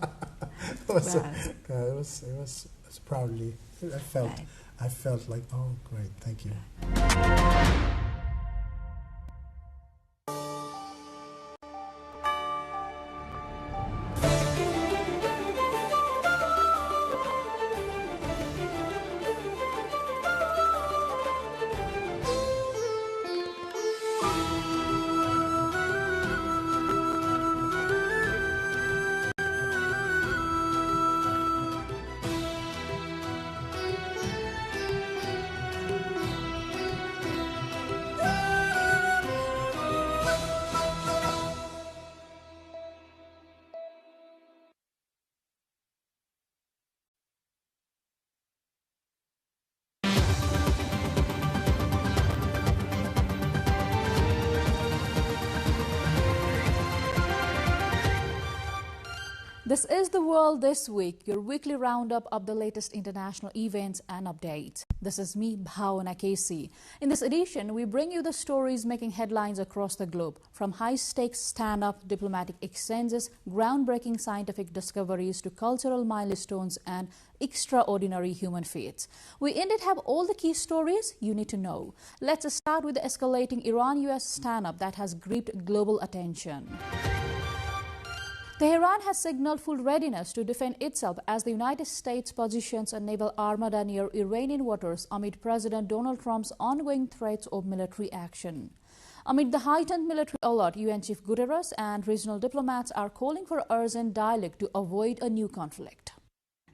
It was proudly. I felt like, oh great, thank you. This is The World This Week, your weekly roundup of the latest international events and updates. This is me, Bhavana Casey. In this edition, we bring you the stories making headlines across the globe, from high-stakes stand-up diplomatic exchanges, groundbreaking scientific discoveries to cultural milestones and extraordinary human feats. We indeed have all the key stories you need to know. Let's start with the escalating Iran-US stand-up that has gripped global attention. Tehran has signaled full readiness to defend itself as the United States positions a naval armada near Iranian waters amid President Donald Trump's ongoing threats of military action. Amid the heightened military alert, UN Chief Guterres and regional diplomats are calling for urgent dialogue to avoid a new conflict.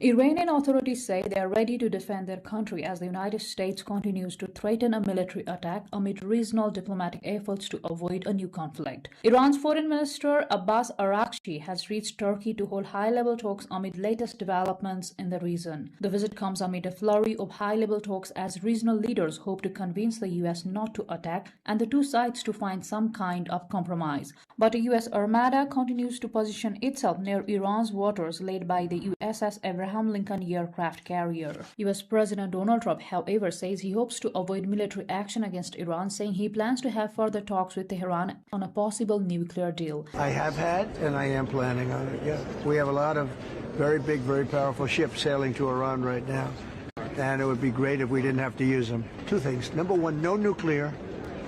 Iranian authorities say they are ready to defend their country as the United States continues to threaten a military attack amid regional diplomatic efforts to avoid a new conflict. Iran's Foreign Minister Abbas Araghchi has reached Turkey to hold high-level talks amid latest developments in the region. The visit comes amid a flurry of high-level talks as regional leaders hope to convince the U.S. not to attack and the two sides to find some kind of compromise. But the U.S. Armada continues to position itself near Iran's waters, led by the USS Abraham Lincoln aircraft carrier. U.S. President Donald Trump, however, says he hopes to avoid military action against Iran, saying he plans to have further talks with Tehran on a possible nuclear deal. I have had, and I am planning on it, yeah. We have a lot of very big, very powerful ships sailing to Iran right now, and it would be great if we didn't have to use them. Two things. Number one, no nuclear,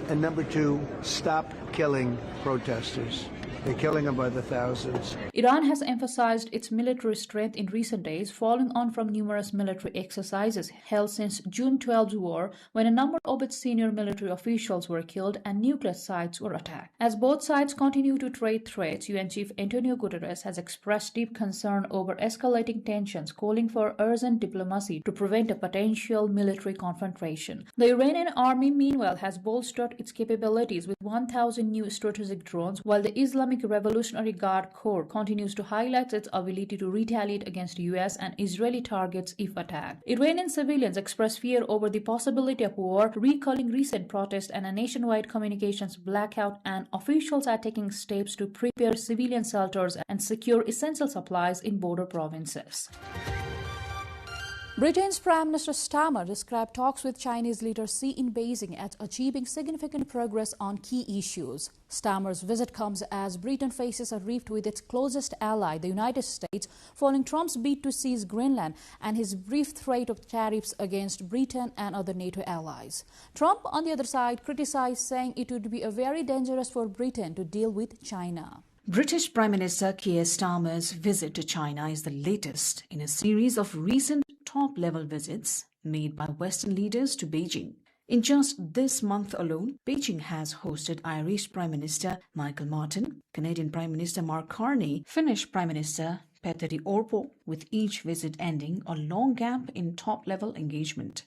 and number two, stop killing protesters. They're killing them by the thousands. Iran has emphasized its military strength in recent days, following on from numerous military exercises held since June 12's war, when a number of its senior military officials were killed and nuclear sites were attacked. As both sides continue to trade threats, UN Chief Antonio Guterres has expressed deep concern over escalating tensions, calling for urgent diplomacy to prevent a potential military confrontation. The Iranian army, meanwhile, has bolstered its capabilities with 1,000 new strategic drones, while the Islamic Revolutionary Guard Corps continues to highlight its ability to retaliate against U.S. and Israeli targets if attacked. Iranian civilians express fear over the possibility of war, recalling recent protests and a nationwide communications blackout, and officials are taking steps to prepare civilian shelters and secure essential supplies in border provinces. Britain's Prime Minister Starmer described talks with Chinese leader Xi in Beijing as achieving significant progress on key issues. Starmer's visit comes as Britain faces a rift with its closest ally, the United States, following Trump's bid to seize Greenland and his brief threat of tariffs against Britain and other NATO allies. Trump, on the other side, criticized, saying it would be very dangerous for Britain to deal with China. British Prime Minister Keir Starmer's visit to China is the latest in a series of recent top-level visits made by Western leaders to Beijing. In just this month alone, Beijing has hosted Irish Prime Minister Michael Martin, Canadian Prime Minister Mark Carney, Finnish Prime Minister Petteri Orpo, with each visit ending a long gap in top-level engagement.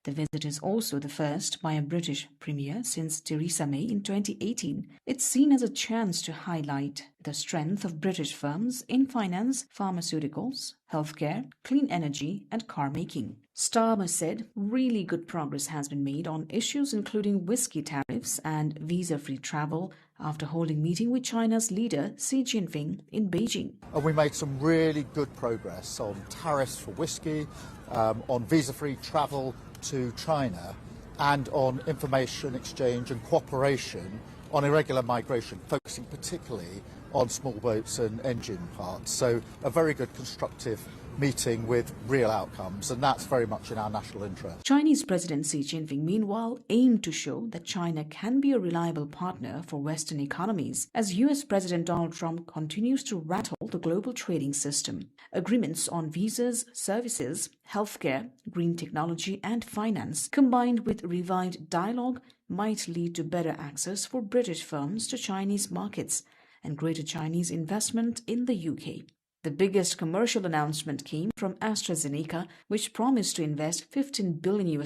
The visit is also the first by a British premier since Theresa May in 2018. It's seen as a chance to highlight the strength of British firms in finance, pharmaceuticals, healthcare, clean energy and car making. Starmer said really good progress has been made on issues including whiskey tariffs and visa-free travel after holding a meeting with China's leader Xi Jinping in Beijing. We made some really good progress on tariffs for whiskey, on visa-free travel to China, and on information exchange and cooperation on irregular migration, focusing particularly on small boats and engine parts. So a very good constructive meeting with real outcomes, and that's very much in our national interest. Chinese President Xi Jinping, meanwhile, aimed to show that China can be a reliable partner for Western economies as US President Donald Trump continues to rattle the global trading system. Agreements on visas, services, healthcare, green technology and finance, combined with revived dialogue, might lead to better access for British firms to Chinese markets and greater Chinese investment in the UK. The biggest commercial announcement came from AstraZeneca, which promised to invest $15 billion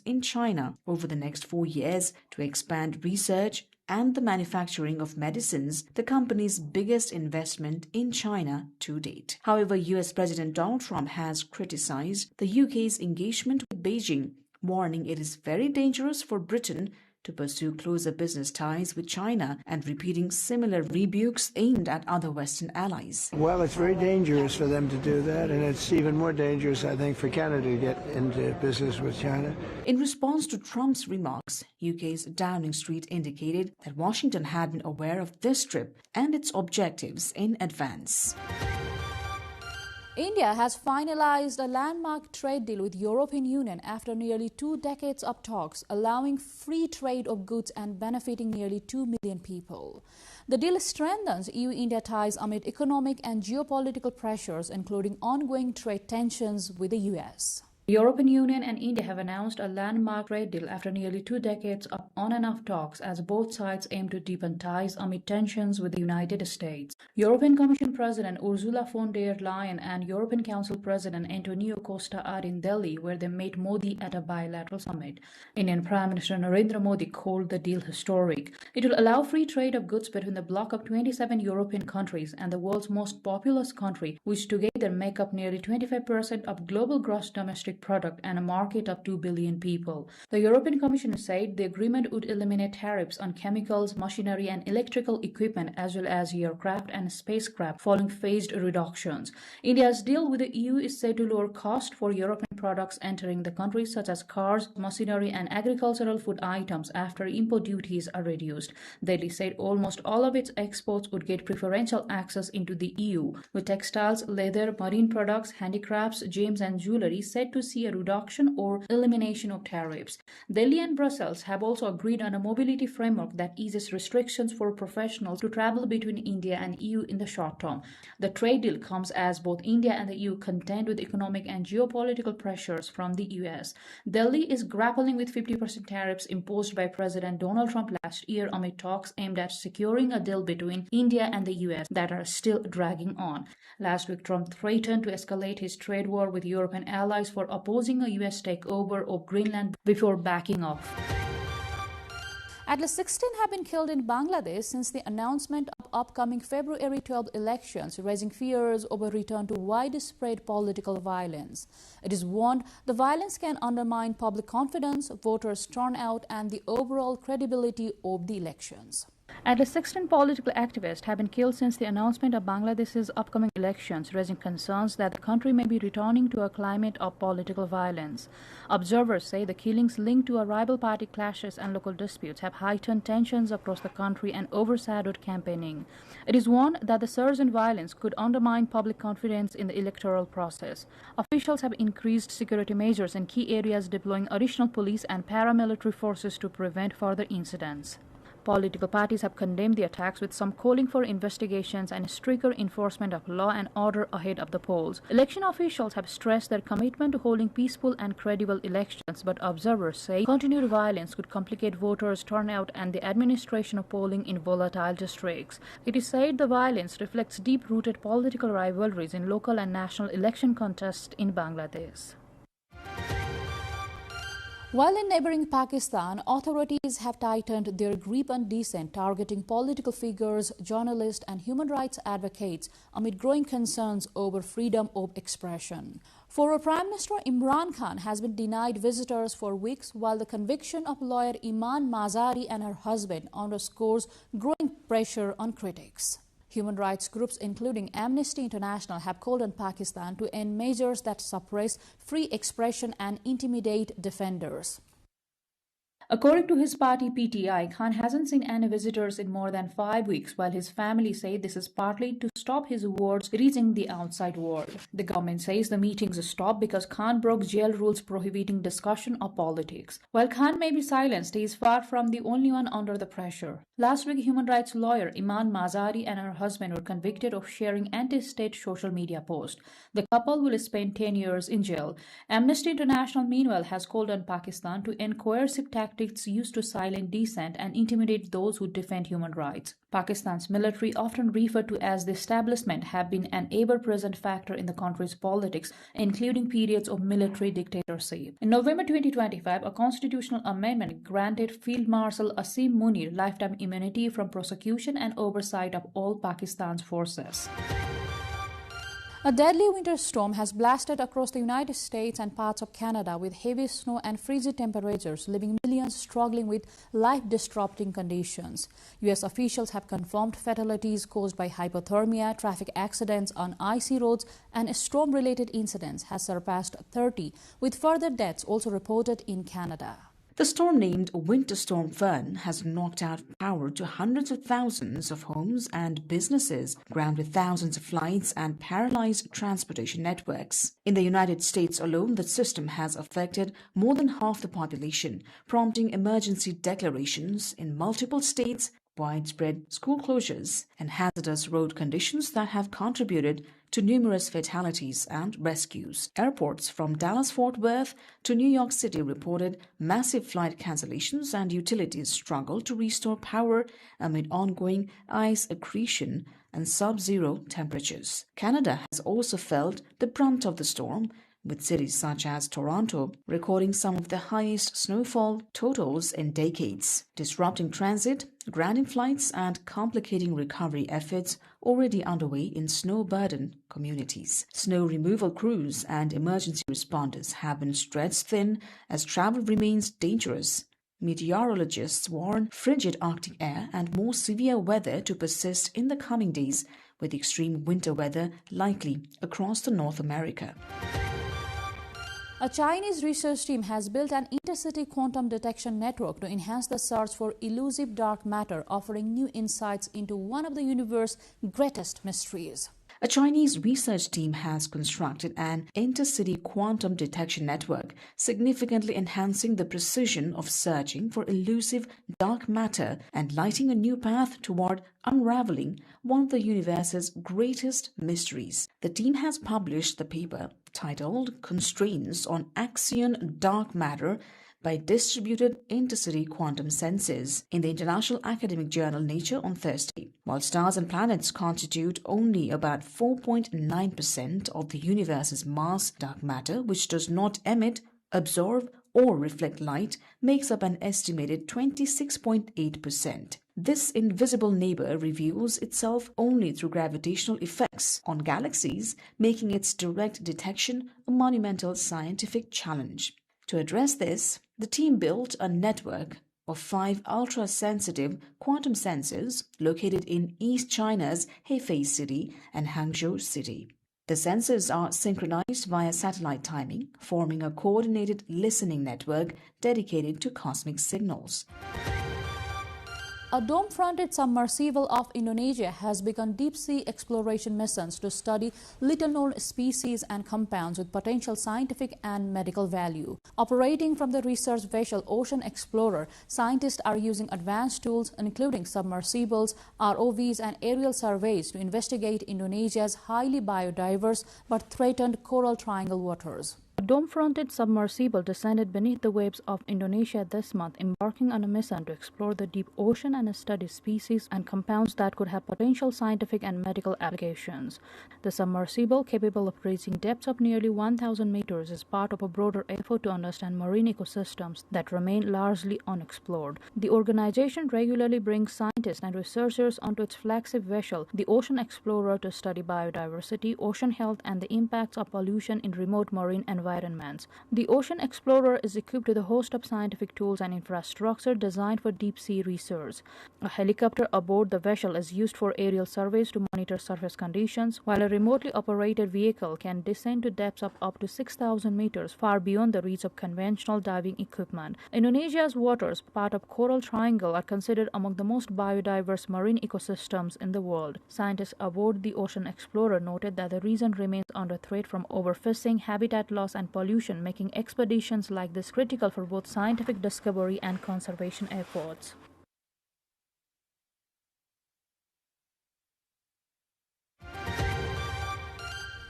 in China over the next 4 years to expand research and the manufacturing of medicines, the company's biggest investment in China to date. However, US President Donald Trump has criticized the UK's engagement with Beijing, warning it is very dangerous for Britain to pursue closer business ties with China and repeating similar rebukes aimed at other Western allies. Well, it's very dangerous for them to do that, and it's even more dangerous, I think, for Canada to get into business with China. In response to Trump's remarks, UK's Downing Street indicated that Washington had been aware of this trip and its objectives in advance. India has finalized a landmark trade deal with European Union after nearly 2 decades of talks, allowing free trade of goods and benefiting nearly 2 million people. The deal strengthens EU-India ties amid economic and geopolitical pressures, including ongoing trade tensions with the US. The European Union and India have announced a landmark trade deal after nearly 2 decades of on and off talks as both sides aim to deepen ties amid tensions with the United States. European Commission President Ursula von der Leyen and European Council President Antonio Costa are in Delhi, where they met Modi at a bilateral summit. Indian Prime Minister Narendra Modi called the deal historic. It will allow free trade of goods between the bloc of 27 European countries and the world's most populous country, which together make up nearly 25% of global gross domestic product and a market of 2 billion people. The European Commission said the agreement would eliminate tariffs on chemicals, machinery and electrical equipment as well as aircraft and spacecraft following phased reductions. India's deal with the EU is said to lower cost for European products entering the country such as cars, machinery and agricultural food items after import duties are reduced. Delhi said almost all of its exports would get preferential access into the EU, with textiles, leather, marine products, handicrafts, gems and jewellery said to see a reduction or elimination of tariffs. Delhi and Brussels have also agreed on a mobility framework that eases restrictions for professionals to travel between India and EU in the short term. The trade deal comes as both India and the EU contend with economic and geopolitical pressures from the US. Delhi is grappling with 50% tariffs imposed by President Donald Trump last year amid talks aimed at securing a deal between India and the US that are still dragging on. Last week, Trump threatened to escalate his trade war with European allies for opposing a US takeover of Greenland before backing off. At least 16 have been killed in Bangladesh since the announcement of upcoming February 12 elections, raising fears of a return to widespread political violence. It is warned the violence can undermine public confidence, voters' turnout, and the overall credibility of the elections. At least 16 political activists have been killed since the announcement of Bangladesh's upcoming elections, raising concerns that the country may be returning to a climate of political violence. Observers say the killings linked to rival party clashes and local disputes have heightened tensions across the country and overshadowed campaigning. It is warned that the surge in violence could undermine public confidence in the electoral process. Officials have increased security measures in key areas, deploying additional police and paramilitary forces to prevent further incidents. Political parties have condemned the attacks, with some calling for investigations and stricter enforcement of law and order ahead of the polls. Election officials have stressed their commitment to holding peaceful and credible elections, but observers say continued violence could complicate voters' turnout and the administration of polling in volatile districts. It is said the violence reflects deep-rooted political rivalries in local and national election contests in Bangladesh. While in neighboring Pakistan, authorities have tightened their grip on dissent, targeting political figures, journalists and human rights advocates amid growing concerns over freedom of expression. Former Prime Minister Imran Khan has been denied visitors for weeks, while the conviction of lawyer Iman Mazari and her husband underscores growing pressure on critics. Human rights groups, including Amnesty International, have called on Pakistan to end measures that suppress free expression and intimidate defenders. According to his party PTI, Khan hasn't seen any visitors in more than 5 weeks, while his family say this is partly to stop his words reaching the outside world. The government says the meetings stopped because Khan broke jail rules prohibiting discussion of politics. While Khan may be silenced, he is far from the only one under the pressure. Last week, human rights lawyer Iman Mazari and her husband were convicted of sharing anti-state social media posts. The couple will spend 10 years in jail. Amnesty International, meanwhile, has called on Pakistan to end coercive tactics used to silence dissent and intimidate those who defend human rights. Pakistan's military, often referred to as the establishment, have been an ever-present factor in the country's politics, including periods of military dictatorship. In November 2025, a constitutional amendment granted Field Marshal Asim Munir lifetime immunity from prosecution and oversight of all Pakistan's forces. A deadly winter storm has blasted across the United States and parts of Canada, with heavy snow and frigid temperatures, leaving millions struggling with life-disrupting conditions. U.S. officials have confirmed fatalities caused by hypothermia, traffic accidents on icy roads, and storm-related incidents has surpassed 30, with further deaths also reported in Canada. The storm, named Winter Storm Fern, has knocked out power to hundreds of thousands of homes and businesses, grounded thousands of flights, and paralyzed transportation networks. In the United States alone, the system has affected more than half the population, prompting emergency declarations in multiple states, widespread school closures, and hazardous road conditions that have contributed to numerous fatalities and rescues. Airports from Dallas-Fort Worth to New York City reported massive flight cancellations, and utilities struggled to restore power amid ongoing ice accretion and sub-zero temperatures. Canada has also felt the brunt of the storm, with cities such as Toronto recording some of the highest snowfall totals in decades, disrupting transit, grounding flights, and complicating recovery efforts already underway in snow-burdened communities. Snow removal crews and emergency responders have been stretched thin as travel remains dangerous. Meteorologists warn frigid Arctic air and more severe weather to persist in the coming days, with extreme winter weather likely across North America. A Chinese research team has built an intercity quantum detection network to enhance the search for elusive dark matter, offering new insights into one of the universe's greatest mysteries. A Chinese research team has constructed an intercity quantum detection network, significantly enhancing the precision of searching for elusive dark matter and lighting a new path toward unraveling one of the universe's greatest mysteries. The team has published the paper titled Constraints on Axion Dark Matter by Distributed Intercity Quantum Sensors in the international academic journal Nature on Thursday. While stars and planets constitute only about 4.9% of the universe's mass, dark matter, which does not emit, absorb, or reflect light, makes up an estimated 26.8%. This invisible neighbor reveals itself only through gravitational effects on galaxies, making its direct detection a monumental scientific challenge. To address this, the team built a network of 5 ultra-sensitive quantum sensors located in East China's Hefei City and Hangzhou City. The sensors are synchronized via satellite timing, forming a coordinated listening network dedicated to cosmic signals. A dome-fronted submersible of Indonesia has begun deep-sea exploration missions to study little-known species and compounds with potential scientific and medical value. Operating from the research vessel Ocean Explorer, scientists are using advanced tools including submersibles, ROVs and aerial surveys to investigate Indonesia's highly biodiverse but threatened coral triangle waters. A dome-fronted submersible descended beneath the waves of Indonesia this month, embarking on a mission to explore the deep ocean and study species and compounds that could have potential scientific and medical applications. The submersible, capable of reaching depths of nearly 1,000 meters, is part of a broader effort to understand marine ecosystems that remain largely unexplored. The organization regularly brings scientists and researchers onto its flagship vessel, the Ocean Explorer, to study biodiversity, ocean health, and the impacts of pollution in remote marine environments. The Ocean Explorer is equipped with a host of scientific tools and infrastructure designed for deep-sea research. A helicopter aboard the vessel is used for aerial surveys to monitor surface conditions, while a remotely operated vehicle can descend to depths of up to 6,000 meters, far beyond the reach of conventional diving equipment. Indonesia's waters, part of Coral Triangle, are considered among the most biodiverse marine ecosystems in the world. Scientists aboard the Ocean Explorer noted that the region remains under threat from overfishing, habitat loss, and pollution, making expeditions like this critical for both scientific discovery and conservation efforts.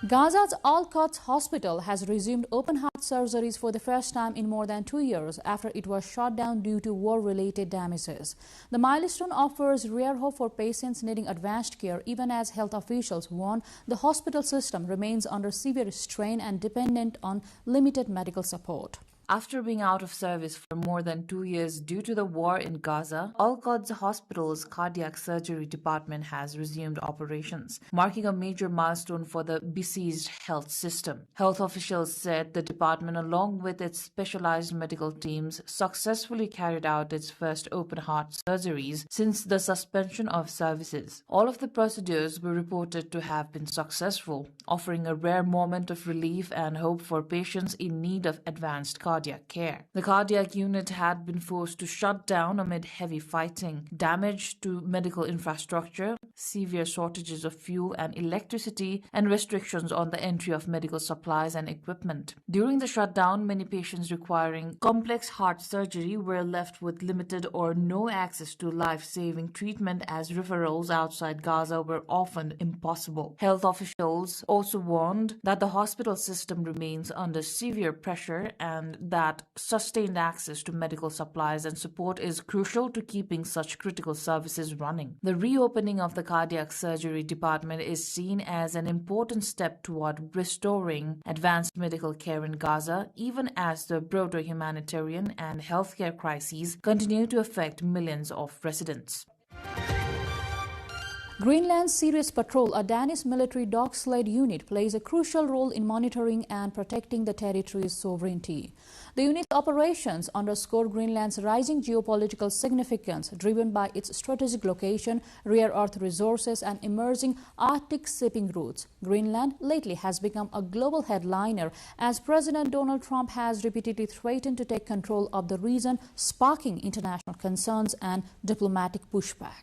Gaza's Al-Quds Hospital has resumed open-heart surgeries for the first time in more than 2 years after it was shut down due to war-related damages. The milestone offers rare hope for patients needing advanced care, even as health officials warn the hospital system remains under severe strain and dependent on limited medical support. After being out of service for more than 2 years due to the war in Gaza, Al-Quds Hospital's cardiac surgery department has resumed operations, marking a major milestone for the besieged health system. Health officials said the department, along with its specialized medical teams, successfully carried out its first open-heart surgeries since the suspension of services. All of the procedures were reported to have been successful, offering a rare moment of relief and hope for patients in need of advanced cardiac care. The cardiac unit had been forced to shut down amid heavy fighting, damage to medical infrastructure, severe shortages of fuel and electricity, and restrictions on the entry of medical supplies and equipment. During the shutdown, many patients requiring complex heart surgery were left with limited or no access to life-saving treatment, as referrals outside Gaza were often impossible. Health officials also warned that the hospital system remains under severe pressure and that sustained access to medical supplies and support is crucial to keeping such critical services running. The reopening of the cardiac surgery department is seen as an important step toward restoring advanced medical care in Gaza, even as the broader humanitarian and healthcare crises continue to affect millions of residents. Greenland's Sirius Patrol, a Danish military dog sled unit, plays a crucial role in monitoring and protecting the territory's sovereignty. The unit's operations underscore Greenland's rising geopolitical significance, driven by its strategic location, rare earth resources, and emerging Arctic shipping routes. Greenland lately has become a global headliner as President Donald Trump has repeatedly threatened to take control of the region, sparking international concerns and diplomatic pushback.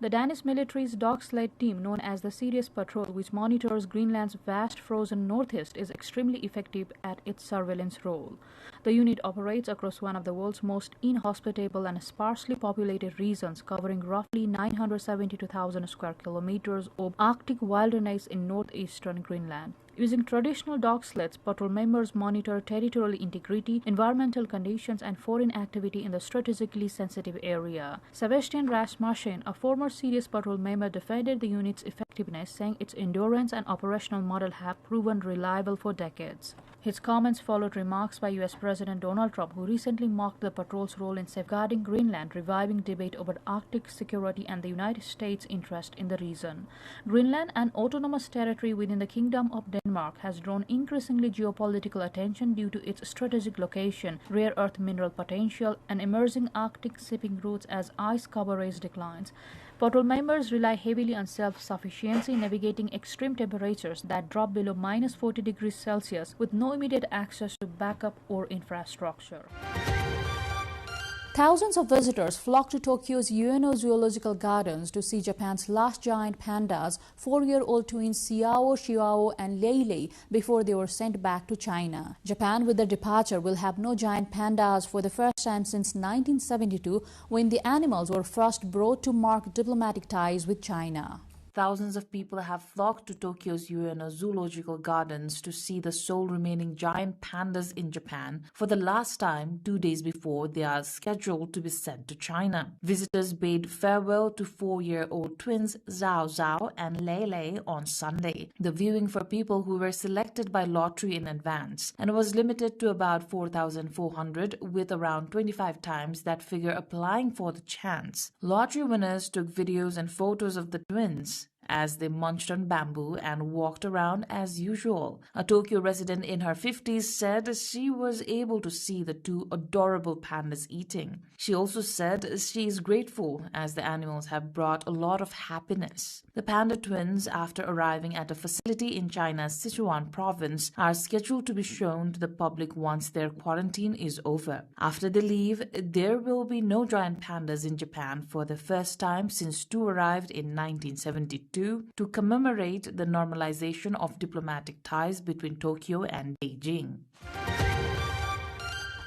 The Danish military's dog sled team, known as the Sirius Patrol, which monitors Greenland's vast frozen northeast, is extremely effective at its surveillance role. The unit operates across one of the world's most inhospitable and sparsely populated regions, covering roughly 972,000 square kilometers of Arctic wilderness in northeastern Greenland. Using traditional dog sleds, patrol members monitor territorial integrity, environmental conditions, and foreign activity in the strategically sensitive area. Sebastian Rasmussen, a former Sirius Patrol member, defended the unit's effectiveness, saying its endurance and operational model have proven reliable for decades. His comments followed remarks by U.S. President Donald Trump, who recently mocked the patrol's role in safeguarding Greenland, reviving debate over Arctic security and the United States' interest in the region. Greenland, an autonomous territory within the Kingdom of Denmark, Denmark has drawn increasingly geopolitical attention due to its strategic location, rare earth mineral potential, and emerging Arctic shipping routes as ice coverage declines. Patrol members rely heavily on self-sufficiency, navigating extreme temperatures that drop below -40 degrees Celsius with no immediate access to backup or infrastructure. Thousands of visitors flocked to Tokyo's Ueno Zoological Gardens to see Japan's last giant pandas, 4-year-old twins Xiao, Xiao and Lei, before they were sent back to China. Japan, with their departure, will have no giant pandas for the first time since 1972, when the animals were first brought to mark diplomatic ties with China. Thousands of people have flocked to Tokyo's Ueno Zoological Gardens to see the sole remaining giant pandas in Japan for the last time 2 days before they are scheduled to be sent to China. Visitors bade farewell to 4-year-old twins Zhao Zhao and Lei Lei on Sunday. The viewing for people who were selected by lottery in advance and was limited to about 4,400, with around 25 times that figure applying for the chance. Lottery winners took videos and photos of the twins as they munched on bamboo and walked around as usual. A Tokyo resident in her 50s said she was able to see the two adorable pandas eating. She also said she is grateful as the animals have brought a lot of happiness. The panda twins, after arriving at a facility in China's Sichuan province, are scheduled to be shown to the public once their quarantine is over. After they leave, there will be no giant pandas in Japan for the first time since two arrived in 1972 to commemorate the normalization of diplomatic ties between Tokyo and Beijing.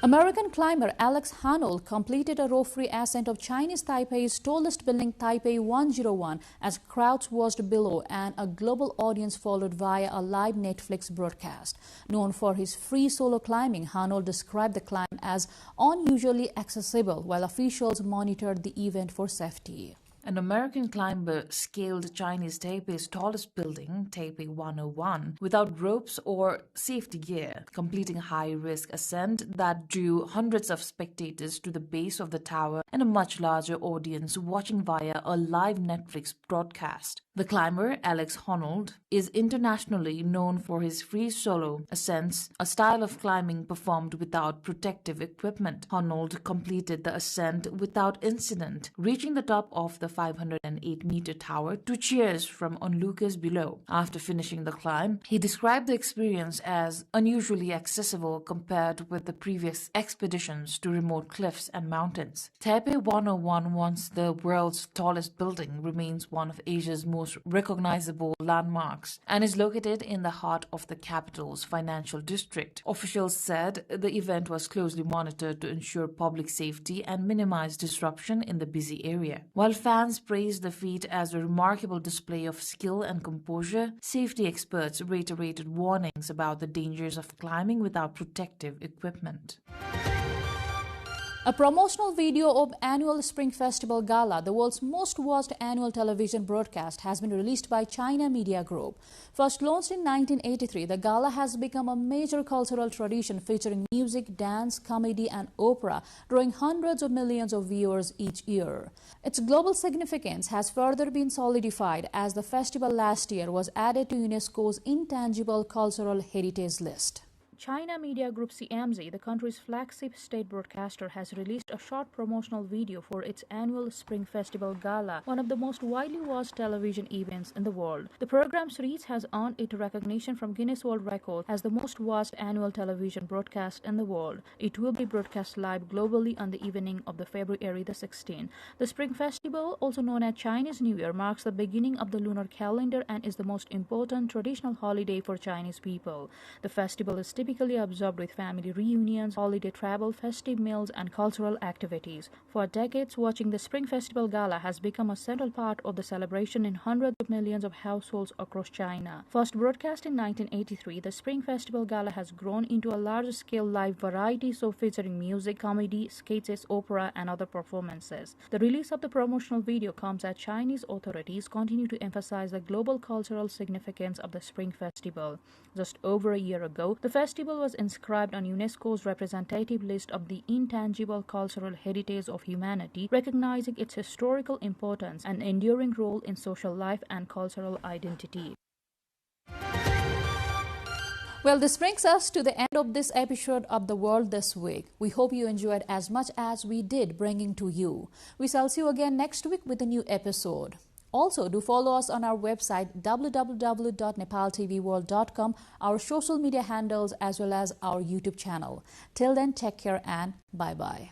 American climber Alex Honnold completed a row-free ascent of Chinese Taipei's tallest building, Taipei 101, as crowds watched below and a global audience followed via a live Netflix broadcast. Known for his free solo climbing, Honnold described the climb as unusually accessible, while officials monitored the event for safety. An American climber scaled Chinese Taipei's tallest building, Taipei 101, without ropes or safety gear, completing a high-risk ascent that drew hundreds of spectators to the base of the tower and a much larger audience watching via a live Netflix broadcast. The climber, Alex Honnold, is internationally known for his free solo ascents, a style of climbing performed without protective equipment. Honnold completed the ascent without incident, reaching the top of the 508-meter tower to cheers from onlookers below. After finishing the climb, he described the experience as unusually accessible compared with the previous expeditions to remote cliffs and mountains. Taipei 101, once the world's tallest building, remains one of Asia's most recognizable landmarks and is located in the heart of the capital's financial district. Officials said the event was closely monitored to ensure public safety and minimize disruption in the busy area. While fans praised the feat as a remarkable display of skill and composure, safety experts reiterated warnings about the dangers of climbing without protective equipment. A promotional video of annual Spring Festival Gala, the world's most watched annual television broadcast, has been released by China Media Group. First launched in 1983, the gala has become a major cultural tradition featuring music, dance, comedy and opera, drawing hundreds of millions of viewers each year. Its global significance has further been solidified as the festival last year was added to UNESCO's Intangible Cultural Heritage List. China Media Group CMZ, the country's flagship state broadcaster, has released a short promotional video for its annual Spring Festival Gala, one of the most widely watched television events in the world. The program's reach has earned it recognition from Guinness World Records as the most watched annual television broadcast in the world. It will be broadcast live globally on the evening of the February the 16th. The Spring Festival, also known as Chinese New Year, marks the beginning of the lunar calendar and is the most important traditional holiday for Chinese people. The festival is typically observed with family reunions, holiday travel, festive meals, and cultural activities. For decades, watching the Spring Festival Gala has become a central part of the celebration in hundreds of millions of households across China. First broadcast in 1983, the Spring Festival Gala has grown into a large-scale live variety show featuring music, comedy, sketches, opera, and other performances. The release of the promotional video comes as Chinese authorities continue to emphasize the global cultural significance of the Spring Festival. Just over a year ago, the festival was inscribed on UNESCO's representative list of the Intangible Cultural Heritage of Humanity, recognizing its historical importance and enduring role in social life and cultural identity. Well, this brings us to the end of this episode of The World This Week. We hope you enjoyed as much as we did bringing to you. We shall see you again next week with a new episode. Also, do follow us on our website www.nepaltelevision.com, our social media handles as well as our YouTube channel. Till then, take care and bye-bye.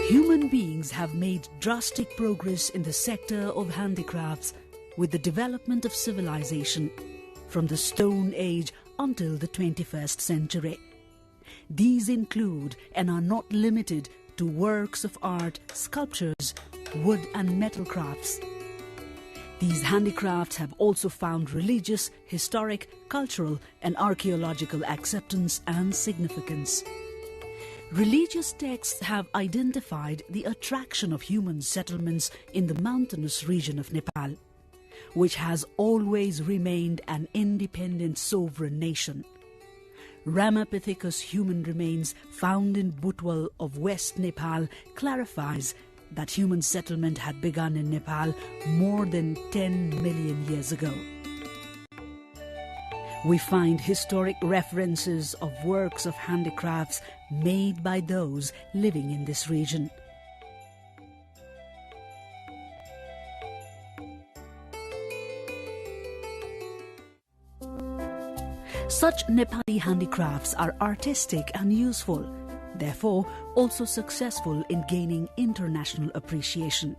Human beings have made drastic progress in the sector of handicrafts with the development of civilization from the Stone Age until the 21st century. These include and are not limited to works of art, sculptures, wood and metal crafts. These handicrafts have also found religious, historic, cultural and archaeological acceptance and significance. Religious texts have identified the attraction of human settlements in the mountainous region of Nepal, which has always remained an independent sovereign nation. Ramapithecus human remains found in Butwal of West Nepal clarifies that human settlement had begun in Nepal more than 10 million years ago. We find historic references of works of handicrafts made by those living in this region. Such Nepali handicrafts are artistic and useful, therefore also successful in gaining international appreciation.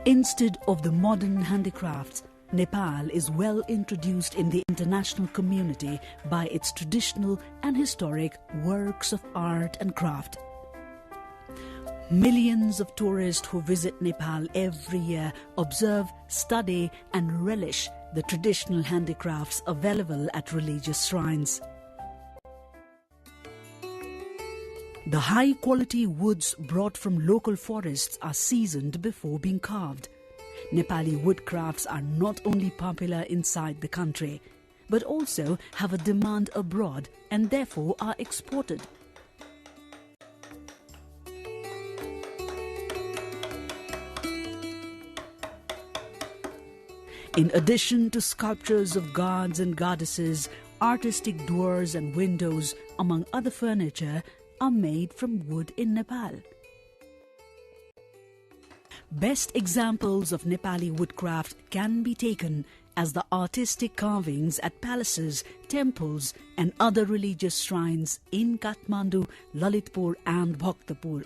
Instead of the modern handicrafts, Nepal is well introduced in the international community by its traditional and historic works of art and craft. Millions of tourists who visit Nepal every year observe, study and relish the traditional handicrafts available at religious shrines. The high-quality woods brought from local forests are seasoned before being carved. Nepali woodcrafts are not only popular inside the country, but also have a demand abroad and therefore are exported. In addition to sculptures of gods and goddesses, artistic doors and windows, among other furniture, are made from wood in Nepal. Best examples of Nepali woodcraft can be taken as the artistic carvings at palaces, temples and other religious shrines in Kathmandu, Lalitpur and Bhaktapur.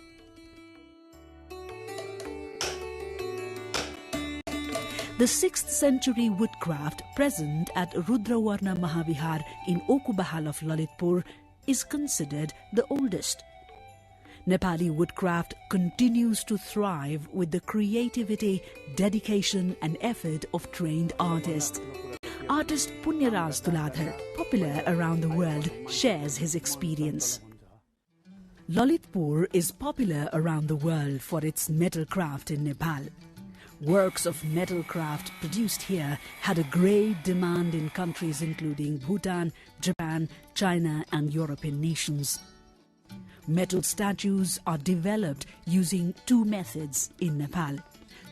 The 6th century woodcraft present at Rudravarna Mahavihar in Okubahal of Lalitpur is considered the oldest. Nepali woodcraft continues to thrive with the creativity, dedication and effort of trained artists. Artist Punyaraj Tuladhar, popular around the world, shares his experience. Lalitpur is popular around the world for its metal craft in Nepal. Works of metal craft produced here had a great demand in countries including Bhutan, Japan, China and European nations. Metal statues are developed using two methods in Nepal: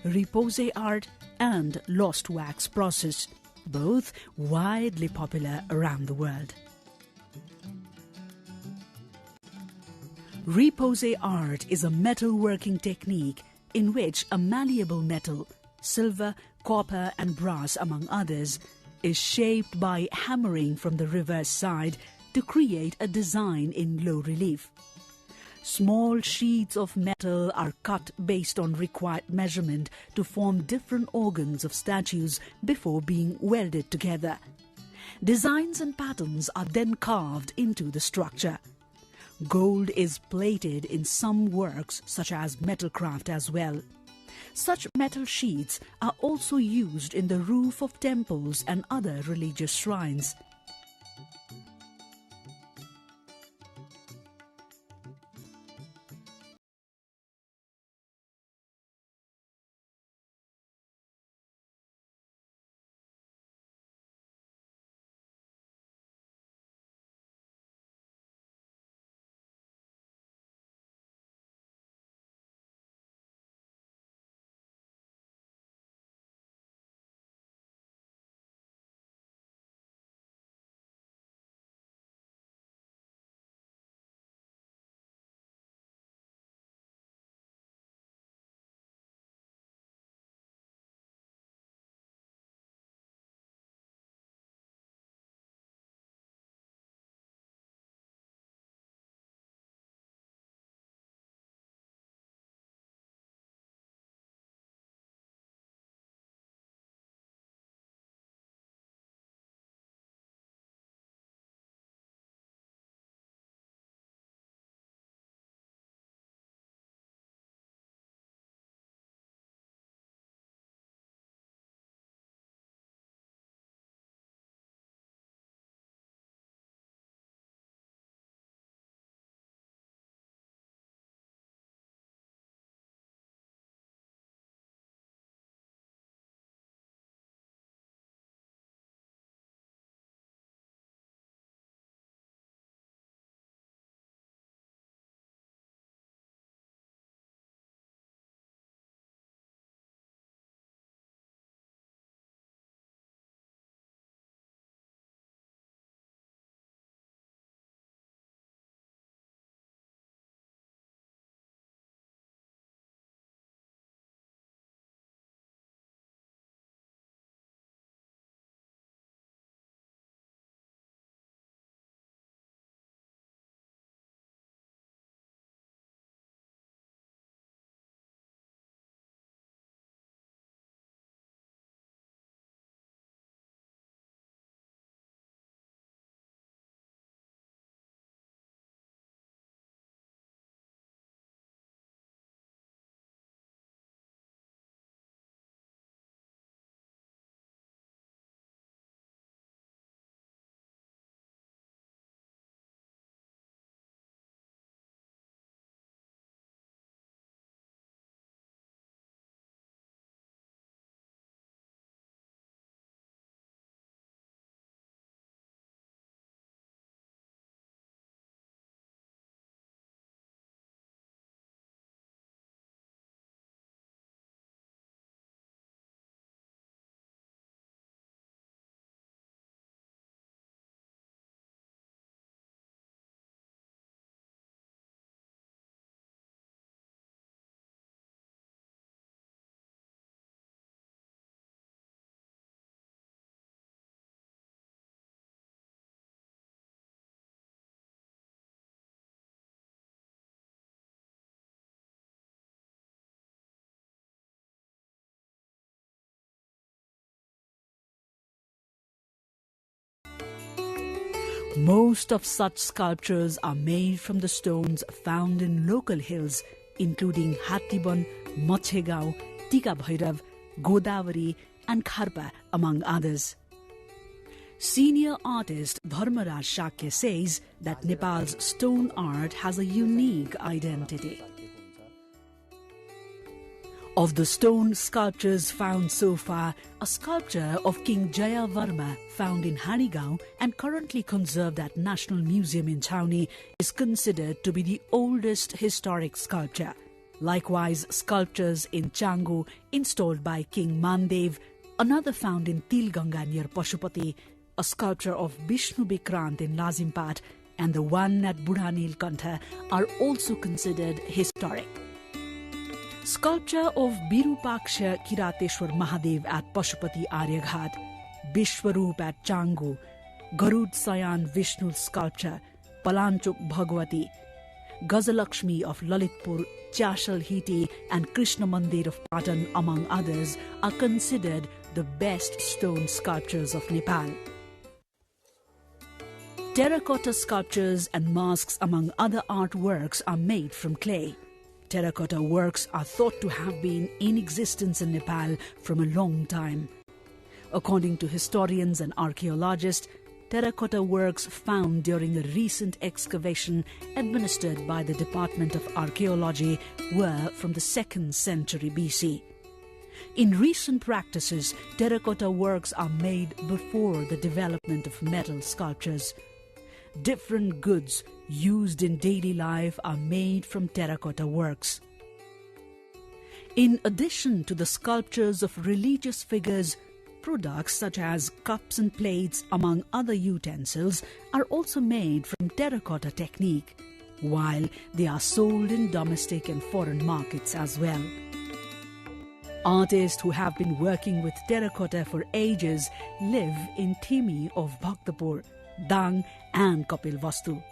repose art and lost wax process, both widely popular around the world. Repose art is a metalworking technique in which a malleable metal, silver, copper and brass among others, is shaped by hammering from the reverse side to create a design in low relief. Small sheets of metal are cut based on required measurement to form different organs of statues before being welded together. Designs and patterns are then carved into the structure. Gold is plated in some works, such as metalcraft as well. Such metal sheets are also used in the roof of temples and other religious shrines. Most of such sculptures are made from the stones found in local hills, including Hattiban, Machegao, Tika Bhairav, Godavari, and Kharpa, among others. Senior artist Dharmaraj Shakya says that Nepal's stone art has a unique identity. Of the stone sculptures found so far, a sculpture of King Jaya Varma found in Harigao and currently conserved at National Museum in Chhaoni is considered to be the oldest historic sculpture. Likewise, sculptures in Changu installed by King Mandev, another found in Tilganga near Pashupati, a sculpture of Vishnu Vikrant in Lazimpat, and the one at Budhanilkantha are also considered historic. Sculpture of Virupaksha Kirateshwar Mahadev at Pashupati Aryaghat, Vishwaroop at Changu, Garud Sayan Vishnu sculpture, Palanchuk Bhagwati, Gazalakshmi of Lalitpur, Chashal Hiti and Krishna Mandir of Patan, among others, are considered the best stone sculptures of Nepal. Terracotta sculptures and masks, among other artworks, are made from clay. Terracotta works are thought to have been in existence in Nepal from a long time. According to historians and archaeologists, terracotta works found during a recent excavation administered by the Department of Archaeology were from the 2nd century BC. In recent practices, terracotta works are made before the development of metal sculptures. Different goods used in daily life are made from terracotta works. In addition to the sculptures of religious figures, products such as cups and plates, among other utensils, are also made from terracotta technique, while they are sold in domestic and foreign markets as well. Artists who have been working with terracotta for ages live in Thimi of Bhaktapur, Dang and Kapilvastu.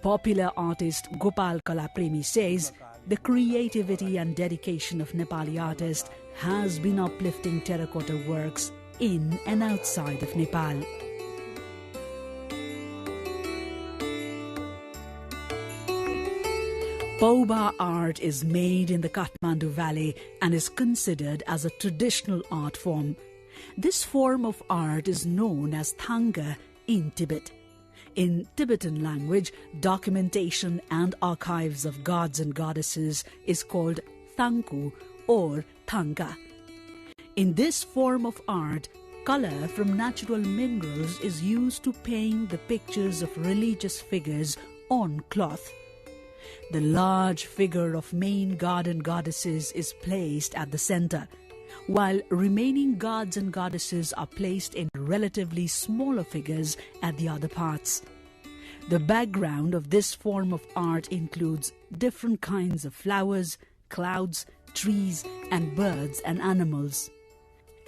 Popular artist Gopal Kalapremi says the creativity and dedication of Nepali artists has been uplifting terracotta works in and outside of Nepal. Pauba art is made in the Kathmandu Valley and is considered as a traditional art form. This form of art is known as Thanga in Tibet. In Tibetan language, documentation and archives of gods and goddesses is called Thanku or Thanga. In this form of art, color from natural minerals is used to paint the pictures of religious figures on cloth. The large figure of main god and goddesses is placed at the center, while remaining gods and goddesses are placed in relatively smaller figures at the other parts. The background of this form of art includes different kinds of flowers, clouds, trees, and birds and animals.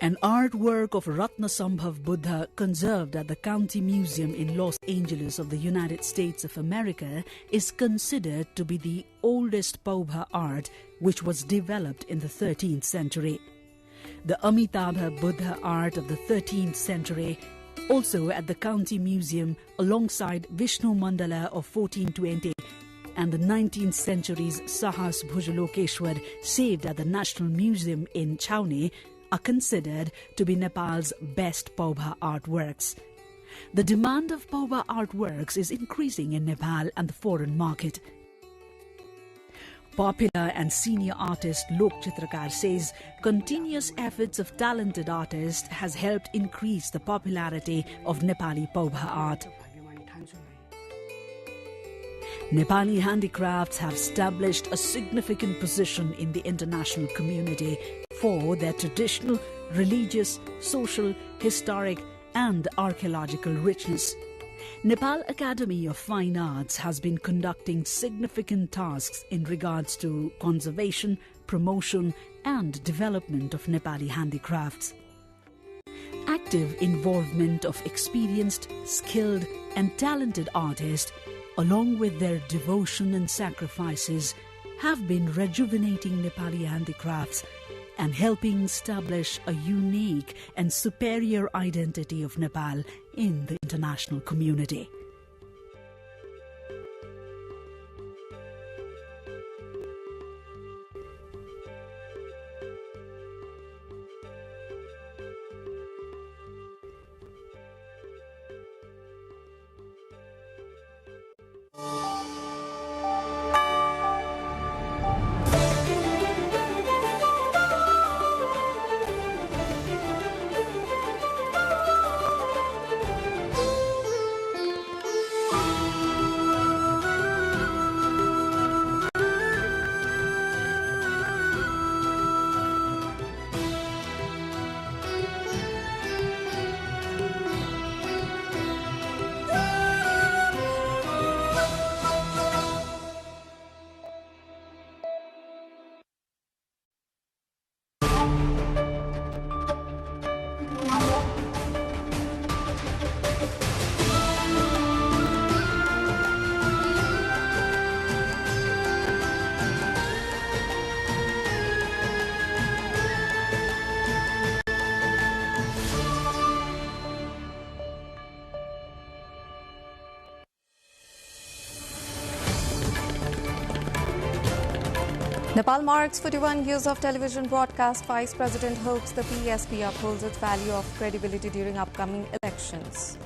An artwork of Ratnasambhav Buddha conserved at the County Museum in Los Angeles of the United States of America is considered to be the oldest Paubha art, which was developed in the 13th century. The Amitabha Buddha art of the 13th century, also at the County Museum alongside Vishnu Mandala of 1420, and the 19th century's Sahas Bhujalokeshwar saved at the National Museum in Chhaoni, are considered to be Nepal's best Paubha artworks. The demand of Paubha artworks is increasing in Nepal and the foreign market. Popular and senior artist Lok Chitrakar says continuous efforts of talented artists has helped increase the popularity of Nepali Paubha art. Nepali handicrafts have established a significant position in the international community for their traditional, religious, social, historic and archaeological richness. Nepal Academy of Fine Arts has been conducting significant tasks in regards to conservation, promotion and development of Nepali handicrafts. Active involvement of experienced, skilled and talented artists, along with their devotion and sacrifices, have been rejuvenating Nepali handicrafts and helping establish a unique and superior identity of Nepal in the international community. Nepal marks 41 years of television broadcast. Vice President hopes the PSP upholds its value of credibility during upcoming elections.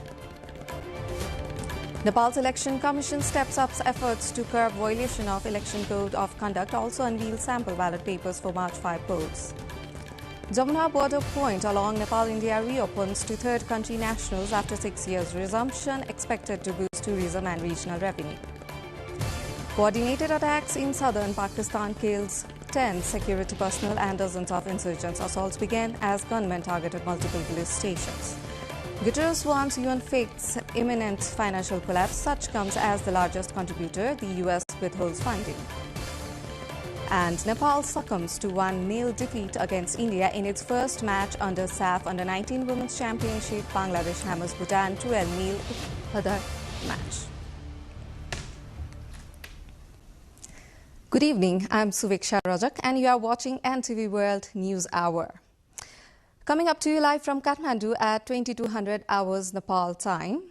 Nepal's Election Commission steps up efforts to curb violation of Election Code of Conduct, also unveils sample ballot papers for March 5 polls. Jamuna border point along Nepal-India reopens to third country nationals after 6 years. Resumption expected to boost tourism and regional revenue. Coordinated attacks in southern Pakistan kills 10 security personnel and dozens of insurgents. Assaults began as gunmen targeted multiple police stations. Guterres warns UN fakes imminent financial collapse. Such comes as the largest contributor. The US withholds funding. And Nepal succumbs to 1-0 defeat against India in its first match under SAF Under-19 Women's Championship. Bangladesh hammers Bhutan 12-0 other match. Good evening, I'm Suviksha Rajak and you are watching NTV World News Hour. Coming up to you live from Kathmandu at 2200 hours Nepal time.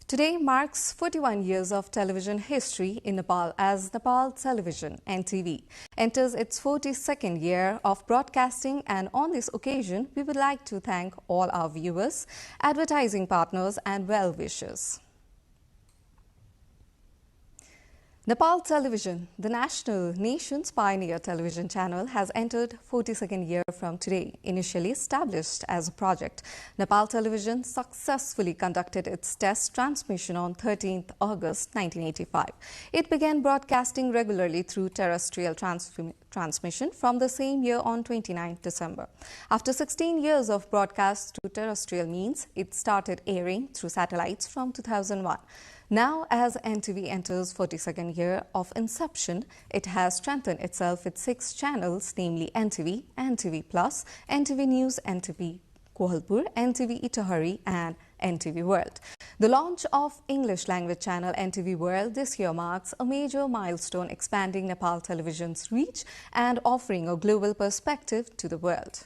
Today marks 41 years of television history in Nepal as Nepal Television, NTV, enters its 42nd year of broadcasting, and on this occasion we would like to thank all our viewers, advertising partners and well-wishers. Nepal Television, the nation's pioneer television channel, has entered 42nd year from today. Initially established as a project, Nepal Television successfully conducted its test transmission on 13th August 1985. It began broadcasting regularly through terrestrial transmission from the same year on 29th December. After 16 years of broadcast through terrestrial means, it started airing through satellites from 2001. Now, as NTV enters 42nd year of inception, it has strengthened itself with 6 channels, namely NTV, NTV Plus, NTV News, NTV Kohalpur, NTV Itahari and NTV World. The launch of English language channel NTV World this year marks a major milestone, expanding Nepal Television's reach and offering a global perspective to the world.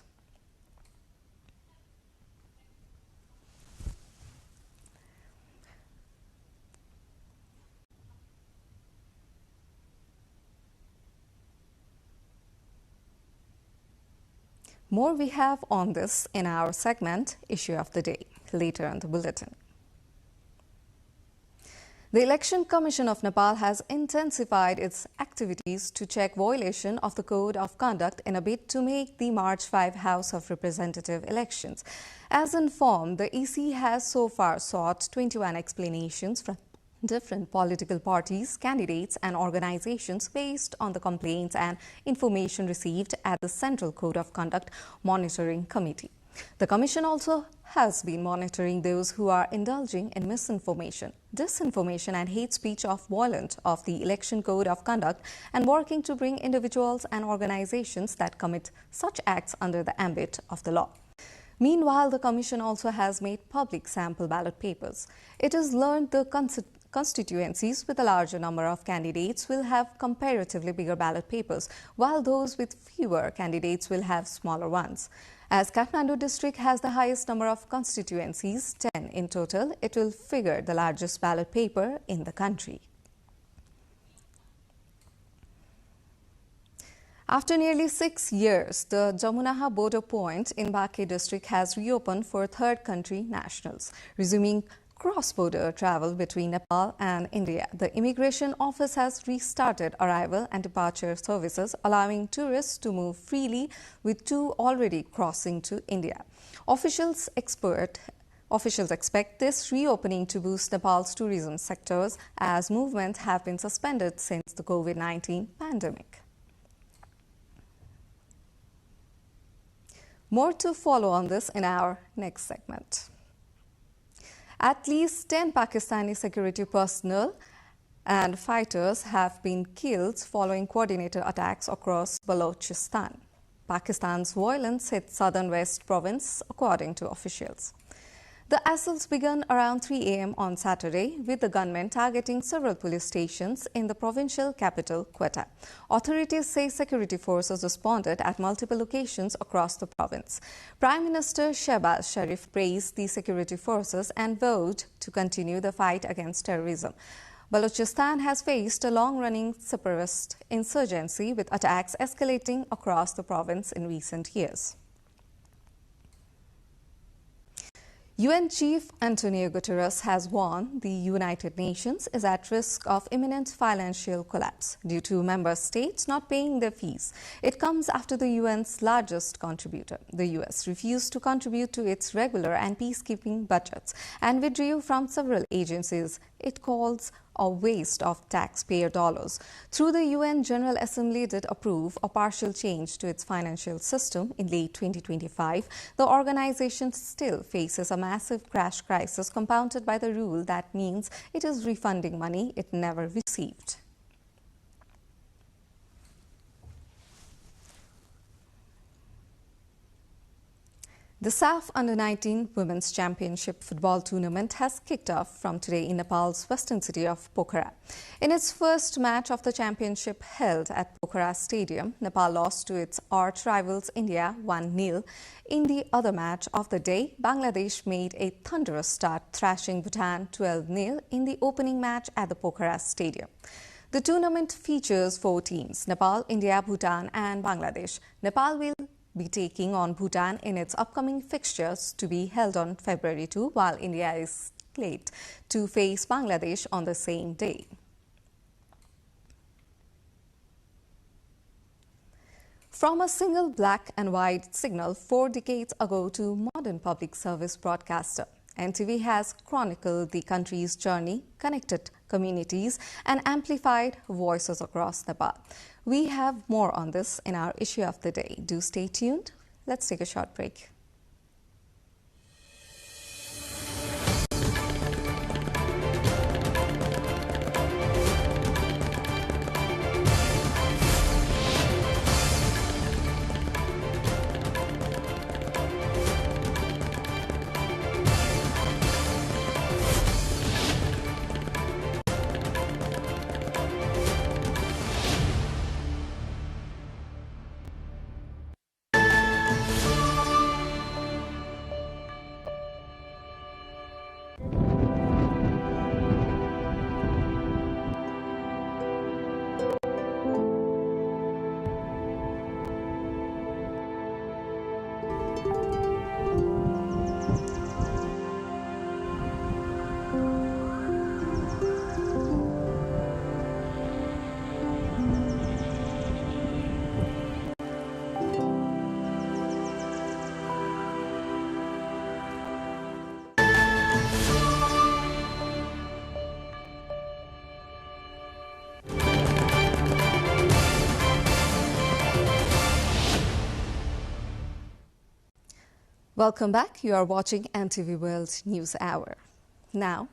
More we have on this in our segment, Issue of the Day, later on the bulletin. The Election Commission of Nepal has intensified its activities to check violation of the Code of Conduct in a bid to make the March 5 House of Representative elections. As informed, the EC has so far sought 21 explanations from different political parties, candidates and organizations based on the complaints and information received at the Central Code of Conduct Monitoring Committee. The Commission also has been monitoring those who are indulging in misinformation, disinformation and hate speech violent of the Election Code of Conduct and working to bring individuals and organizations that commit such acts under the ambit of the law. Meanwhile, the Commission also has made public sample ballot papers. It has learned the constituencies with a larger number of candidates will have comparatively bigger ballot papers, while those with fewer candidates will have smaller ones. As Kathmandu district has the highest number of constituencies, 10 in total, it will figure the largest ballot paper in the country. After nearly 6 years, the Jamuna border point in Baque district has reopened for third country nationals, resuming cross-border travel between Nepal and India. The Immigration Office has restarted arrival and departure services, allowing tourists to move freely, with 2 already crossing to India. Officials expect this reopening to boost Nepal's tourism sectors, as movements have been suspended since the COVID-19 pandemic. More to follow on this in our next segment. At least 10 Pakistani security personnel and fighters have been killed following coordinated attacks across Balochistan. Pakistan's violence hit southern West province, according to officials. The assaults began around 3 a.m. on Saturday, with the gunmen targeting several police stations in the provincial capital, Quetta. Authorities say security forces responded at multiple locations across the province. Prime Minister Shehbaz Sharif praised the security forces and vowed to continue the fight against terrorism. Balochistan has faced a long-running separatist insurgency with attacks escalating across the province in recent years. UN Chief Antonio Guterres has warned the United Nations is at risk of imminent financial collapse due to member states not paying their fees. It comes after the UN's largest contributor, the US, refused to contribute to its regular and peacekeeping budgets and withdrew from several agencies it calls a waste of taxpayer dollars. Through the UN General Assembly did approve a partial change to its financial system in late 2025, the organization still faces a massive cash crisis compounded by the rule that means it is refunding money it never received. The SAF Under-19 Women's Championship football tournament has kicked off from today in Nepal's western city of Pokhara. In its first match of the championship held at Pokhara Stadium, Nepal lost to its arch-rivals India 1-0. In the other match of the day, Bangladesh made a thunderous start, thrashing Bhutan 12-0 in the opening match at the Pokhara Stadium. The tournament features 4 teams: Nepal, India, Bhutan and Bangladesh. Nepal will be taking on Bhutan in its upcoming fixtures to be held on February 2, while India is slated to face Bangladesh on the same day. From a single black and white signal 4 decades ago to modern public service broadcaster, NTV has chronicled the country's journey, connected communities and amplified voices across Nepal. We have more on this in our issue of the day. Do stay tuned. Let's take a short break. Welcome back. You are watching NTV World News Hour. Now,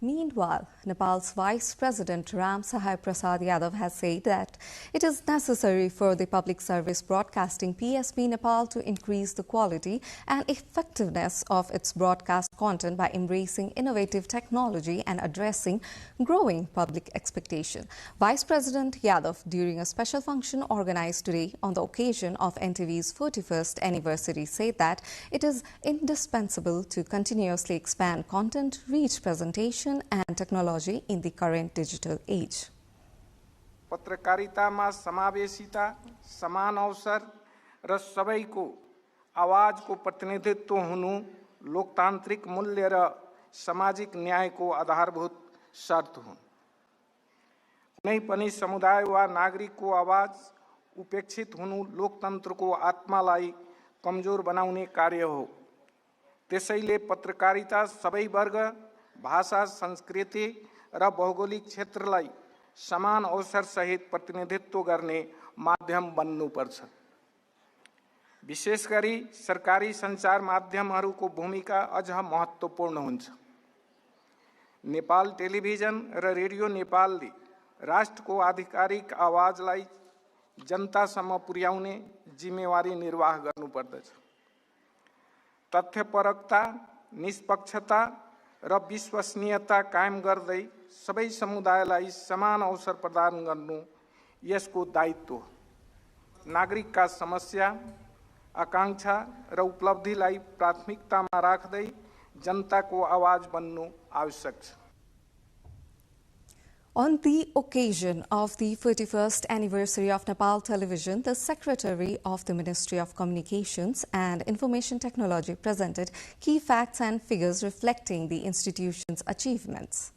meanwhile, Nepal's Vice President Ram Sahai Prasad Yadav has said that it is necessary for the public service broadcasting PSB Nepal to increase the quality and effectiveness of its broadcast content by embracing innovative technology and addressing growing public expectation. Vice President Yadav, during a special function organized today on the occasion of NTV's 41st anniversary, said that it is indispensable to continuously expand content, reach, presentation and technology in the current digital age. पत्रकारितामा समावेशिता, समान अवसर र सबैको आवाजको प्रतिनिधित्व हुनु लोकतान्त्रिक मूल्य र सामाजिक न्यायको आधारभूत शर्त हुन्। कुनै पनि समुदाय वा नागरिकको आवाज उपेक्षित हुनु लोकतन्त्रको आत्मालाई कमजोर बनाउने कार्य हो। त्यसैले पत्रकारिता सबै वर्ग, भाषा, संस्कृति र भौगोलिक क्षेत्रलाई समान अवसर सहित प्रतिनिधित्व गर्ने माध्यम बन्नुपर्छ। विशेष गरी सरकारी सञ्चार माध्यमहरूको भूमिका अझ महत्त्वपूर्ण हुन्छ। नेपाल टेलिभिजन र रेडियो नेपालले राष्ट्रको आधिकारिक आवाजलाई जनतासम्म पुर्याउने जिम्मेवारी निर्वाह गर्नुपर्दछ। तथ्यपरकता, निष्पक्षता र विश्वसनीयता कायम गर्दै सबै समुदायलाई समान अवसर प्रदान गर्नु यसको दायित्व हो। नागरिकका समस्या, आकांक्षा र उपलब्धिलाई प्राथमिकतामा राख्दै जनताको आवाज बन्नु आवश्यक छ। On the occasion of the 41st anniversary of Nepal Television, the Secretary of the Ministry of Communications and Information Technology presented key facts and figures reflecting the institution's achievements.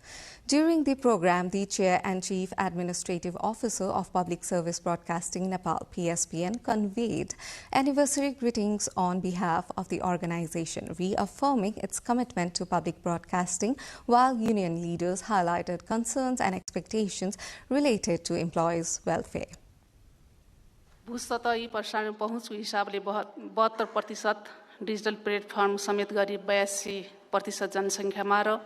During the program, the Chair and Chief Administrative Officer of Public Service Broadcasting Nepal, PSBN, conveyed anniversary greetings on behalf of the organization, reaffirming its commitment to public broadcasting, while union leaders highlighted concerns and expectations related to employees' welfare. भूसतही प्रसारण पहुँचको हिसाबले 72% digital platform समेत गरी 82% जनसङ्ख्यामा र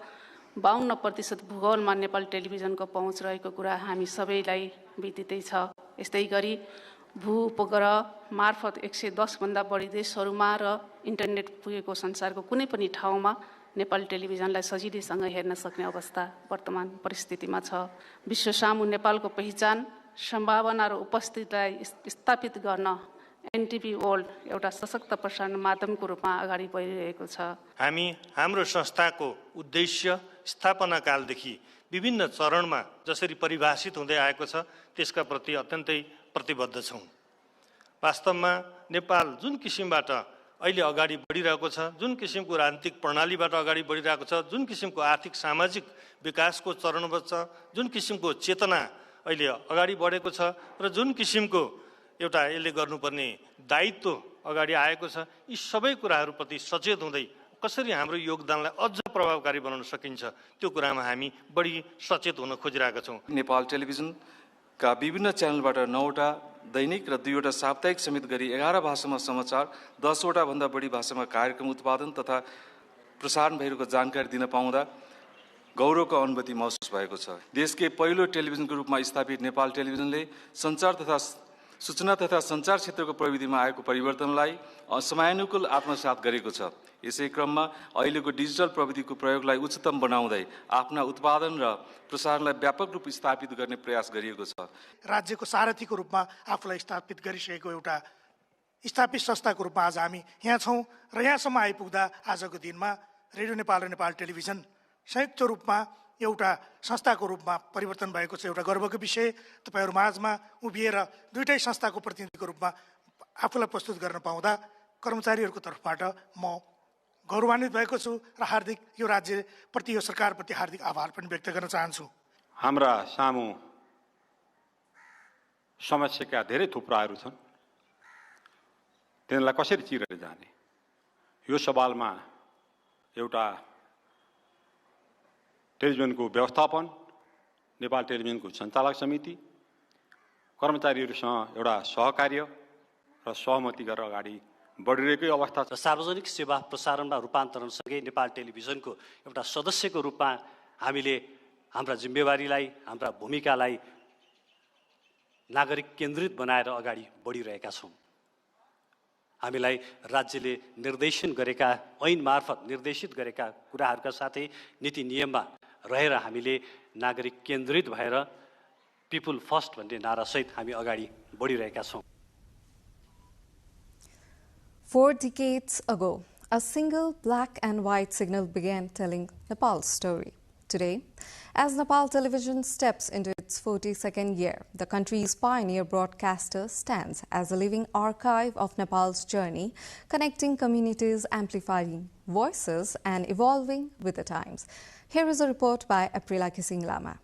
52% भूगोलमा नेपाल टेलिभिजनको पहुँच रहेको कुरा हामी सबैलाई विदितै छ। यस्तै गरी भू उपग्रह मार्फत 110 भन्दा बढी देशहरूमा र इन्टरनेट पुगेको संसारको कुनै पनि ठाउँमा नेपाल टेलिभिजनलाई सजिलैसँग हेर्न सक्ने अवस्था वर्तमान परिस्थितिमा छ। विश्वसामु नेपालको पहिचान, सम्भावना र उपस्थितिलाई स्थापित गर्न NTV World एउटा सशक्त प्रसारण माध्यमको रूपमा अगाडि बढिरहेको छ। हामी हाम्रो संस्थाको उद्देश्य स्थापना कालदेखि विभिन्न चरणमा जसरी परिभाषित हुँदै आएको छ त्यसका प्रति अत्यन्तै प्रतिबद्ध छौं। वास्तवमा नेपाल जुन किसिमबाट अहिले अगाडि बढिरहेको छ, जुन किसिमको राजनीतिक प्रणालीबाट अगाडि बढिरहेको छ, जुन किसिमको आर्थिक सामाजिक विकासको चरणमा छ, जुन किसिमको चेतना अहिले अगाडि बढेको छ र जुन किसिमको एउटा यसले गर्नुपर्ने दायित्व अगाडि आएको छ, यी सबै कुराहरूप्रति सचेत हुँदै कसरी हाम्रो योगदानलाई अझ प्रभावकारी बनाउन सकिन्छ त्यो कुरामा हामी बढी सचेत हुन खोजिरहेका छौं। नेपाल टेलिभिजनका विभिन्न च्यानलबाट 9वटा दैनिक र 2वटा साप्ताहिक समेत गरी 11 भाषामा समाचार, 10वटा भन्दा बढी भाषामा कार्यक्रम उत्पादन तथा प्रसारण भइरहेको जानकारी दिन पाउँदा गौरवको अनुभूति महसुस भएको छ। देशकै पहिलो टेलिभिजनको रूपमा स्थापित नेपाल टेलिभिजनले सूचना तथा सञ्चार क्षेत्रको प्रविधिमा आएको परिवर्तनलाई समयानुकूल आत्मसात गरेको छ। यसै क्रममा अहिलेको डिजिटल प्रविधिको प्रयोगलाई उच्चतम बनाउँदै आफ्ना उत्पादन र प्रसारणलाई व्यापक रूप स्थापित गर्ने प्रयास गरिएको छ। राज्यको सारथीको रूपमा आफूलाई स्थापित गरिसकेको एउटा स्थापित संस्थाको रूपमा आज हामी यहाँ छौं र यहाँसम्म आइपुग्दा आजको दिनमा रेडियो नेपाल र नेपाल टेलिभिजन संयुक्त रूपमा एउटा संस्थाको रूपमा परिवर्तन भएको छ। एउटा गर्वको विषय तपाईहरु माझमा उभिएर दुईटै संस्थाको प्रतिनिधिको रूपमा आफूलाई प्रस्तुत गर्न पाउँदा कर्मचारीहरूको तर्फबाट म गौरवान्वित भएको छु र हार्दिक यो राज्यप्रति, यो सरकारप्रति हार्दिक आभार पनि व्यक्त गर्न चाहन्छु। हाम्रा सामु समस्याका धेरै थुप्राहरू छन्, तिनीलाई कसरी चिरेर जाने, यो सवालमा एउटा टेलिभिजनको व्यवस्थापन, नेपाल टेलिभिजनको सञ्चालक समिति, कर्मचारीहरूसँग एउटा सहकार्य र सहमति गरेर अगाडि बढिरहेकै अवस्था छ। सार्वजनिक सेवा प्रसारणमा रूपान्तरणसँगै नेपाल टेलिभिजनको एउटा सदस्यको रूपमा हामीले हाम्रा जिम्मेवारीलाई, हाम्रा भूमिकालाई नागरिक केन्द्रित बनाएर अगाडि बढिरहेका छौँ। हामीलाई राज्यले निर्देशन गरेका, ऐन मार्फत निर्देशित गरेका कुराहरूका साथै नीति नियममा रहेर हामीले नागरिक केन्द्रित भएर पिपुल फर्स्ट भन्ने नारासहित हामी अगाडि बढिरहेका छौँ। 4 decades ago, a single black and white signal began telling Nepal's story. Today, as Nepal Television steps into its 42nd year, the country's pioneer broadcaster stands as a living archive of Nepal's journey, connecting communities, amplifying voices, and evolving with the times. Here is a report by Aprila Kising Lama.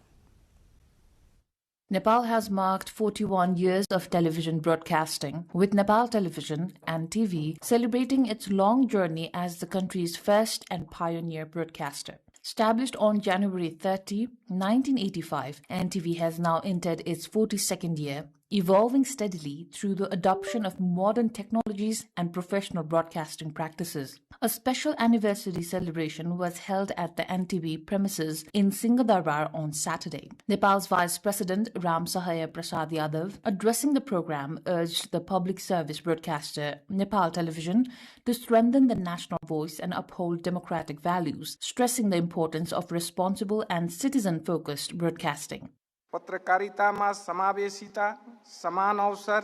Nepal has marked 41 years of television broadcasting, with Nepal Television, NTV, celebrating its long journey as the country's first and pioneer broadcaster. Established on January 30, 1985, NTV has now entered its 42nd year, evolving steadily through the adoption of modern technologies and professional broadcasting practices. A special anniversary celebration was held at the NTV premises in Singhdarbar on Saturday. Nepal's Vice President Ram Sahaya Prasad Yadav, addressing the program, urged the public service broadcaster Nepal Television to strengthen the national voice and uphold democratic values, stressing the importance of responsible and citizen-focused broadcasting. पत्रकारितामा समावेशिता, समान अवसर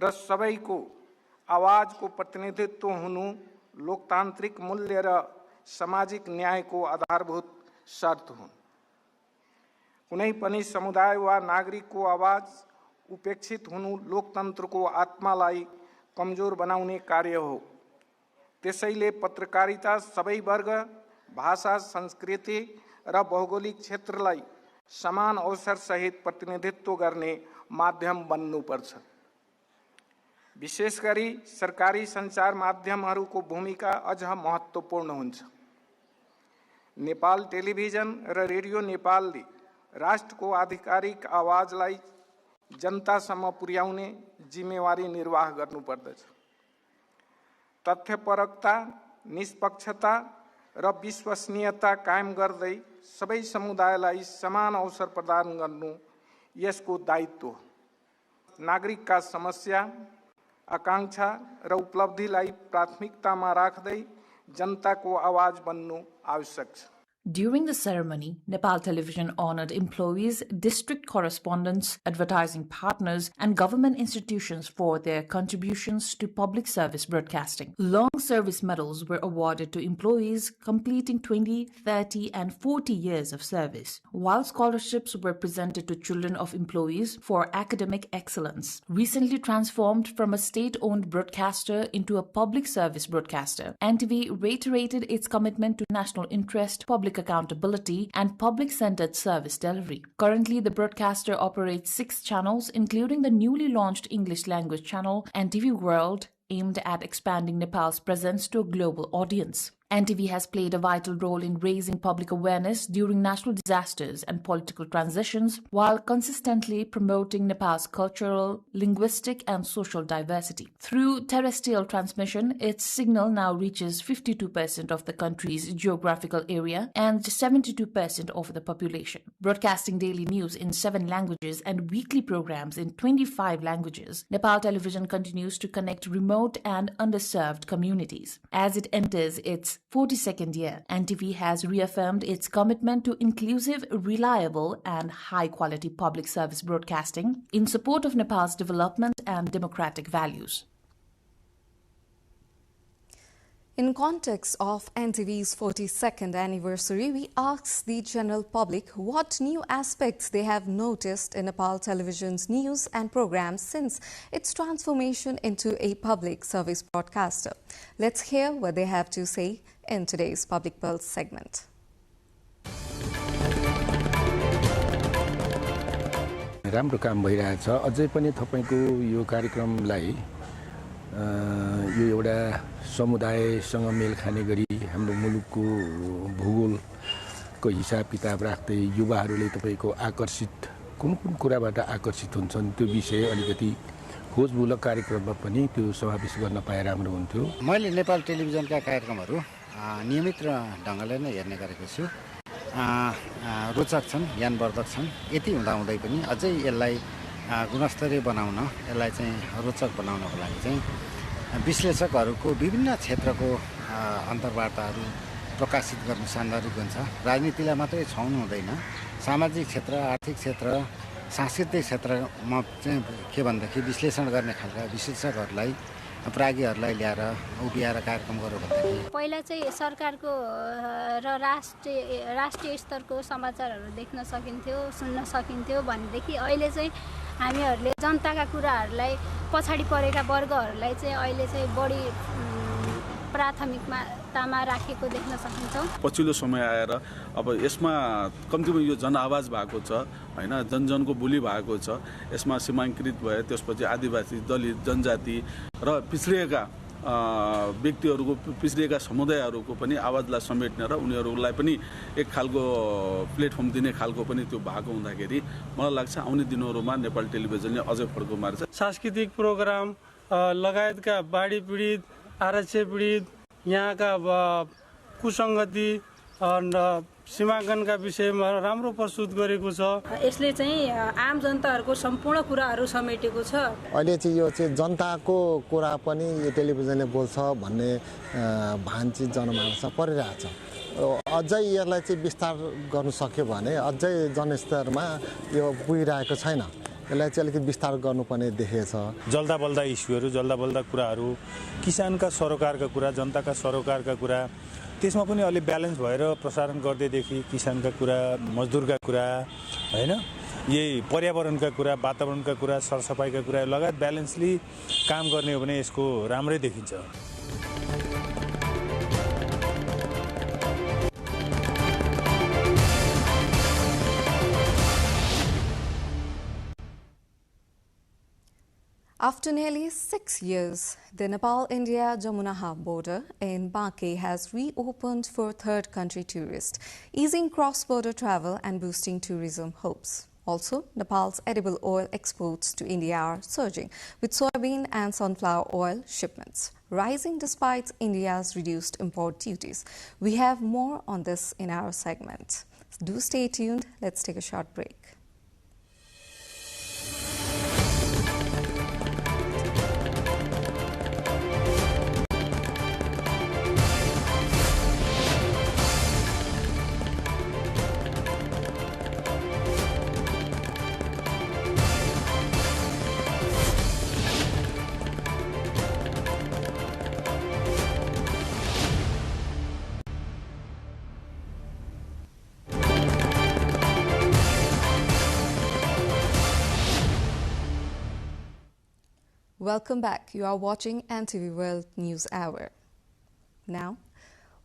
र सबैको आवाजको प्रतिनिधित्व हुनु लोकतान्त्रिक मूल्य र सामाजिक न्यायको आधारभूत शर्त हुन्। कुनै पनि समुदाय वा नागरिकको आवाज उपेक्षित हुनु लोकतन्त्रको आत्मालाई कमजोर बनाउने कार्य हो। त्यसैले पत्रकारिता सबै वर्ग, भाषा, संस्कृति र भौगोलिक क्षेत्रलाई समान अवसर सहित प्रतिनिधित्व गर्ने माध्यम बन्नुपर्छ। विशेष गरी सरकारी सञ्चार माध्यमहरूको भूमिका अझ महत्त्वपूर्ण हुन्छ। नेपाल टेलिभिजन र रेडियो नेपालले राष्ट्रको आधिकारिक आवाजलाई जनतासम्म पुर्याउने जिम्मेवारी निर्वाह गर्नुपर्दछ। तथ्यपरकता, निष्पक्षता र विश्वसनीयता कायम गर्दै सबै समुदायलाई समान अवसर प्रदान गर्नु यसको दायित्व हो। नागरिकका समस्या, आकांक्षा र उपलब्धिलाई प्राथमिकतामा राख्दै जनताको आवाज बन्नु आवश्यक छ। During the ceremony, Nepal Television honored employees, district correspondents, advertising partners, and government institutions for their contributions to public service broadcasting. Long service medals were awarded to employees completing 20, 30, and 40 years of service, while scholarships were presented to children of employees for academic excellence. Recently transformed from a state-owned broadcaster into a public service broadcaster, NTV reiterated its commitment to national interest, public accountability, and public-centered service delivery. Currently, the broadcaster operates 6 channels, including the newly launched English language channel, NTV World, aimed at expanding Nepal's presence to a global audience. NTV has played a vital role in raising public awareness during national disasters and political transitions, while consistently promoting Nepal's cultural, linguistic, and social diversity. Through terrestrial transmission, its signal now reaches 52% of the country's geographical area and 72% of the population. Broadcasting daily news in 7 languages and weekly programs in 25 languages, Nepal Television continues to connect remote and underserved communities. As it enters its 42nd year, NTV has reaffirmed its commitment to inclusive, reliable, and high-quality public service broadcasting in support of Nepal's development and democratic values. In context of NTV's 42nd anniversary, we asked the general public what new aspects they have noticed in Nepal Television's news and programs since its transformation into a public service broadcaster. Let's hear what they have to say in today's Public Pulse segment. राम्रो काम भइरहेछ। अझै पनि तपाईको यो कार्यक्रमलाई यो एउटा समुदायसँग mail खाने गरी हाम्रो मुलुकको भूगोलको हिसाब किताब राख्दै युवाहरूले तपाईको आकर्षित कुन कुराबाट आकर्षित हुन्छन् त्यो विषय अलिकति खोजमूलक कार्यक्रममा पनि त्यो समावेश गर्न पाए राम्रो हुन्थ्यो। मैले नेपाल टेलिभिजनका कार्यक्रमहरू नियमित ढङ्गले नै हेर्ने गरेको छु। रोचक छन्, ज्ञानवर्धक छन्। यति हुँदाहुँदै पनि अझै यसलाई गुणस्तरीय बनाउन, यसलाई चाहिँ रोचक बनाउनको लागि चाहिँ विश्लेषकहरूको विभिन्न क्षेत्रको अन्तर्वार्ताहरू प्रकाशित गर्नु सान्दर्भिक हुन्छ। राजनीतिलाई मात्रै छाउनु हुँदैन, सामाजिक क्षेत्र, आर्थिक क्षेत्र, सांस्कृतिक क्षेत्रमा चाहिँ के भन्दाखेरि विश्लेषण गर्ने खालका विश्लेषकहरूलाई, प्राज्ञहरूलाई ल्याएर उभिएर कार्यक्रम गर्यो भन्दाखेरि पहिला चाहिँ सरकारको र राष्ट्रिय स्तरको समाचारहरू देख्न सकिन्थ्यो, सुन्न सकिन्थ्यो भनेदेखि अहिले चाहिँ हामीहरूले जनताका कुराहरूलाई, पछाडि परेका वर्गहरूलाई चाहिँ अहिले चाहिँ बढी प्राथमिकतामा राखेको देख्न सकिन्छौँ। पछिल्लो समय आएर अब यसमा कम्तीमा यो जनआवाज भएको छ हैन, जनजनको बोली भएको छ। यसमा सीमाङ्कित भए त्यसपछि आदिवासी, दलित, जनजाति र पिछडिएका व्यक्तिहरूको, पिछडिएका समुदायहरूको पनि आवाजलाई समेट्ने र उनीहरूलाई पनि एक खालको प्लेटफर्म दिने खालको पनि त्यो भएको हुँदाखेरि मलाई लाग्छ आउने दिनहरूमा नेपाल टेलिभिजनले अझै फड्को मार्छ। सांस्कृतिक प्रोग्राम लगायतका बाढी पीडित, आरक्षण पीडित, यहाँका कुसङ्गति सीमाङ्कनका विषयमा राम्रो प्रस्तुत गरेको छ। यसले चाहिँ आम जनताहरूको सम्पूर्ण कुराहरू समेटेको छ। अहिले चाहिँ यो चाहिँ जनताको कुरा पनि यो टेलिभिजनले बोल्छ भन्ने भान चाहिँ जनमानसमा परिरहेछ। अझै यसलाई चाहिँ विस्तार गर्नु सक्यो भने अझै जनस्तरमा यो पुगिरहेको छैन। यसलाई चाहिँ अलिकति विस्तार गर्नुपर्ने देखिएछ। जल्दा बल्दा इस्युहरू, जल्दा बल्दा कुराहरू, किसानका सरोकारका कुरा, जनताका सरोकारका कुरा, त्यसमा पनि अलि ब्यालेन्स भएर प्रसारण गर्दैदेखि किसानका कुरा, मजदुरका कुरा, हैन यही पर्यावरणका कुरा वातावरणका कुरा सरसफाइका कुरा लगायत ब्यालेन्सली काम गर्ने हो भने यसको राम्रै देखिन्छ। After nearly 6 years, the Nepal-India Jamuna border in Banke has reopened for third country tourists, easing cross-border travel and boosting tourism hopes. Also, Nepal's edible oil exports to India are surging, with soybean and sunflower oil shipments rising despite India's reduced import duties. We have more on this in our segment. Do stay tuned. Let's take a short break. Welcome back. You are watching NTV World News Hour. Now,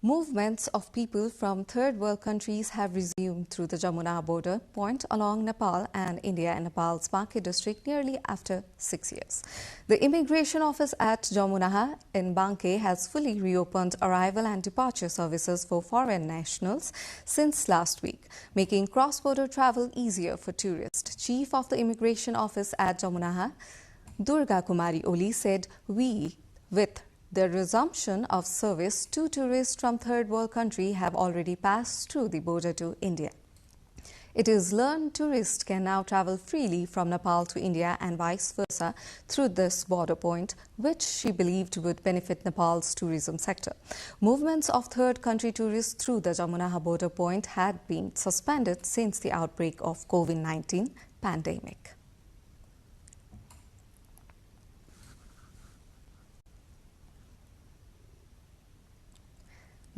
movements of people from third world countries have resumed through the Jamuna border point along Nepal and India and Nepal's Banke district nearly after 6 years. The immigration office at Jamuna in Banke has fully reopened arrival and departure services for foreign nationals since last week, making cross-border travel easier for tourists. Chief of the immigration office at Jamuna, Durga Kumari Oli, said, with the resumption of service, 2 tourists from third world country have already passed through the border to India. It is learned tourists can now travel freely from Nepal to India and vice versa through this border point, which she believed would benefit Nepal's tourism sector. Movements of third country tourists through the Jamuna border point had been suspended since the outbreak of COVID-19 pandemic.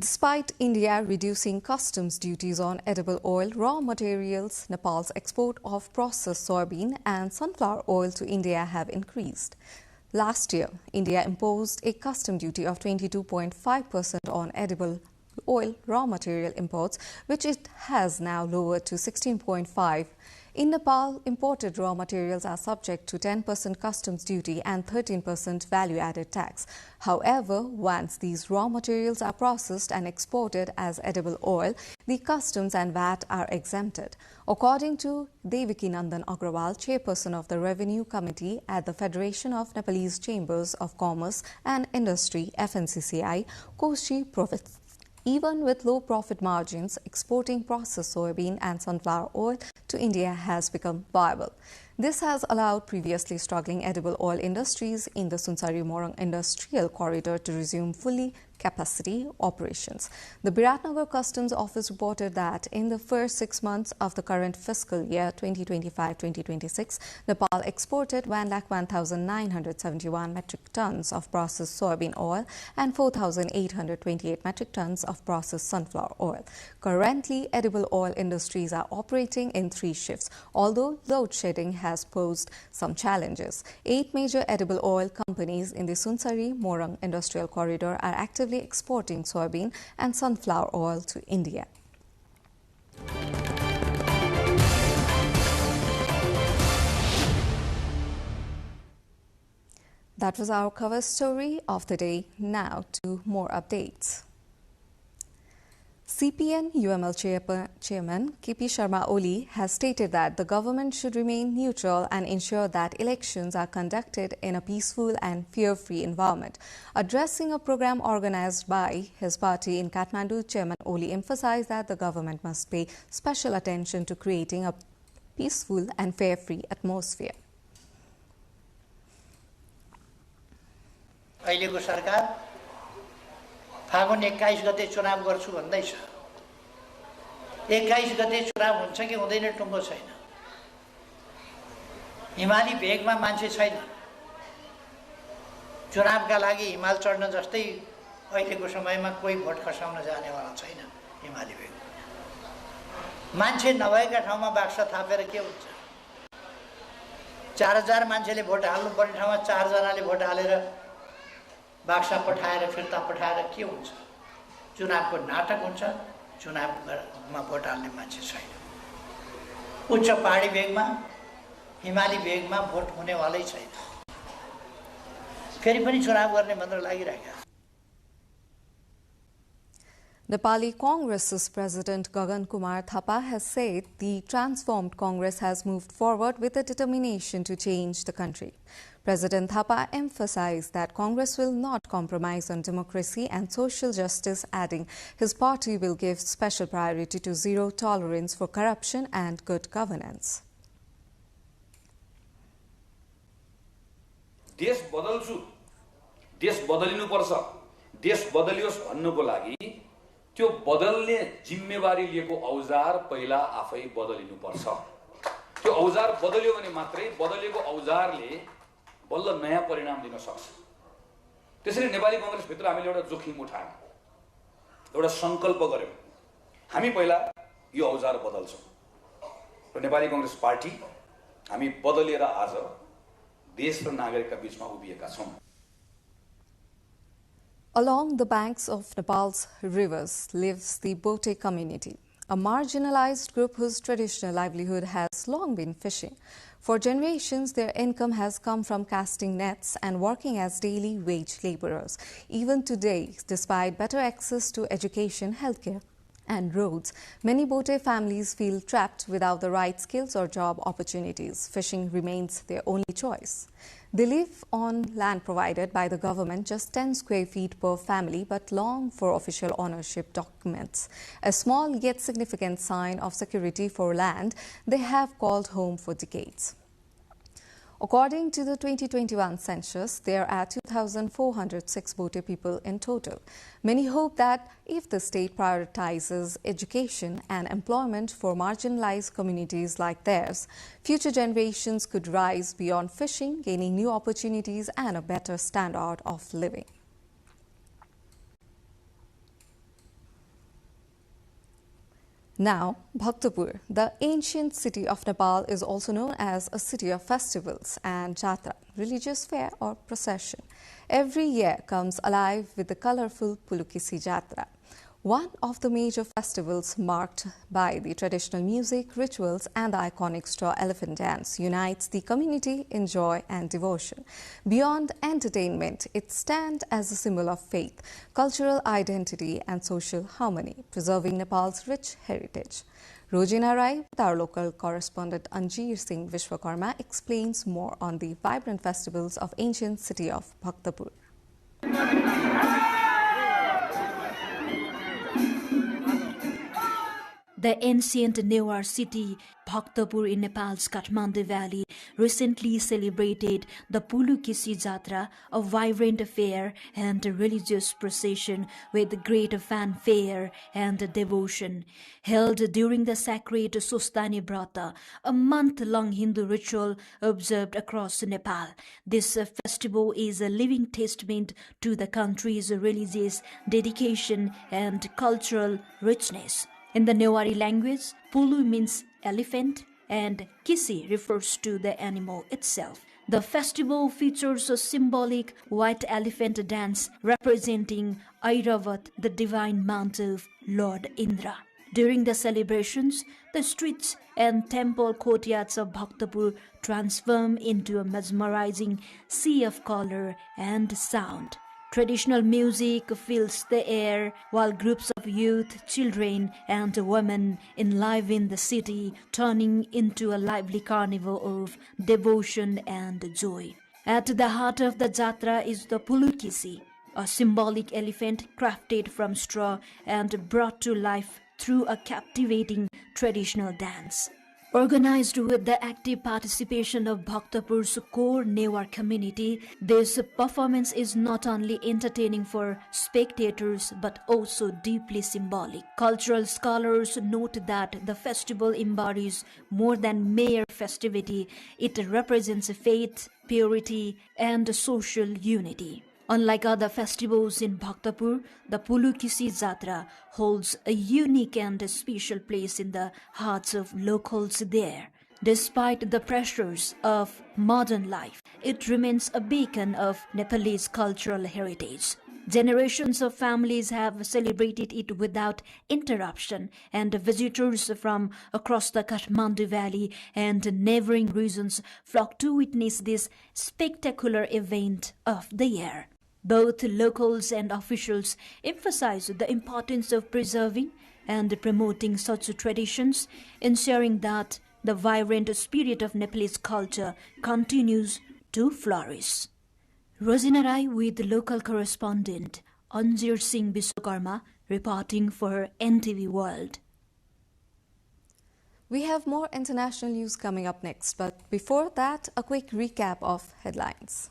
Despite India reducing customs duties on edible oil, raw materials, Nepal's export of processed soybean and sunflower oil to India have increased. Last year, India imposed a custom duty of 22.5% on edible oil raw material imports, which it has now lowered to 16.5%. In Nepal, imported raw materials are subject to 10% customs duty and 13% value-added tax. However, once these raw materials are processed and exported as edible oil, the customs and VAT are exempted. According to Devaki Nandan Agrawal, chairperson of the Revenue Committee at the Federation of Nepalese Chambers of Commerce and Industry, FNCCI, Koshi profits. Even with low profit margins, exporting processed soybean and sunflower oil to India has become viable. This has allowed previously struggling edible oil industries in the Sunsari-Morang Industrial Corridor to resume fully capacity operations. The Biratnagar Customs Office reported that in the first 6 months of the current fiscal year 2025-2026, Nepal exported 1,01,971 metric tons of processed soybean oil and 4,828 metric tons of processed sunflower oil. Currently, edible oil industries are operating in 3 shifts, although load shedding has posed some challenges. 8 major edible oil companies in the Sunsari-Morang Industrial Corridor are actively exporting soybean and sunflower oil to India. That was our cover story of the day. Now to more updates. CPN UML Chairman KP Sharma Oli has stated that the government should remain neutral and ensure that elections are conducted in a peaceful and fear-free environment. Addressing a program organized by his party in Kathmandu, Chairman Oli emphasized that the government must pay special attention to creating a peaceful and fear-free atmosphere. अहिलेको सरकार फागुन 21 गते चुनाव गर्छु भन्दैछ। 21 गते चुनाव हुन्छ कि हुँदैन टुङ्गो छैन। हिमाली भेगमा मान्छे छैन। चुनावका लागि हिमाल चढ्न जस्तै अहिलेको समयमा कोही भोट खसाउन जानेवाला छैन हिमाली भेग। मान्छे नभएका ठाउँमा बाक्सा थापेर के हुन्छ? 4000 मान्छेले भोट हाल्नुपर्ने ठाउँमा 4 जनाले भोट हालेर बाक्सा पठाएर फिर्ता पठाएर के हुन्छ? चुनावको नाटक हुन्छ। चुनावमा भोट हाल्ने मान्छे छैन। उच्च पहाडी भेगमा, हिमाली भेगमा भोट हुनेवालै छैन। फेरि पनि चुनाव गर्ने भनेर लागिरहेका। Nepali Congress's President Gagan Kumar Thapa has said the transformed Congress has moved forward with a determination to change the country. President Thapa emphasized that Congress will not compromise on democracy and social justice, adding his party will give special priority to zero tolerance for corruption and good governance. देश बदल्छु, देश बदलिनुपर्छ, देश बदलियोस् भन्नुको लागि त्यो बदल्ने जिम्मेवारी लिएको औजार पहिला आफै बदलिनुपर्छ। त्यो औजार बदलियो भने मात्रै बदलेको औजारले बल्ल नयाँ परिणाम दिन सक्छ। त्यसैले नेपाली कांग्रेस भित्र हामीले एउटा जोखिम उठायौं, एउटा संकल्प गर्यौं, हामी पहिला यो औजार बदल्छौं र नेपाली कांग्रेस पार्टी हामी बदलेर आज देश र नागरिकका बीचमा उभिएका छौं। Along the banks of Nepal's rivers lives the Bote community, a marginalized group whose traditional livelihood has long been fishing. For generations, their income has come from casting nets and working as daily wage laborers. Even today, despite better access to education, healthcare, and roads, many Bote families feel trapped without the right skills or job opportunities. Fishing remains their only choice. They live on land provided by the government, just 10 square feet per family, but long for official ownership documents. A small yet significant sign of security for land they have called home for decades. According to the 2021 census, there are 2,406 Bote people in total. Many hope that if the state prioritizes education and employment for marginalized communities like theirs, future generations could rise beyond fishing, gaining new opportunities and a better standard of living. Now, Bhaktapur, the ancient city of Nepal, is also known as a city of festivals and jatra, religious fair or procession. Every year comes alive with the colorful Pulukisi Jatra, one of the major festivals marked by the traditional music, rituals and the iconic straw elephant dance unites the community in joy and devotion. Beyond entertainment, it stands as a symbol of faith, cultural identity and social harmony, preserving Nepal's rich heritage. Rojina Rai, with our local correspondent Anjir Singh Vishwakarma, explains more on the vibrant festivals of ancient city of Bhaktapur. The ancient Newar city, Bhaktapur in Nepal's Kathmandu Valley, recently celebrated the Pulukisi Jatra, a vibrant fair and religious procession with great fanfare and devotion. Held during the sacred Sostani Brata, a month-long Hindu ritual observed across Nepal. This festival is a living testament to the country's religious dedication and cultural richness. In the Newari language, Pulu means elephant and Kisi refers to the animal itself. The festival features a symbolic white elephant dance representing Airavat, the divine mount of Lord Indra. During the celebrations, the streets and temple courtyards of Bhaktapur transform into a mesmerizing sea of color and sound. Traditional music fills the air while groups of youth, children and women enliven the city, turning into a lively carnival of devotion and joy. At the heart of the Jatra is the Pulukisi, a symbolic elephant crafted from straw and brought to life through a captivating traditional dance. Organized with the active participation of Bhaktapur's core Newar community, this performance is not only entertaining for spectators but also deeply symbolic. Cultural scholars note that the festival embodies more than mere festivity. It represents faith, purity, and social unity. Unlike other festivals in Bhaktapur, the Pulukisi Jatra holds a unique and special place in the hearts of locals there. Despite the pressures of modern life, it remains a beacon of Nepalese cultural heritage. Generations of families have celebrated it without interruption, and visitors from across the Kathmandu Valley and neighboring regions flock to witness this spectacular event of the year. Both locals and officials emphasize the importance of preserving and promoting such traditions, ensuring that the vibrant spirit of Nepalese culture continues to flourish. Rosina Rai with local correspondent Anjir Singh Biswakarma reporting for NTV World. We have more international news coming up next, but before that, a quick recap of headlines.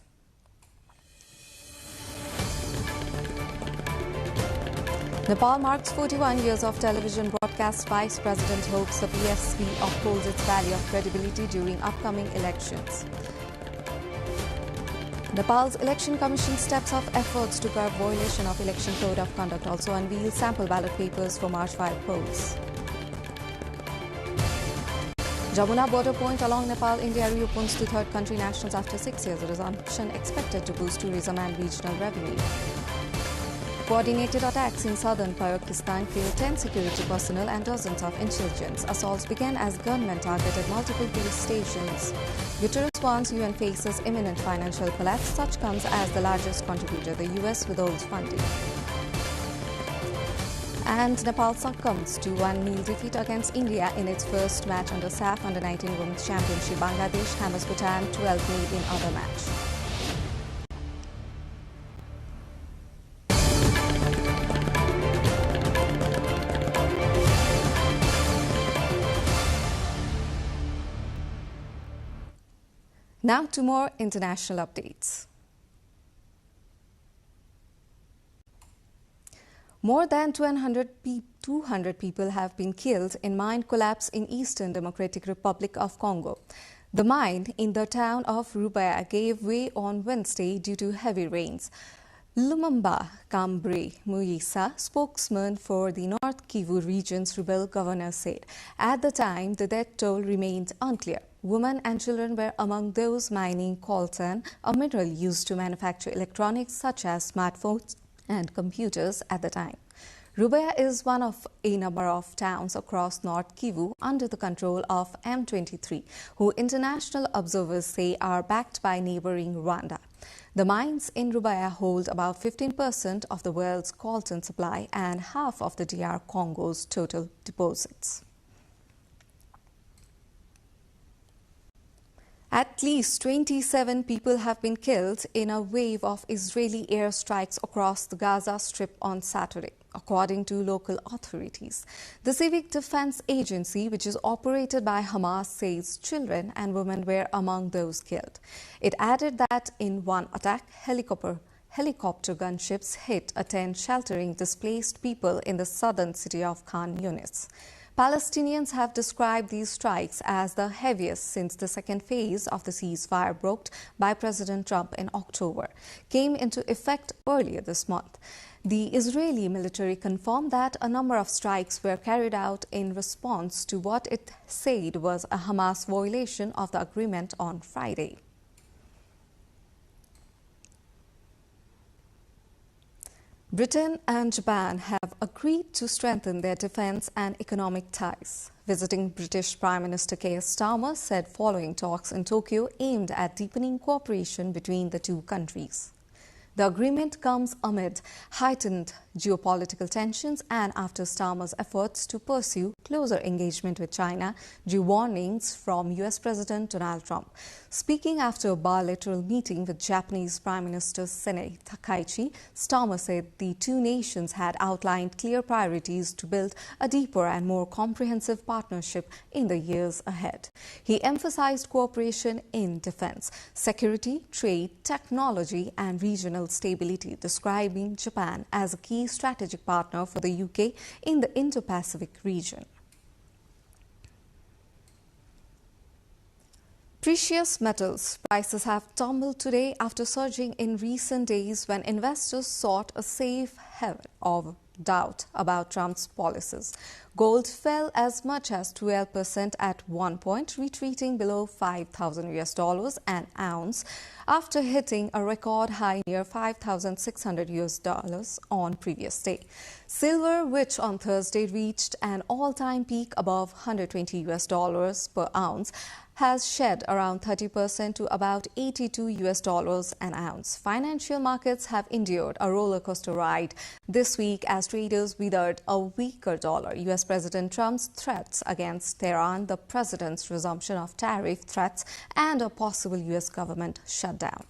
Nepal marks 41 years of television broadcast. Vice President hopes the PSB upholds its value of credibility during upcoming elections. Nepal's Election Commission steps up efforts to curb violation of Election Code of Conduct, also unveils sample ballot papers for March 5 polls. Jamuna border point along Nepal-India reopens to third country nationals after 6 years. A resumption expected to boost tourism and regional revenue. Coordinated attacks in southern Pakistan killed 10 security personnel and dozens of insurgents. Assaults began as gunmen targeted multiple police stations. Guterres warns UN faces imminent financial collapse. Such comes as the largest contributor, the US, withholds funding. And Nepal succumbs to 1-0 defeat against India in its first match under SAF Under-19 Women's Championship. Bangladesh hammers Bhutan 12-0 in other match. Now to more international updates. More than 200 people have been killed in mine collapse in Eastern Democratic Republic of Congo. The mine in the town of Rubaya gave way on Wednesday due to heavy rains. Lumumba Kambre Muyisa, spokesman for the North Kivu region's rebel governor, said at the time the death toll remained unclear. Women and children were among those mining coltan, a mineral used to manufacture electronics such as smartphones and computers at the time. Rubaya is one of a number of towns across North Kivu under the control of M23, who international observers say are backed by neighboring Rwanda. The mines in Rubaya hold about 15% of the world's coltan supply and half of the DR Congo's total deposits. At least 27 people have been killed in a wave of Israeli airstrikes across the Gaza Strip on Saturday, according to local authorities. The Civic Defense Agency, which is operated by Hamas, says children and women were among those killed. It added that in one attack, helicopter gunships hit a tent sheltering displaced people in the southern city of Khan Yunis. Palestinians have described these strikes as the heaviest since the second phase of the ceasefire brokered by President Trump in October came into effect earlier this month. The Israeli military confirmed that a number of strikes were carried out in response to what it said was a Hamas violation of the agreement on Friday. Britain and Japan have agreed to strengthen their defence and economic ties. Visiting British Prime Minister Keir Starmer said following talks in Tokyo aimed at deepening cooperation between the two countries. The agreement comes amid heightened geopolitical tensions and after Starmer's efforts to pursue closer engagement with China drew warnings from US President Donald Trump. Speaking after a bilateral meeting with Japanese Prime Minister Sene Takaichi, Starmer said the two nations had outlined clear priorities to build a deeper and more comprehensive partnership in the years ahead. He emphasized cooperation in defense, security, trade, technology and regional stability, describing Japan as a key strategic partner for the UK in the Indo-Pacific region. Precious metals prices have tumbled today after surging in recent days when investors sought a safe haven of doubt about Trump's policies. Gold fell as much as 12% at one point, retreating below $5,000 an ounce after hitting a record high near $5,600 on previous day. Silver, which on Thursday reached an all-time peak above $120 per ounce, has shed around 30% to about $82 an ounce. Financial markets have endured a roller coaster ride this week as traders weathered a weaker dollar, U.S. President Trump's threats against Tehran, the president's resumption of tariff threats, and a possible U.S. government shutdown.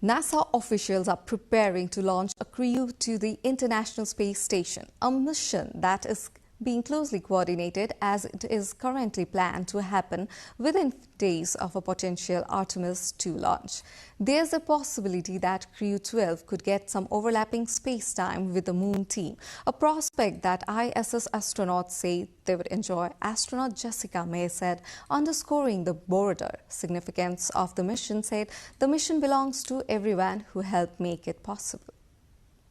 NASA officials are preparing to launch a crew to the International Space Station, a mission that is being closely coordinated as it is currently planned to happen within days of a potential Artemis 2 launch. There's a possibility that Crew 12 could get some overlapping space time with the Moon team, a prospect that ISS astronauts say they would enjoy. Astronaut Jessica May said, underscoring the broader significance of the mission, said the mission belongs to everyone who helped make it possible.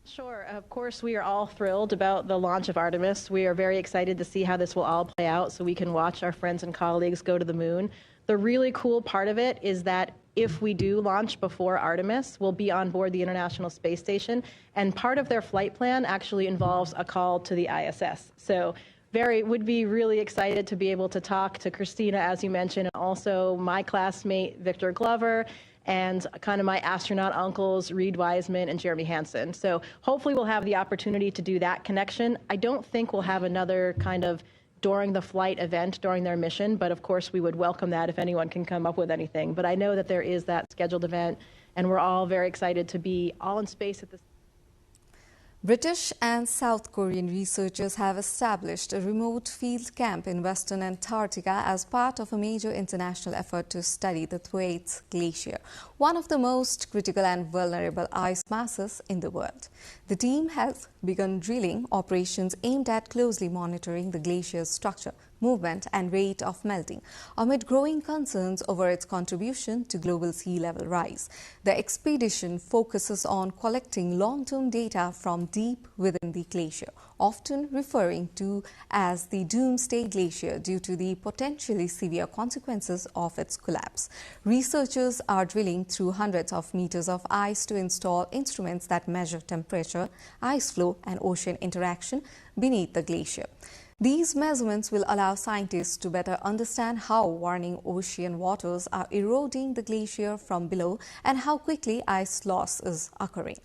Sure. Of course, we are all thrilled about the launch of Artemis. We are very excited to see how this will all play out so we can watch our friends and colleagues go to the moon. The really cool part of it is that if we do launch before Artemis, we'll be on board the International Space Station, and part of their flight plan actually involves a call to the ISS. So would be really excited to be able to talk to Christina, as you mentioned, and also my classmate, Victor Glover, and kind of my astronaut uncles, Reed Wiseman and Jeremy Hansen. So hopefully we'll have the opportunity to do that connection. I don't think we'll have another kind of during the flight event during their mission, but of course we would welcome that if anyone can come up with anything. But I know that there is that scheduled event, and we're all very excited to be all in space at this. British and South Korean researchers have established a remote field camp in western Antarctica as part of a major international effort to study the Thwaites Glacier, one of the most critical and vulnerable ice masses in the world. The team has begun drilling operations aimed at closely monitoring the glacier's structure, movement and rate of melting, amid growing concerns over its contribution to global sea level rise. The expedition focuses on collecting long-term data from deep within the glacier, often referring to as the Doomsday Glacier due to the potentially severe consequences of its collapse. Researchers are drilling through hundreds of meters of ice to install instruments that measure temperature, ice flow and ocean interaction beneath the glacier. These measurements will allow scientists to better understand how warming ocean waters are eroding the glacier from below and how quickly ice loss is occurring.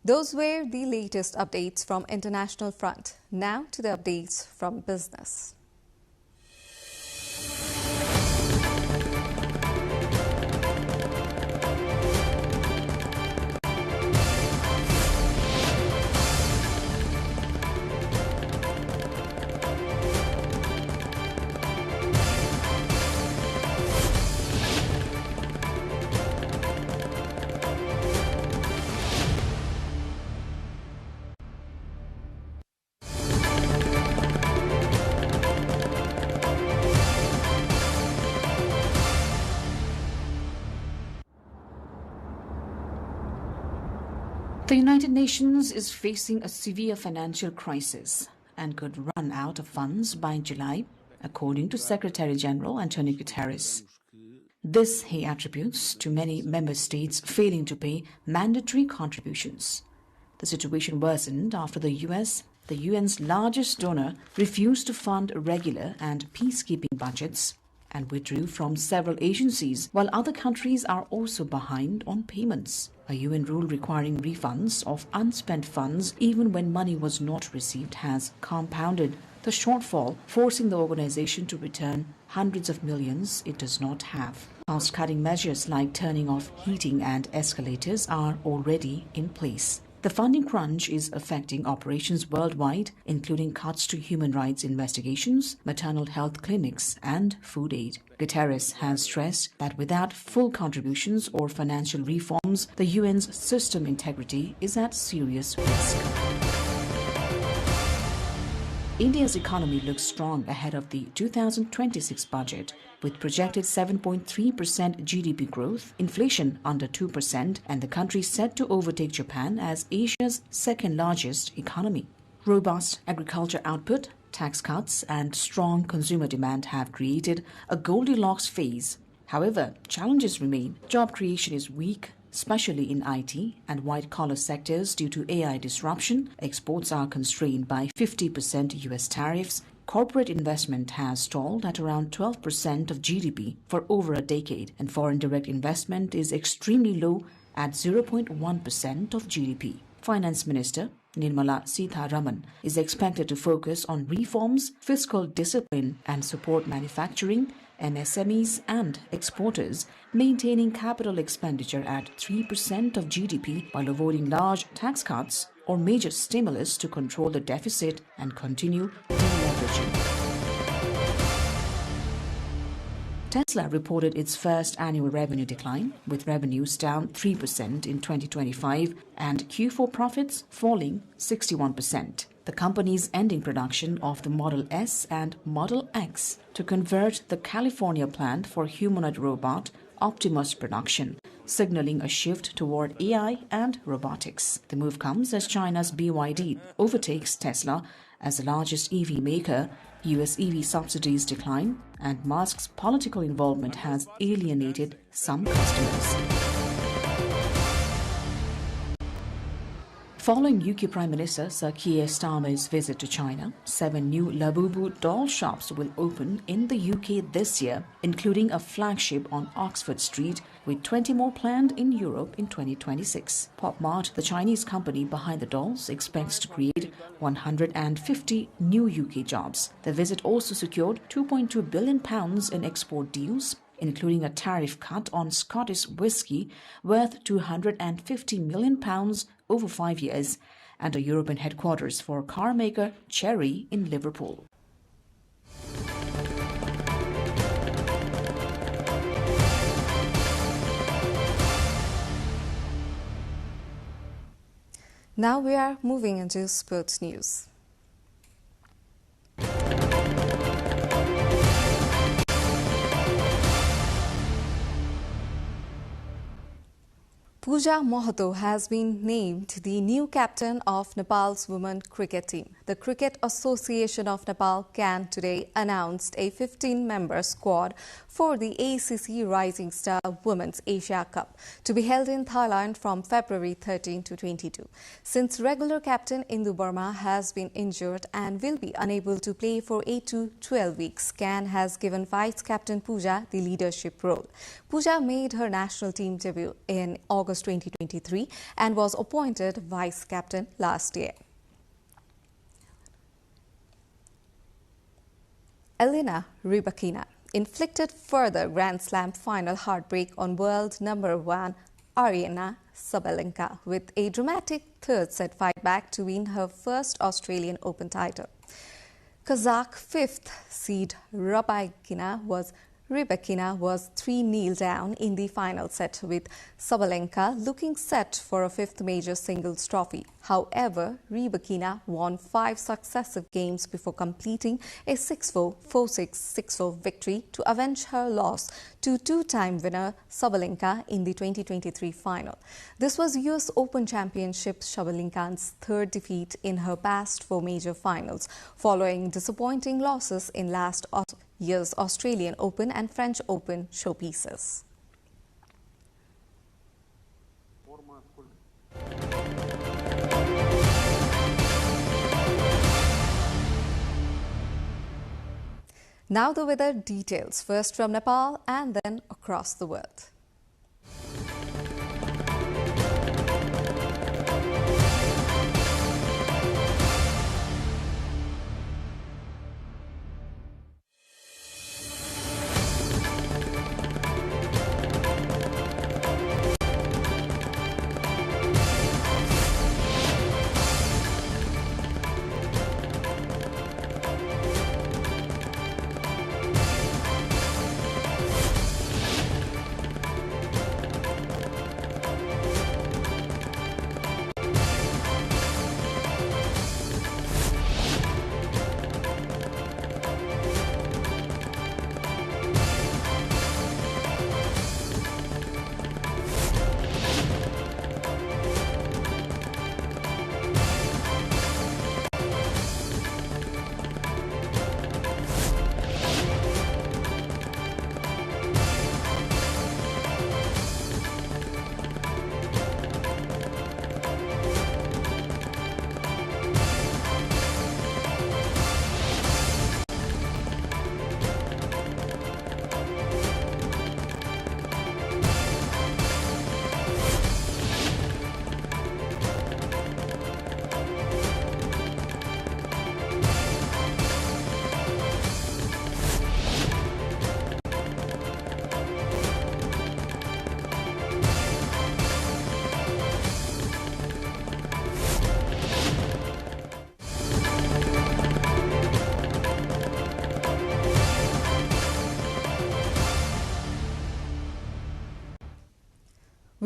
Those were the latest updates from International Front. Now to the updates from business. The United Nations is facing a severe financial crisis and could run out of funds by July, according to Secretary General Antonio Guterres. This he attributes to many member states failing to pay mandatory contributions. The situation worsened after the US, the UN's largest donor, refused to fund regular and peacekeeping budgets and withdrew from several agencies, while other countries are also behind on payments. A UN rule requiring refunds of unspent funds even when money was not received has compounded the shortfall, forcing the organization to return hundreds of millions it does not have. Cost-cutting measures like turning off heating and escalators are already in place. The funding crunch is affecting operations worldwide, including cuts to human rights investigations, maternal health clinics, and food aid. Guterres has stressed that without full contributions or financial reforms, the UN's system integrity is at serious risk. India's economy looks strong ahead of the 2026 budget, with projected 7.3% GDP growth, inflation under 2%, and the country set to overtake Japan as Asia's second-largest economy. Robust agriculture output, tax cuts, and strong consumer demand have created a Goldilocks phase. However, challenges remain. Job creation is weak, especially in IT and white-collar sectors due to AI disruption. Exports are constrained by 50% US tariffs. Corporate investment has stalled at around 12% of GDP for over a decade, and foreign direct investment is extremely low at 0.1% of GDP. Finance Minister Nirmala Sitharaman is expected to focus on reforms, fiscal discipline, and support manufacturing, MSMEs, and exporters, maintaining capital expenditure at 3% of GDP while avoiding large tax cuts or major stimulus to control the deficit and continue deleveraging. Tesla reported its first annual revenue decline, with revenues down 3% in 2025 and Q4 profits falling 61%. The company's ending production of the Model S and Model X to convert the California plant for humanoid robot Optimus production, signaling a shift toward AI and robotics. The move comes as China's BYD overtakes Tesla as the largest EV maker. US EV subsidies decline, and Musk's political involvement has alienated some customers. Following UK Prime Minister Sir Keir Starmer's visit to China, 7 new Labubu doll shops will open in the UK this year, including a flagship on Oxford Street, with 20 more planned in Europe in 2026. Pop Mart, the Chinese company behind the dolls, expects to create 150 new UK jobs. The visit also secured £2.2 billion in export deals, including a tariff cut on Scottish whisky worth £250 million over 5 years, and a European headquarters for car maker Chery in Liverpool. Now we are moving into sports news. Pooja Mahato has been named the new captain of Nepal's women's cricket team. The Cricket Association of Nepal CAN today announced a 15-member squad for the ACC Rising Star Women's Asia Cup to be held in Thailand from February 13 to 22. Since regular captain Indu Burma has been injured and will be unable to play for 8 to 12 weeks, CAN has given Vice Captain Pooja the leadership role. Pooja made her national team debut in August 2023 and was appointed vice captain last year. Elena Rybakina inflicted further Grand Slam final heartbreak on world number 1 Aryna Sabalenka with a dramatic third-set fight back to win her first Australian Open title. Kazakh fifth seed Rybakina was 3-0 down in the final set, with Sabalenka looking set for a fifth major singles trophy. However, Rybakina won 5 successive games before completing a 6-4, 4-6, 6-4 victory to avenge her loss to two-time winner Sabalenka in the 2023 final. This was US Open Championship Sabalenka's third defeat in her past 4 major finals, following disappointing losses in last year's Australian Open and French Open showpieces. Now the weather details, first from Nepal and then across the world.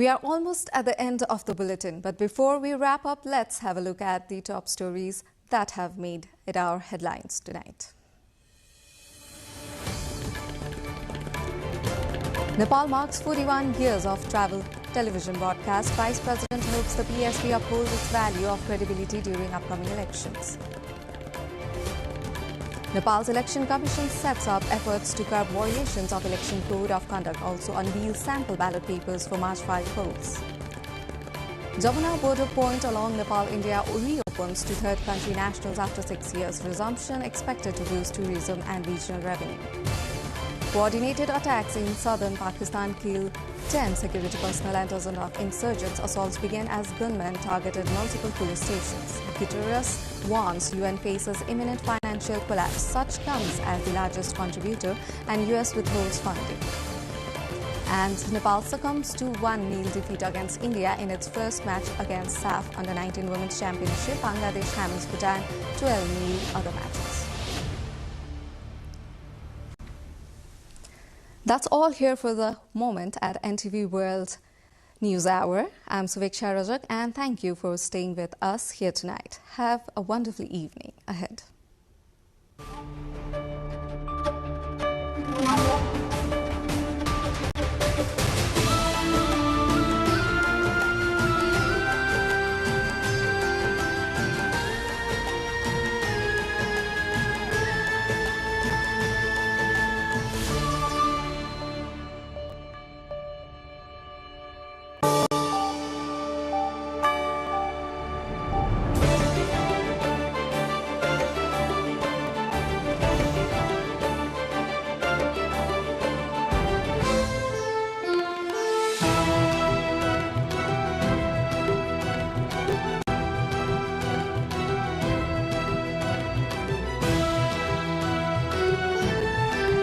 We are almost at the end of the bulletin, but before we wrap up, let's have a look at the top stories that have made it our headlines tonight. Nepal marks 41 years of travel television broadcast. Vice President hopes the PSB upholds its value of credibility during upcoming elections. Nepal's Election Commission sets up efforts to curb violations of Election Code of Conduct, also unveils sample ballot papers for March 5 polls. Jamuna border point along Nepal-India reopens to third country nationals after 6 years. Resumption expected to boost tourism and regional revenue. Coordinated attacks in southern Pakistan kill 10 security personnel and dozens of insurgents. Assaults began as gunmen targeted multiple police stations. Guterres warns UN faces imminent financial collapse. Such comes as the largest contributor and US withholds funding. And Nepal succumbs to 1-0 defeat against India in its first match against SAF Under-19 Women's Championship. Bangladesh hammers Bhutan 12-0 other matches. That's all here for the moment at NTV World News Hour. I'm Suveksha Rajak and thank you for staying with us here tonight. Have a wonderful evening ahead.